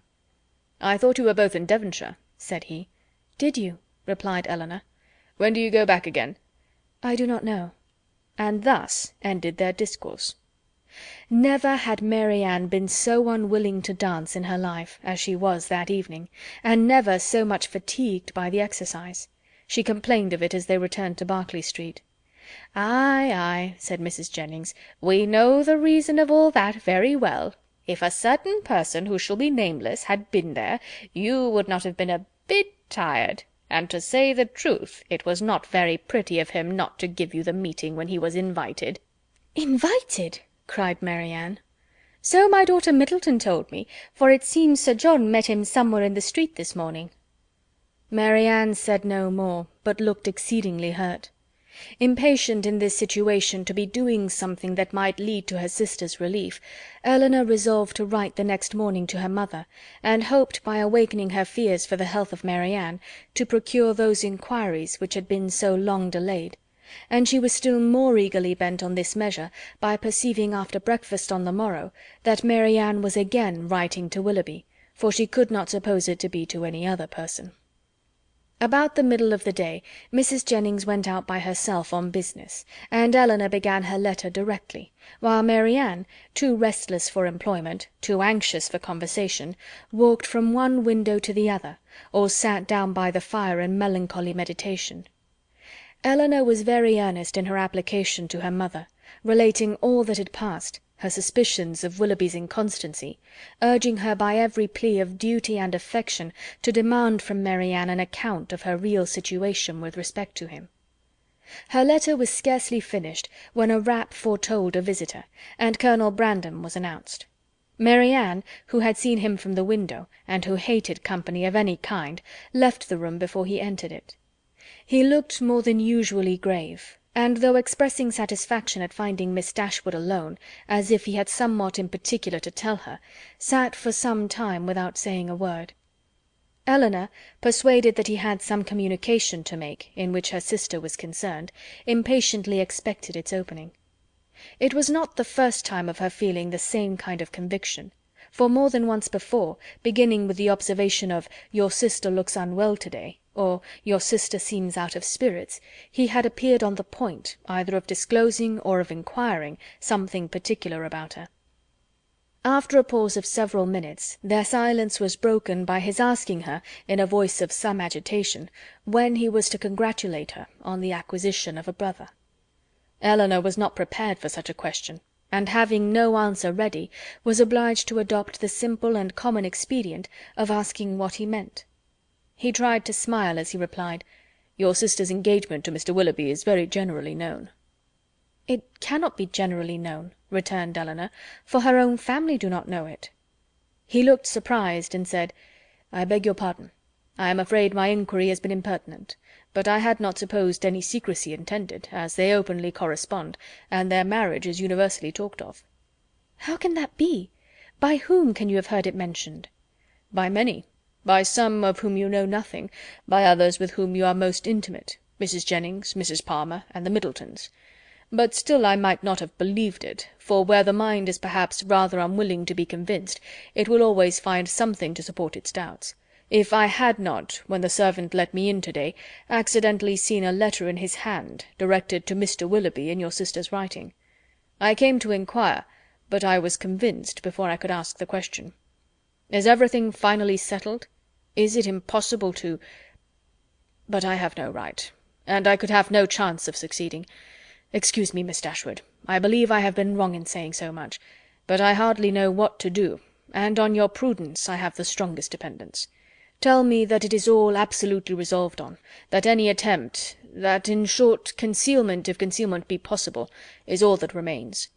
"I thought you were both in Devonshire," said he. "Did you?" replied Elinor. "When do you go back again?" "I do not know." And thus ended their discourse. Never had Mary Ann been so unwilling to dance in her life as she was that evening, and never so much fatigued by the exercise. She complained of it as they returned to Berkeley Street. "Ay, ay," said Mrs. Jennings, "we know the reason of all that very well. If a certain person who shall be nameless had been there, you would not have been a bit tired. And to say the truth, it was not very pretty of him not to give you the meeting when he was invited." "Invited!" cried Mary Ann. "So my daughter Middleton told me, for it seems Sir John met him somewhere in the street this morning." Mary Ann said no more, but looked exceedingly hurt. Impatient in this situation to be doing something that might lead to her sister's relief, Elinor resolved to write the next morning to her mother, and hoped, by awakening her fears for the health of Mary Ann, to procure those inquiries which had been so long delayed; and she was still more eagerly bent on this measure by perceiving after breakfast on the morrow that Mary Ann was again writing to Willoughby, for she could not suppose it to be to any other person. About the middle of the day Mrs. Jennings went out by herself on business, and Elinor began her letter directly, while Mary Ann, too restless for employment, too anxious for conversation, walked from one window to the other, or sat down by the fire in melancholy meditation. Elinor was very earnest in her application to her mother, relating all that had passed, her suspicions of Willoughby's inconstancy, urging her by every plea of duty and affection to demand from Mary Ann an account of her real situation with respect to him. Her letter was scarcely finished when a rap foretold a visitor, and Colonel Brandon was announced. Mary Ann, who had seen him from the window, and who hated company of any kind, left the room before he entered it. He looked more than usually grave, and though expressing satisfaction at finding Miss Dashwood alone, as if he had somewhat in particular to tell her, sat for some time without saying a word. Elinor, persuaded that he had some communication to make in which her sister was concerned, impatiently expected its opening. It was not the first time of her feeling the same kind of conviction, for more than once before, beginning with the observation of "Your sister looks unwell to-day," or "Your sister seems out of spirits," he had appeared on the point either of disclosing or of inquiring something particular about her. After a pause of several minutes, their silence was broken by his asking her, in a voice of some agitation, when he was to congratulate her on the acquisition of a brother. Elinor was not prepared for such a question, and having no answer ready, was obliged to adopt the simple and common expedient of asking what he meant. He tried to smile as he replied, "Your sister's engagement to Mr. Willoughby is very generally known." "It cannot be generally known," returned Elinor, "for her own family do not know it." He looked surprised, and said, "I beg your pardon. I am afraid my inquiry has been impertinent, but I had not supposed any secrecy intended, as they openly correspond, and their marriage is universally talked of." "How can that be? By whom can you have heard it mentioned?" "By many. By some of whom you know nothing, by others with whom you are most intimate, Mrs. Jennings, Mrs. Palmer, and the Middletons. But still I might not have believed it, for where the mind is perhaps rather unwilling to be convinced, it will always find something to support its doubts. If I had not, when the servant let me in to-day, accidentally seen a letter in his hand, directed to Mr. Willoughby in your sister's writing. I came to inquire, but I was convinced before I could ask the question. Is everything finally settled? Is it impossible to... But I have no right, and I could have no chance of succeeding. Excuse me, Miss Dashwood, I believe I have been wrong in saying so much, but I hardly know what to do, and on your prudence I have the strongest dependence. Tell me that it is all absolutely resolved on, that any attempt, that, in short, concealment, if concealment be possible, is all that remains."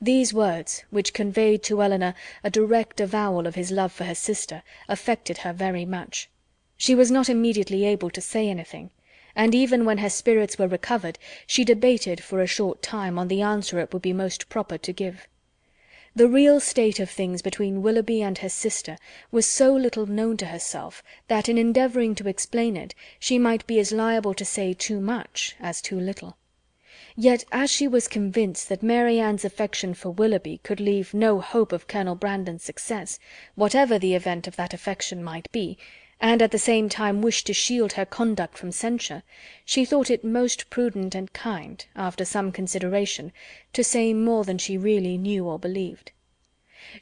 These words, which conveyed to Elinor a direct avowal of his love for her sister, affected her very much. She was not immediately able to say anything, and even when her spirits were recovered, she debated for a short time on the answer it would be most proper to give. The real state of things between Willoughby and her sister was so little known to herself that in endeavouring to explain it she might be as liable to say too much as too little. Yet as she was convinced that Mary Ann's affection for Willoughby could leave no hope of Colonel Brandon's success, whatever the event of that affection might be, and at the same time wished to shield her conduct from censure, she thought it most prudent and kind, after some consideration, to say more than she really knew or believed.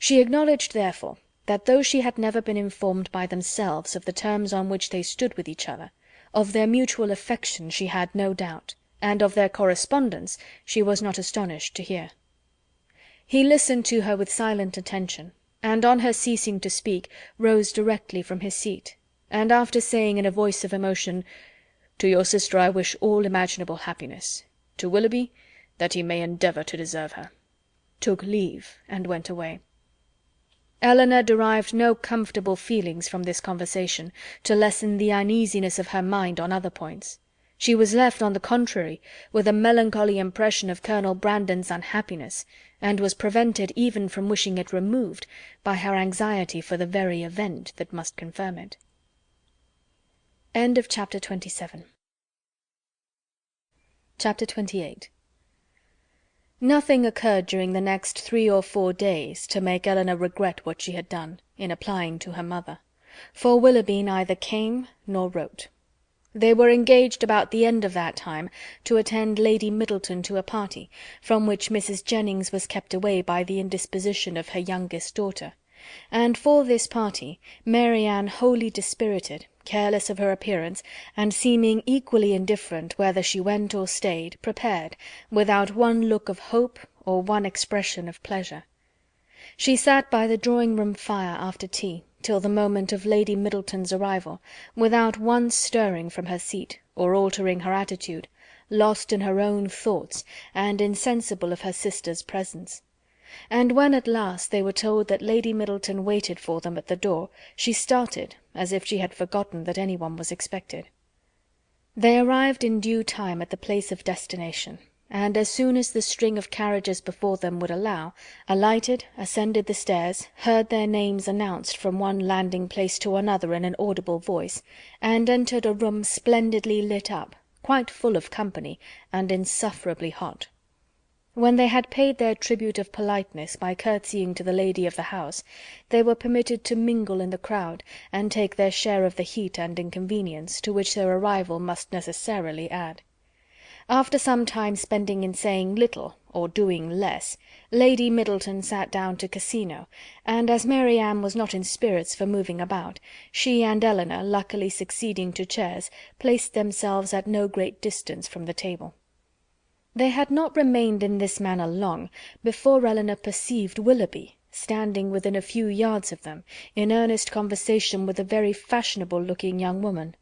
She acknowledged, therefore, that though she had never been informed by themselves of the terms on which they stood with each other, of their mutual affection she had no doubt, and of their correspondence she was not astonished to hear. He listened to her with silent attention, and on her ceasing to speak, rose directly from his seat, and after saying in a voice of emotion, "To your sister I wish all imaginable happiness; to Willoughby, that he may endeavour to deserve her," took leave and went away. Elinor derived no comfortable feelings from this conversation to lessen the uneasiness of her mind on other points. She was left, on the contrary, with a melancholy impression of Colonel Brandon's unhappiness, and was prevented even from wishing it removed by her anxiety for the very event that must confirm it. Chapter 27. Chapter 28. Nothing occurred during the next 3 or 4 days to make Elinor regret what she had done, in applying to her mother, for Willoughby neither came nor wrote. They were engaged about the end of that time to attend Lady Middleton to a party, from which Mrs. Jennings was kept away by the indisposition of her youngest daughter, and for this party Mary Ann, wholly dispirited, careless of her appearance, and seeming equally indifferent whether she went or stayed, prepared, without one look of hope or one expression of pleasure. She sat by the drawing-room fire after tea till the moment of Lady Middleton's arrival, without once stirring from her seat, or altering her attitude, lost in her own thoughts, and insensible of her sister's presence. And when at last they were told that Lady Middleton waited for them at the door, she started as if she had forgotten that any one was expected. They arrived in due time at the place of destination, and as soon as the string of carriages before them would allow, alighted, ascended the stairs, heard their names announced from one landing-place to another in an audible voice, and entered a room splendidly lit up, quite full of company, and insufferably hot. When they had paid their tribute of politeness by curtsying to the lady of the house, they were permitted to mingle in the crowd, and take their share of the heat and inconvenience, to which their arrival must necessarily add. After some time spending in saying little or doing less, Lady Middleton sat down to Cassino, and as Mary Ann was not in spirits for moving about, she and Elinor, luckily succeeding to chairs, placed themselves at no great distance from the table. They had not remained in this manner long before Elinor perceived Willoughby standing within a few yards of them, in earnest conversation with a very fashionable-looking young woman.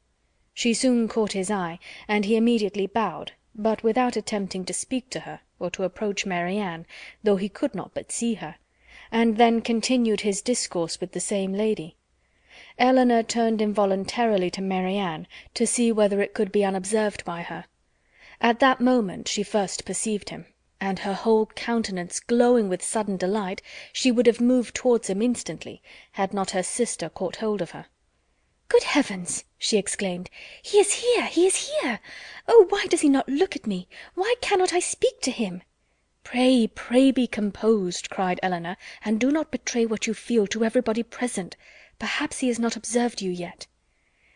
She soon caught his eye, and he immediately bowed, but without attempting to speak to her, or to approach Mary Ann, though he could not but see her, and then continued his discourse with the same lady. Elinor turned involuntarily to Mary Ann, to see whether it could be unobserved by her. At that moment she first perceived him, and her whole countenance glowing with sudden delight, she would have moved towards him instantly, had not her sister caught hold of her. "Good heavens!" she exclaimed, "he is here! He is here! Oh, why does he not look at me? Why cannot I speak to him?" "Pray, pray be composed," cried Elinor, "and do not betray what you feel to everybody present. Perhaps he has not observed you yet."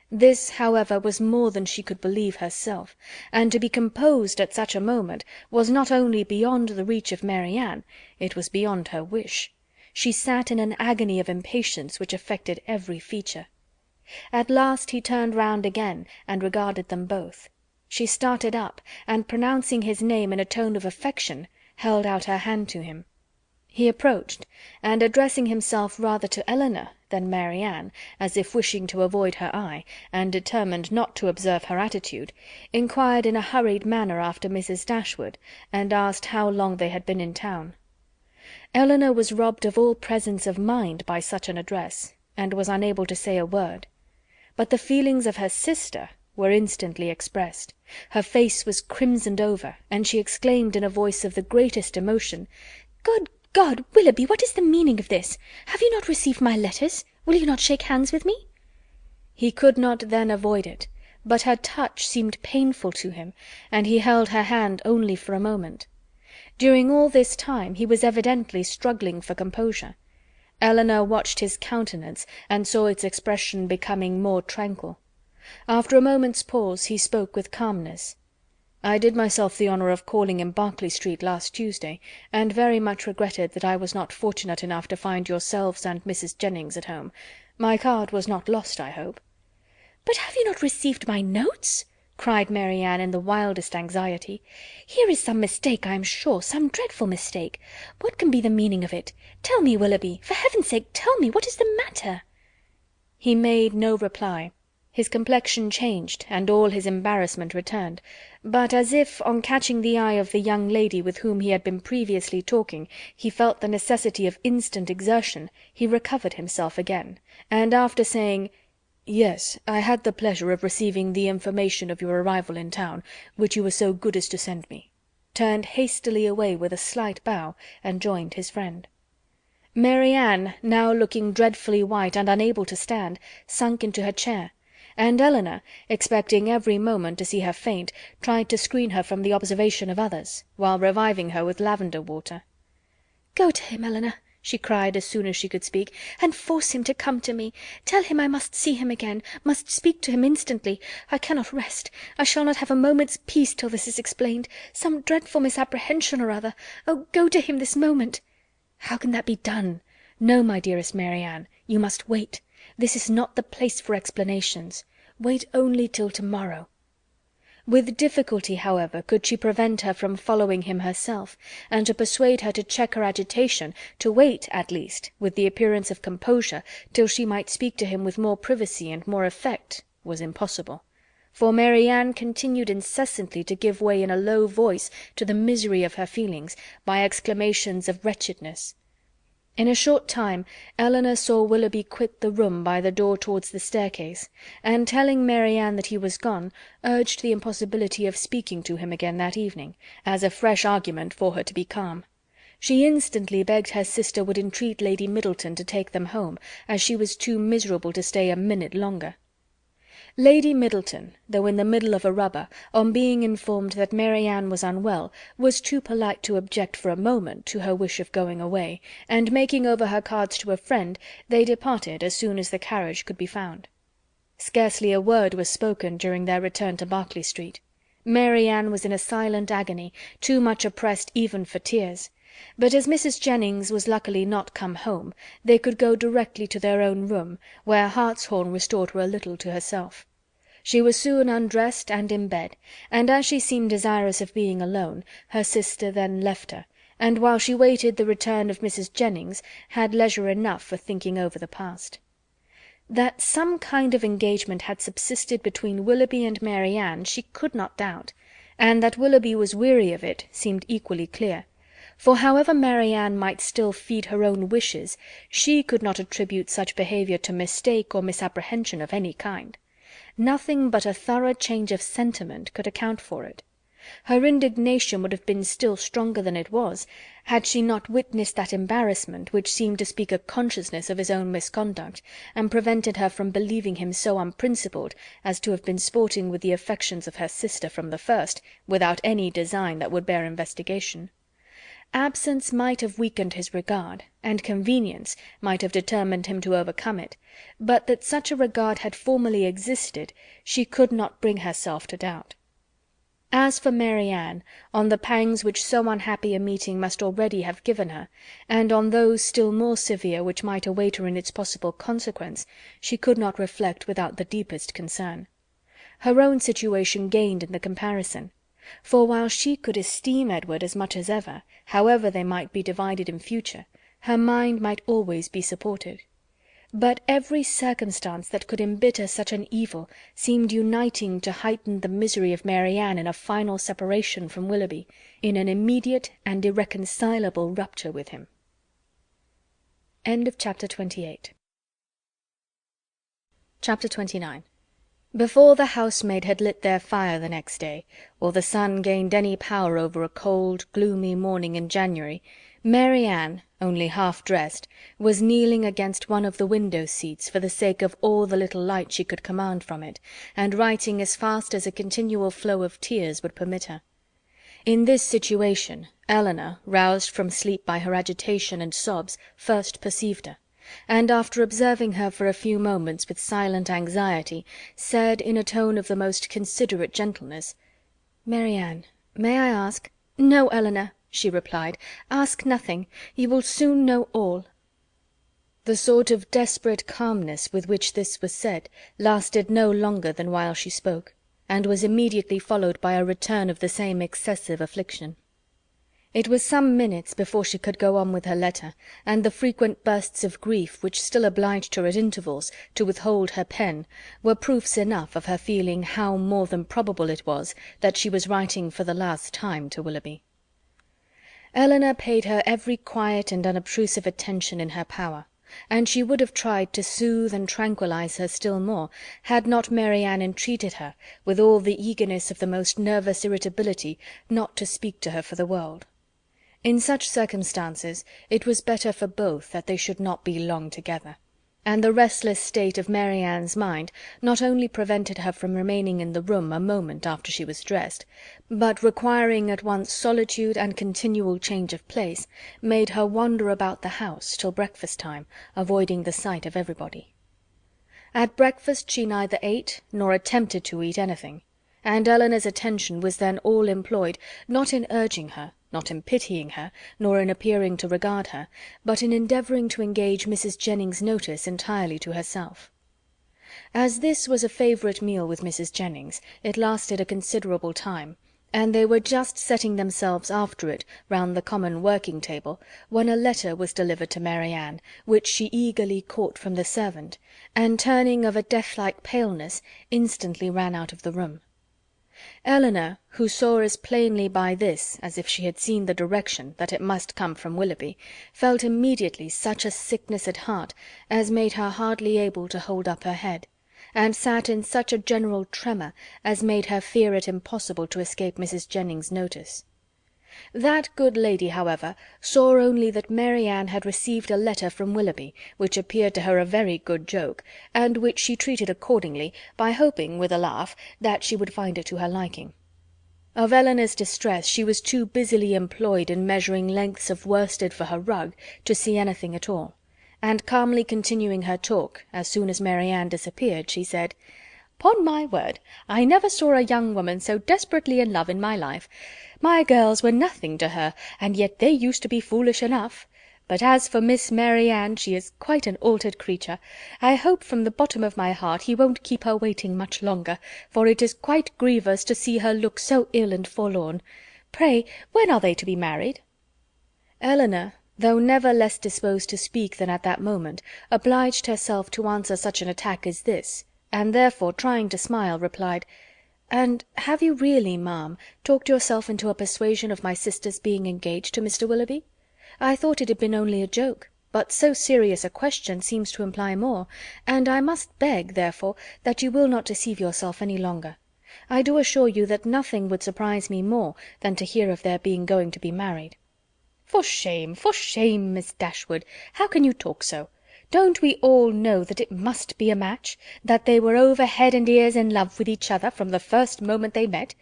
This, however, was more than she could believe herself, and to be composed at such a moment was not only beyond the reach of Mary Ann, it was beyond her wish. She sat in an agony of impatience which affected every feature. At last he turned round again and regarded them both. She started up, and pronouncing his name in a tone of affection, held out her hand to him. He approached, and addressing himself rather to Elinor than Mary Ann, as if wishing to avoid her eye, and determined not to observe her attitude, inquired in a hurried manner after Mrs. Dashwood, and asked how long they had been in town. Elinor was robbed of all presence of mind by such an address, and was unable to say a word. But the feelings of her sister were instantly expressed. Her face was crimsoned over, and she exclaimed in a voice of the greatest emotion, "Good God, Willoughby, what is the meaning of this? Have you not received my letters? Will you not shake hands with me?" He could not then avoid it, but her touch seemed painful to him, and he held her hand only for a moment. During all this time he was evidently struggling for composure. Elinor watched his countenance, and saw its expression becoming more tranquil. After a moment's pause he spoke with calmness. "I did myself the honour of calling in Berkeley Street last Tuesday, and very much regretted that I was not fortunate enough to find yourselves and Mrs. Jennings at home. My card was not lost, I hope?" "But have you not received my notes?" cried Mary Ann in the wildest anxiety. "Here is some mistake, I am sure, some dreadful mistake. What can be the meaning of it? Tell me, Willoughby, for heaven's sake, tell me, what is the matter?" He made no reply. His complexion changed, and all his embarrassment returned, but as if, on catching the eye of the young lady with whom he had been previously talking, he felt the necessity of instant exertion, he recovered himself again, and after saying, "Yes, I had the pleasure of receiving the information of your arrival in town, which you were so good as to send me," turned hastily away with a slight bow, and joined his friend. Mary Ann, now looking dreadfully white and unable to stand, sunk into her chair, and Elinor, expecting every moment to see her faint, tried to screen her from the observation of others, while reviving her with lavender water. "Go to him, Elinor," she cried as soon as she could speak, "and force him to come to me. Tell him I must see him again, must speak to him instantly. I cannot rest. I shall not have a moment's peace till this is explained. Some dreadful misapprehension or other. Oh, go to him this moment." "How can that be done? No, my dearest Mary Ann, you must wait. This is not the place for explanations. Wait only till to-morrow." With difficulty, however, could she prevent her from following him herself, and to persuade her to check her agitation, to wait, at least, with the appearance of composure, till she might speak to him with more privacy and more effect, was impossible; for Mary Ann continued incessantly to give way in a low voice to the misery of her feelings, by exclamations of wretchedness. In a short time Elinor saw Willoughby quit the room by the door towards the staircase, and telling Mary Ann that he was gone, urged the impossibility of speaking to him again that evening, as a fresh argument for her to be calm. She instantly begged her sister would entreat Lady Middleton to take them home, as she was too miserable to stay a minute longer. Lady Middleton, though in the middle of a rubber, on being informed that Mary Ann was unwell, was too polite to object for a moment to her wish of going away, and making over her cards to a friend, they departed as soon as the carriage could be found. Scarcely a word was spoken during their return to Berkeley Street. Mary Ann was in a silent agony, too much oppressed even for tears; but as Mrs. Jennings was luckily not come home, they could go directly to their own room, where hartshorn restored her a little to herself. She was soon undressed and in bed, and as she seemed desirous of being alone, her sister then left her, and while she waited the return of Mrs. Jennings, had leisure enough for thinking over the past. That some kind of engagement had subsisted between Willoughby and Mary Ann she could not doubt, and that Willoughby was weary of it seemed equally clear; for however Mary Ann might still feed her own wishes, she could not attribute such behaviour to mistake or misapprehension of any kind. Nothing but a thorough change of sentiment could account for it. Her indignation would have been still stronger than it was, had she not witnessed that embarrassment which seemed to speak a consciousness of his own misconduct, and prevented her from believing him so unprincipled as to have been sporting with the affections of her sister from the first, without any design that would bear investigation. Absence might have weakened his regard, and convenience might have determined him to overcome it, but that such a regard had formerly existed she could not bring herself to doubt. As for Mary Ann, on the pangs which so unhappy a meeting must already have given her, and on those still more severe which might await her in its possible consequence, she could not reflect without the deepest concern. Her own situation gained in the comparison; for while she could esteem Edward as much as ever, however they might be divided in future, her mind might always be supported. But every circumstance that could embitter such an evil seemed uniting to heighten the misery of Marianne in a final separation from Willoughby, in an immediate and irreconcilable rupture with him. Chapter 29. Before the housemaid had lit their fire the next day, or the sun gained any power over a cold, gloomy morning in January, Marianne, only half dressed, was kneeling against one of the window-seats for the sake of all the little light she could command from it, and writing as fast as a continual flow of tears would permit her. In this situation Elinor, roused from sleep by her agitation and sobs, first perceived her, and after observing her for a few moments with silent anxiety, said in a tone of the most considerate gentleness, "Marianne, may I ask—" "No, Elinor," she replied, "ask nothing. You will soon know all." The sort of desperate calmness with which this was said lasted no longer than while she spoke, and was immediately followed by a return of the same excessive affliction. It was some minutes before she could go on with her letter, and the frequent bursts of grief which still obliged her at intervals to withhold her pen were proofs enough of her feeling how more than probable it was that she was writing for the last time to Willoughby. Elinor paid her every quiet and unobtrusive attention in her power, and she would have tried to soothe and tranquillize her still more, had not Marianne entreated her, with all the eagerness of the most nervous irritability, not to speak to her for the world. In such circumstances it was better for both that they should not be long together, and the restless state of Marianne's mind not only prevented her from remaining in the room a moment after she was dressed, but, requiring at once solitude and continual change of place, made her wander about the house till breakfast time, avoiding the sight of everybody. At breakfast she neither ate nor attempted to eat anything, and Elinor's attention was then all employed, not in urging her, not in pitying her, nor in appearing to regard her, but in endeavouring to engage Mrs. Jennings's notice entirely to herself. As this was a favourite meal with Mrs. Jennings, it lasted a considerable time, and they were just setting themselves after it round the common working table, when a letter was delivered to Marianne, which she eagerly caught from the servant, and turning of a death-like paleness, instantly ran out of the room. Elinor, who saw as plainly by this as if she had seen the direction that it must come from Willoughby, felt immediately such a sickness at heart as made her hardly able to hold up her head, and sat in such a general tremor as made her fear it impossible to escape Mrs. Jennings's notice. That good lady, however, saw only that Marianne had received a letter from Willoughby, which appeared to her a very good joke, and which she treated accordingly, by hoping, with a laugh, that she would find it to her liking. Of Elinor's distress she was too busily employed in measuring lengths of worsted for her rug to see anything at all, and calmly continuing her talk, as soon as Marianne disappeared, she said, "'Pon my word, I never saw a young woman so desperately in love in my life. My girls were nothing to her, and yet they used to be foolish enough. But as for Miss Marianne, she is quite an altered creature. I hope from the bottom of my heart he won't keep her waiting much longer, for it is quite grievous to see her look so ill and forlorn. Pray, when are they to be married?" Elinor, though never less disposed to speak than at that moment, obliged herself to answer such an attack as this, and therefore, trying to smile, replied, "And have you really, ma'am, talked yourself into a persuasion of my sister's being engaged to Mr. Willoughby? I thought it had been only a joke, but so serious a question seems to imply more, and I must beg, therefore, that you will not deceive yourself any longer. I do assure you that nothing would surprise me more than to hear of their being going to be married." For shame, Miss Dashwood! How can you talk so? Don't we all know that it must be a match, that they were over head and ears in love with each other from the first moment they met?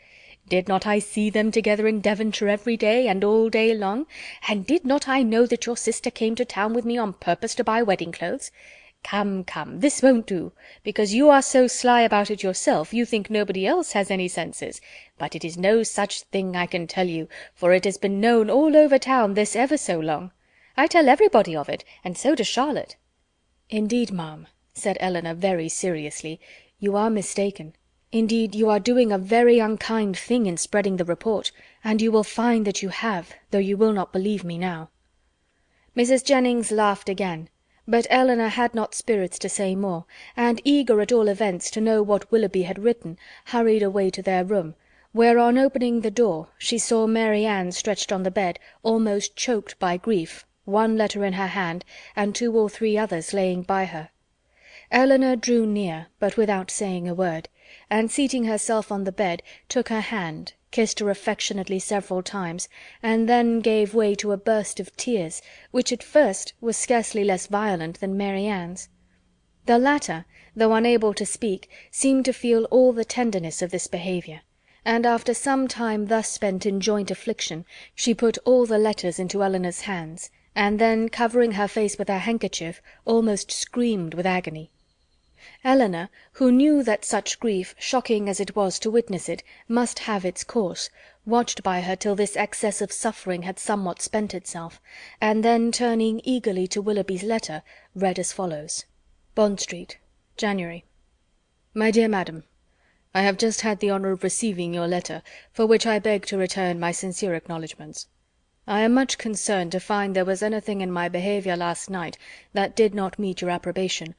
Did not I see them together in Devonshire every day, and all day long? And did not I know that your sister came to town with me on purpose to buy wedding clothes? Come, come, this won't do. Because you are so sly about it yourself, you think nobody else has any senses. But it is no such thing, I can tell you, for it has been known all over town this ever so long. I tell everybody of it, and so does Charlotte. "Indeed, ma'am," said Elinor very seriously, "you are mistaken. Indeed, you are doing a very unkind thing in spreading the report, and you will find that you have, though you will not believe me now." Mrs. Jennings laughed again, but Eleanor had not spirits to say more, and, eager at all events to know what Willoughby had written, hurried away to their room, where, on opening the door, she saw Mary Ann stretched on the bed, almost choked by grief, one letter in her hand, and 2 or 3 others laying by her. Eleanor drew near, but without saying a word, and seating herself on the bed, took her hand, kissed her affectionately several times, and then gave way to a burst of tears, which at first was scarcely less violent than Mary Ann's. The latter, though unable to speak, seemed to feel all the tenderness of this behaviour, and after some time thus spent in joint affliction, she put all the letters into Eleanor's hands, and then, covering her face with her handkerchief, almost screamed with agony. Eleanor, who knew that such grief, shocking as it was to witness it, must have its course, watched by her till this excess of suffering had somewhat spent itself, and then, turning eagerly to Willoughby's letter, read as follows: Bond Street, January. My dear Madam, I have just had the honour of receiving your letter, for which I beg to return my sincere acknowledgments. I am much concerned to find there was anything in my behaviour last night that did not meet your approbation,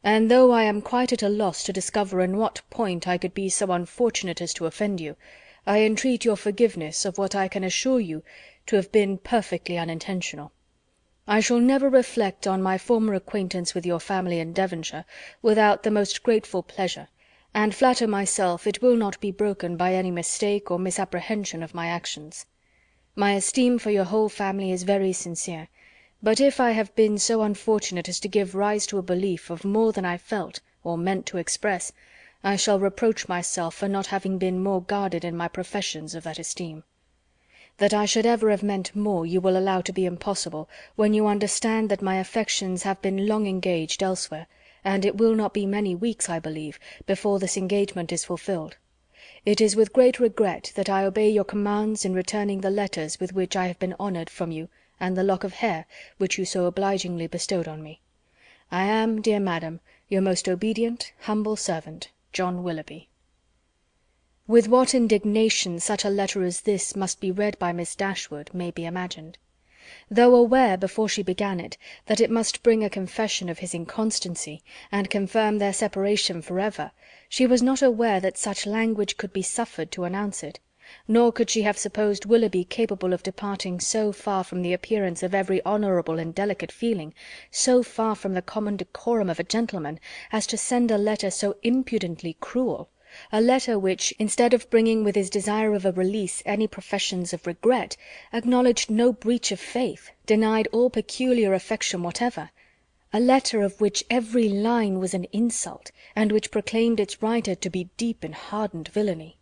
and though I am quite at a loss to discover in what point I could be so unfortunate as to offend you, I entreat your forgiveness of what I can assure you to have been perfectly unintentional. I shall never reflect on my former acquaintance with your family in Devonshire without the most grateful pleasure, and flatter myself it will not be broken by any mistake or misapprehension of my actions. My esteem for your whole family is very sincere, but if I have been so unfortunate as to give rise to a belief of more than I felt or meant to express, I shall reproach myself for not having been more guarded in my professions of that esteem. That I should ever have meant more you will allow to be impossible, when you understand that my affections have been long engaged elsewhere, and it will not be many weeks, I believe, before this engagement is fulfilled. It is with great regret that I obey your commands in returning the letters with which I have been honoured from you, and the lock of hair which you so obligingly bestowed on me. I am, dear madam, your most obedient, humble servant, John Willoughby. With what indignation such a letter as this must be read by Miss Dashwood may be imagined. Though aware, before she began it, that it must bring a confession of his inconstancy, and confirm their separation for ever, she was not aware that such language could be suffered to announce it, nor could she have supposed Willoughby capable of departing so far from the appearance of every honourable and delicate feeling, so far from the common decorum of a gentleman, as to send a letter so impudently cruel, a letter which, instead of bringing with his desire of a release any professions of regret, acknowledged no breach of faith, denied all peculiar affection whatever, a letter of which every line was an insult, and which proclaimed its writer to be deep in hardened villainy.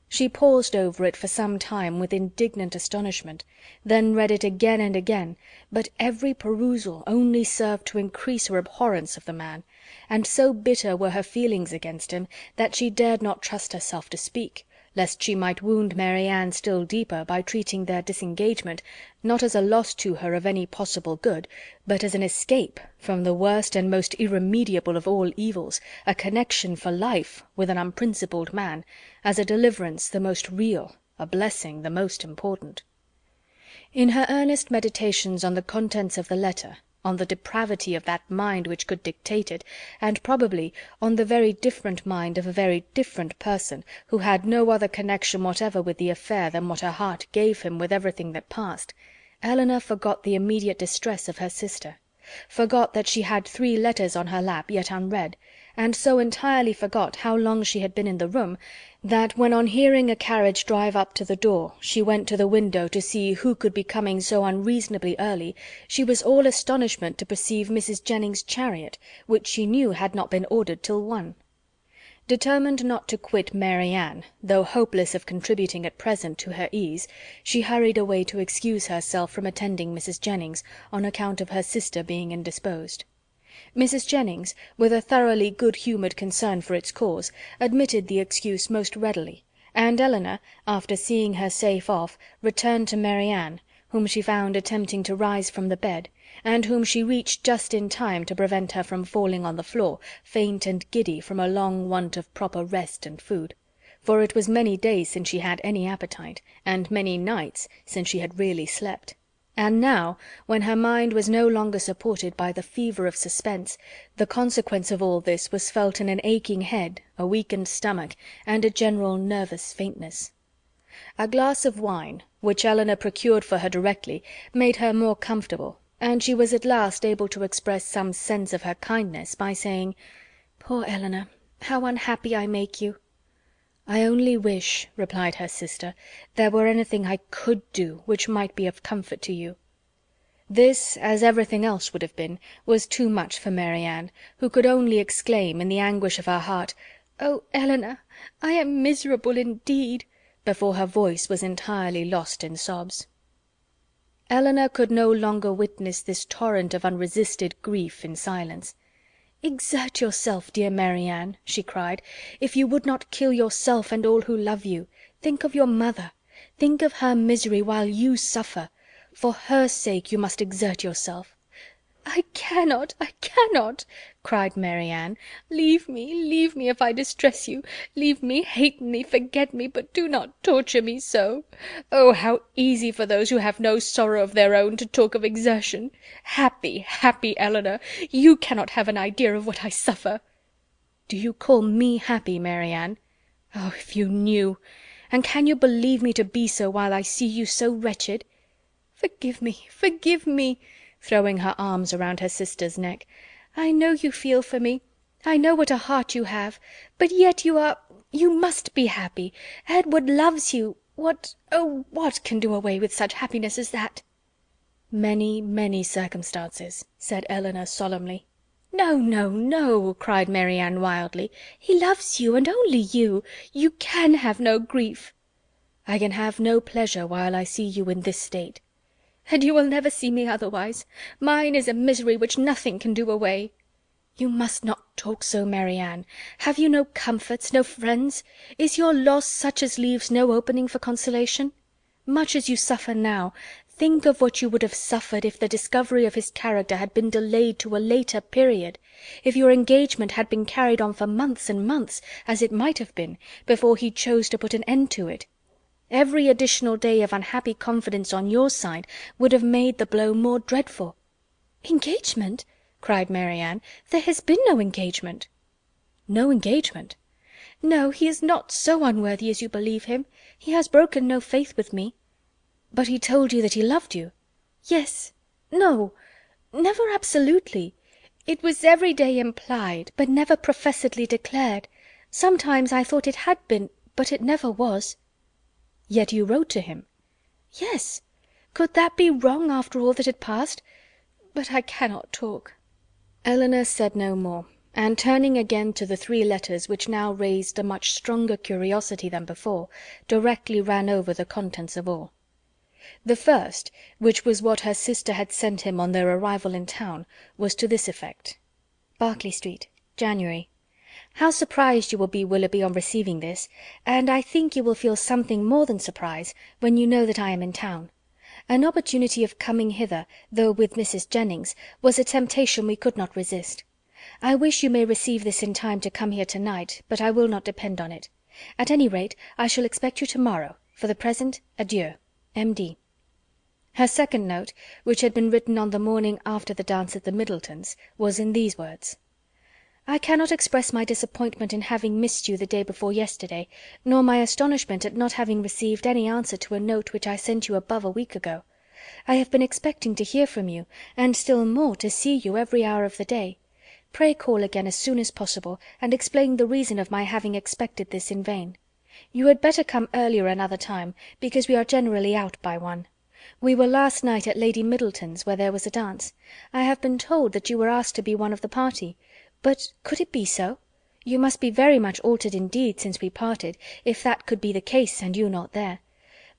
She paused over it for some time with indignant astonishment, then read it again and again, but every perusal only served to increase her abhorrence of the man, and so bitter were her feelings against him that she dared not trust herself to speak, lest she might wound Mary Ann still deeper by treating their disengagement not as a loss to her of any possible good, but as an escape from the worst and most irremediable of all evils, a connection for life with an unprincipled man, as a deliverance the most real, a blessing the most important. In her earnest meditations on the contents of the letter, on the depravity of that mind which could dictate it, and probably on the very different mind of a very different person, who had no other connection whatever with the affair than what her heart gave him with everything that passed, Eleanor forgot the immediate distress of her sister, forgot that she had 3 letters on her lap yet unread, and so entirely forgot how long she had been in the room, that when on hearing a carriage drive up to the door she went to the window to see who could be coming so unreasonably early, she was all astonishment to perceive Mrs. Jennings's chariot, which she knew had not been ordered till 1. Determined not to quit Mary Ann, though hopeless of contributing at present to her ease, she hurried away to excuse herself from attending Mrs. Jennings, on account of her sister being indisposed. Mrs. Jennings, with a thoroughly good-humoured concern for its cause, admitted the excuse most readily, and Eleanor, after seeing her safe off, returned to Mary Ann, whom she found attempting to rise from the bed, and whom she reached just in time to prevent her from falling on the floor, faint and giddy from a long want of proper rest and food; for it was many days since she had any appetite, and many nights since she had really slept. And now, when her mind was no longer supported by the fever of suspense, the consequence of all this was felt in an aching head, a weakened stomach, and a general nervous faintness. A glass of wine, which Elinor procured for her directly, made her more comfortable, and she was at last able to express some sense of her kindness by saying, "Poor Elinor, how unhappy I make you!" "I only wish," replied her sister, "there were anything I could do which might be of comfort to you." This, as everything else would have been, was too much for Marianne, who could only exclaim, in the anguish of her heart, "Oh, Elinor, I am miserable indeed," before her voice was entirely lost in sobs. Elinor could no longer witness this torrent of unresisted grief in silence. "Exert yourself, dear Marianne," she cried, "if you would not kill yourself and all who love you. Think of your mother. Think of her misery while you suffer. For her sake you must exert yourself." "I cannot, I cannot," cried Marianne. Leave me if I distress you. Leave me, hate me, forget me, but do not torture me so. Oh, how easy for those who have no sorrow of their own to talk of exertion! Happy, happy Elinor! You cannot have an idea of what I suffer." "Do you call me happy, Marianne? Oh, if you knew! And can you believe me to be so while I see you so wretched? Forgive me, forgive me," throwing her arms around her sister's neck. "I know you feel for me. I know what a heart you have. But yet you must be happy. Edward loves you. What, oh, what can do away with such happiness as that?" "Many, many circumstances," said Elinor solemnly. "No, no, no," cried Marianne wildly. "He loves you, and only you. You can have no grief." "I can have no pleasure while I see you in this state." "And you will never see me otherwise. Mine is a misery which nothing can do away." "You must not talk so, Marianne. Have you no comforts, no friends? Is your loss such as leaves no opening for consolation? Much as you suffer now, think of what you would have suffered if the discovery of his character had been delayed to a later period, if your engagement had been carried on for months and months, as it might have been, before he chose to put an end to it. Every additional day of unhappy confidence on your side would have made the blow more dreadful." "Engagement!" cried Marianne. "There has been no engagement." "No engagement?" "No, he is not so unworthy as you believe him. He has broken no faith with me." "But he told you that he loved you?" "Yes. No, never absolutely. It was every day implied, but never professedly declared. Sometimes I thought it had been, but it never was." "Yet you wrote to him?" "Yes. Could that be wrong after all that had passed? But I cannot talk." Elinor said no more, and turning again to the 3 letters which now raised a much stronger curiosity than before, directly ran over the contents of all. The first, which was what her sister had sent him on their arrival in town, was to this effect: "Berkeley Street, January. How surprised you will be, Willoughby, on receiving this, and I think you will feel something more than surprise when you know that I am in town. An opportunity of coming hither, though with Mrs. Jennings, was a temptation we could not resist. I wish you may receive this in time to come here tonight, but I will not depend on it. At any rate, I shall expect you tomorrow. For the present, adieu. M.D." Her second note, which had been written on the morning after the dance at the Middletons, was in these words: "I cannot express my disappointment in having missed you the day before yesterday, nor my astonishment at not having received any answer to a note which I sent you above a week ago. I have been expecting to hear from you, and still more to see you every hour of the day. Pray call again as soon as possible, and explain the reason of my having expected this in vain. You had better come earlier another time, because we are generally out by 1. We were last night at Lady Middleton's, where there was a dance. I have been told that you were asked to be one of the party. But could it be so? You must be very much altered indeed since we parted, if that could be the case and you not there.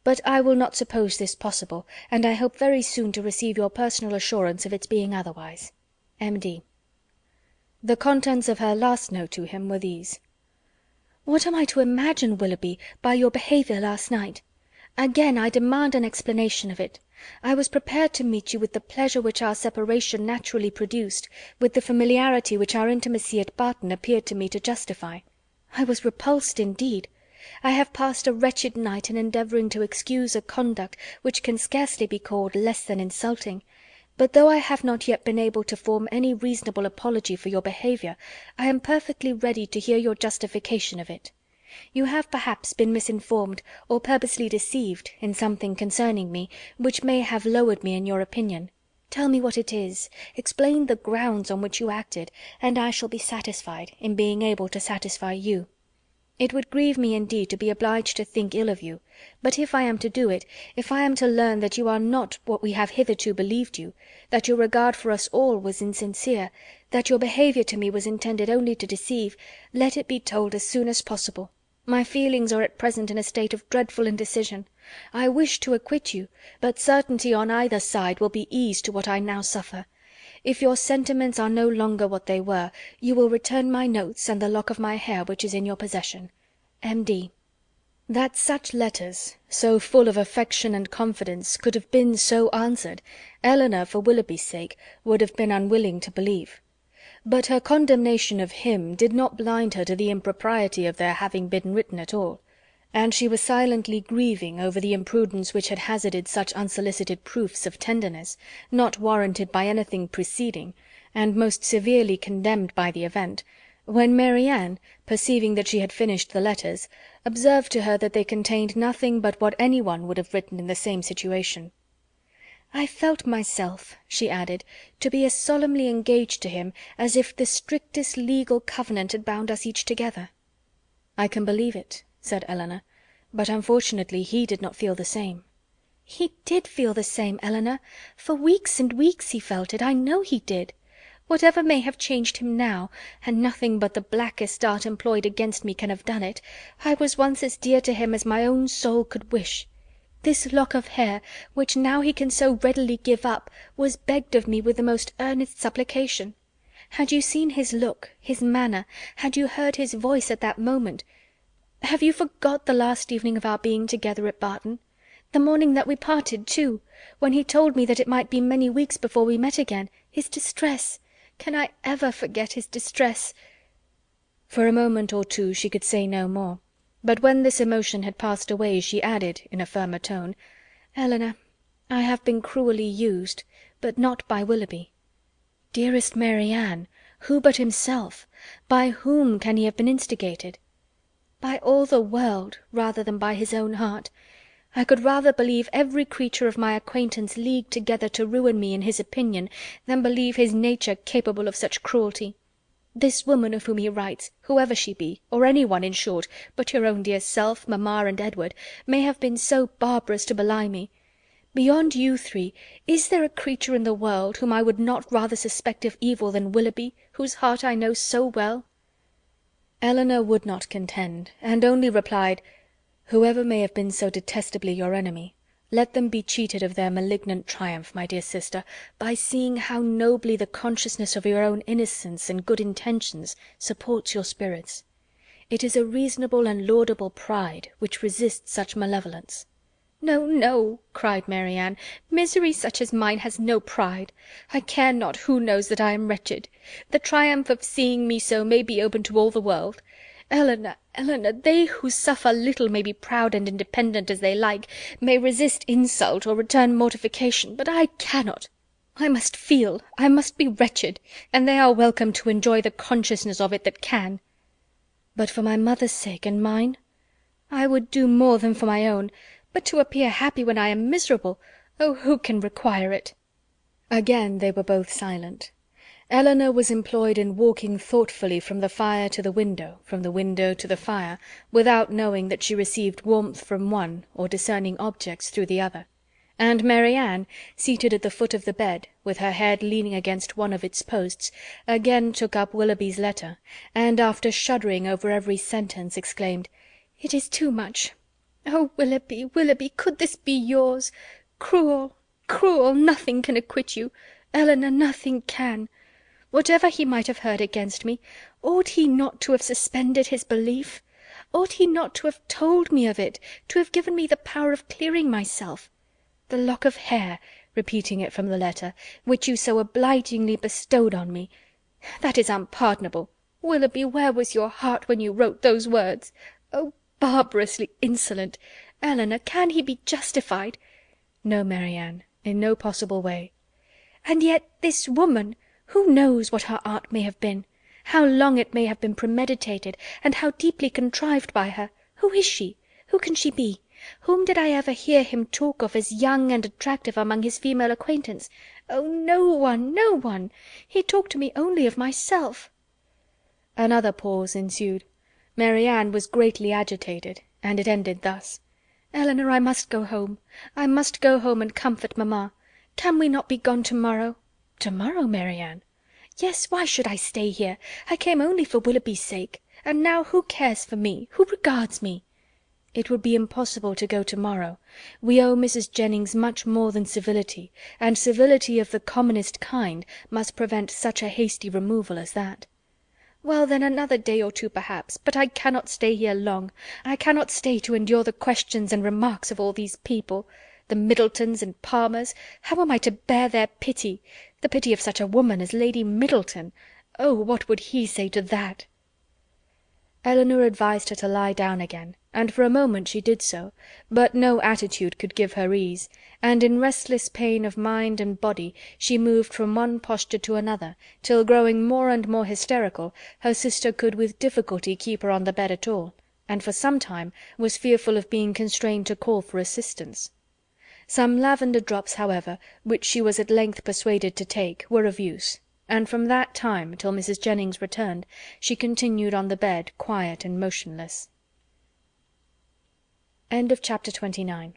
But I will not suppose this possible, and I hope very soon to receive your personal assurance of its being otherwise. M.D." The contents of her last note to him were these: "What am I to imagine, Willoughby, by your behaviour last night? Again I demand an explanation of it. I was prepared to meet you with the pleasure which our separation naturally produced, with the familiarity which our intimacy at Barton appeared to me to justify. I was repulsed indeed. I have passed a wretched night in endeavouring to excuse a conduct which can scarcely be called less than insulting, but though I have not yet been able to form any reasonable apology for your behaviour, I am perfectly ready to hear your justification of it. You have perhaps been misinformed, or purposely deceived, in something concerning me, which may have lowered me in your opinion. Tell me what it is, explain the grounds on which you acted, and I shall be satisfied, in being able to satisfy you. It would grieve me indeed to be obliged to think ill of you, but if I am to do it, if I am to learn that you are not what we have hitherto believed you, that your regard for us all was insincere, that your behaviour to me was intended only to deceive, let it be told as soon as possible. My feelings are at present in a state of dreadful indecision. I wish to acquit you, but certainty on either side will be ease to what I now suffer. If your sentiments are no longer what they were, you will return my notes and the lock of my hair which is in your possession. M.D. That such letters, so full of affection and confidence, could have been so answered, Elinor, for Willoughby's sake, would have been unwilling to believe. But her condemnation of him did not blind her to the impropriety of their having been written at all, and she was silently grieving over the imprudence which had hazarded such unsolicited proofs of tenderness, not warranted by anything preceding, and most severely condemned by the event, when Marianne, perceiving that she had finished the letters, observed to her that they contained nothing but what any one would have written in the same situation. "I felt myself," she added, "to be as solemnly engaged to him as if the strictest legal covenant had bound us each together." "I can believe it," said Elinor, "but unfortunately he did not feel the same." "He did feel the same, Elinor. For weeks and weeks he felt it, I know he did. Whatever may have changed him now, and nothing but the blackest dart employed against me can have done it, I was once as dear to him as my own soul could wish. This lock of hair, which now he can so readily give up, was begged of me with the most earnest supplication. Had you seen his look, his manner, had you heard his voice at that moment— Have you forgot the last evening of our being together at Barton? The morning that we parted, too, when he told me that it might be many weeks before we met again. His distress! Can I ever forget his distress?" For a moment or two she could say no more, but when this emotion had passed away, she added, in a firmer tone, "Elinor, I have been cruelly used, but not by Willoughby." "Dearest Marianne, who but himself? By whom can he have been instigated?" "By all the world, rather than by his own heart. I could rather believe every creature of my acquaintance leagued together to ruin me in his opinion, than believe his nature capable of such cruelty. This woman of whom he writes, whoever she be, or any one, in short, but your own dear self, mamma, and Edward, may have been so barbarous to belie me. Beyond you three, is there a creature in the world whom I would not rather suspect of evil than Willoughby, whose heart I know so well?" Elinor would not contend, and only replied, "Whoever may have been so detestably your enemy, let them be cheated of their malignant triumph, my dear sister, by seeing how nobly the consciousness of your own innocence and good intentions supports your spirits. It is a reasonable and laudable pride which resists such malevolence." "No, no," cried Marianne, "misery such as mine has no pride. I care not who knows that I am wretched. The triumph of seeing me so may be open to all the world. Elinor, Elinor, they who suffer little may be proud and independent as they like, may resist insult or return mortification, but I cannot. I must feel, I must be wretched, and they are welcome to enjoy the consciousness of it that can." "But for my mother's sake and mine?" "I would do more than for my own, but to appear happy when I am miserable, oh, who can require it?" Again they were both silent. Elinor was employed in walking thoughtfully from the fire to the window, from the window to the fire, without knowing that she received warmth from one, or discerning objects through the other; and Marianne, seated at the foot of the bed, with her head leaning against one of its posts, again took up Willoughby's letter, and after shuddering over every sentence, exclaimed, "It is too much! Oh, Willoughby, Willoughby, could this be yours? Cruel, cruel, nothing can acquit you. Elinor, nothing can. Whatever he might have heard against me, ought he not to have suspended his belief? Ought he not to have told me of it, to have given me the power of clearing myself? The lock of hair," repeating it from the letter, "which you so obligingly bestowed on me. That is unpardonable. Willoughby, where was your heart when you wrote those words? Oh, barbarously insolent! Eleanor, can he be justified?" "No, Marianne, in no possible way." "And yet this woman, who knows what her art may have been? How long it may have been premeditated, and how deeply contrived by her? Who is she? Who can she be? Whom did I ever hear him talk of as young and attractive among his female acquaintance? Oh, no one, no one! He talked to me only of myself." Another pause ensued. Marianne was greatly agitated, and it ended thus: "Eleanor, I must go home. I must go home and comfort mamma. Can we not be gone to-morrow?" "To-morrow, Marianne?" "Yes, why should I stay here? I came only for Willoughby's sake. And now who cares for me? Who regards me?" "It would be impossible to go to-morrow. We owe Mrs. Jennings much more than civility, and civility of the commonest kind must prevent such a hasty removal as that." "Well, then, another day or two perhaps, but I cannot stay here long. I cannot stay to endure the questions and remarks of all these people. The Middletons and Palmers, how am I to bear their pity? The pity of such a woman as Lady Middleton! Oh, what would he say to that?" Eleanor advised her to lie down again, and for a moment she did so, but no attitude could give her ease, and in restless pain of mind and body she moved from one posture to another, till, growing more and more hysterical, her sister could with difficulty keep her on the bed at all, and for some time was fearful of being constrained to call for assistance. Some lavender drops, however, which she was at length persuaded to take, were of use, and from that time till Mrs. Jennings returned, she continued on the bed quiet and motionless. Chapter 29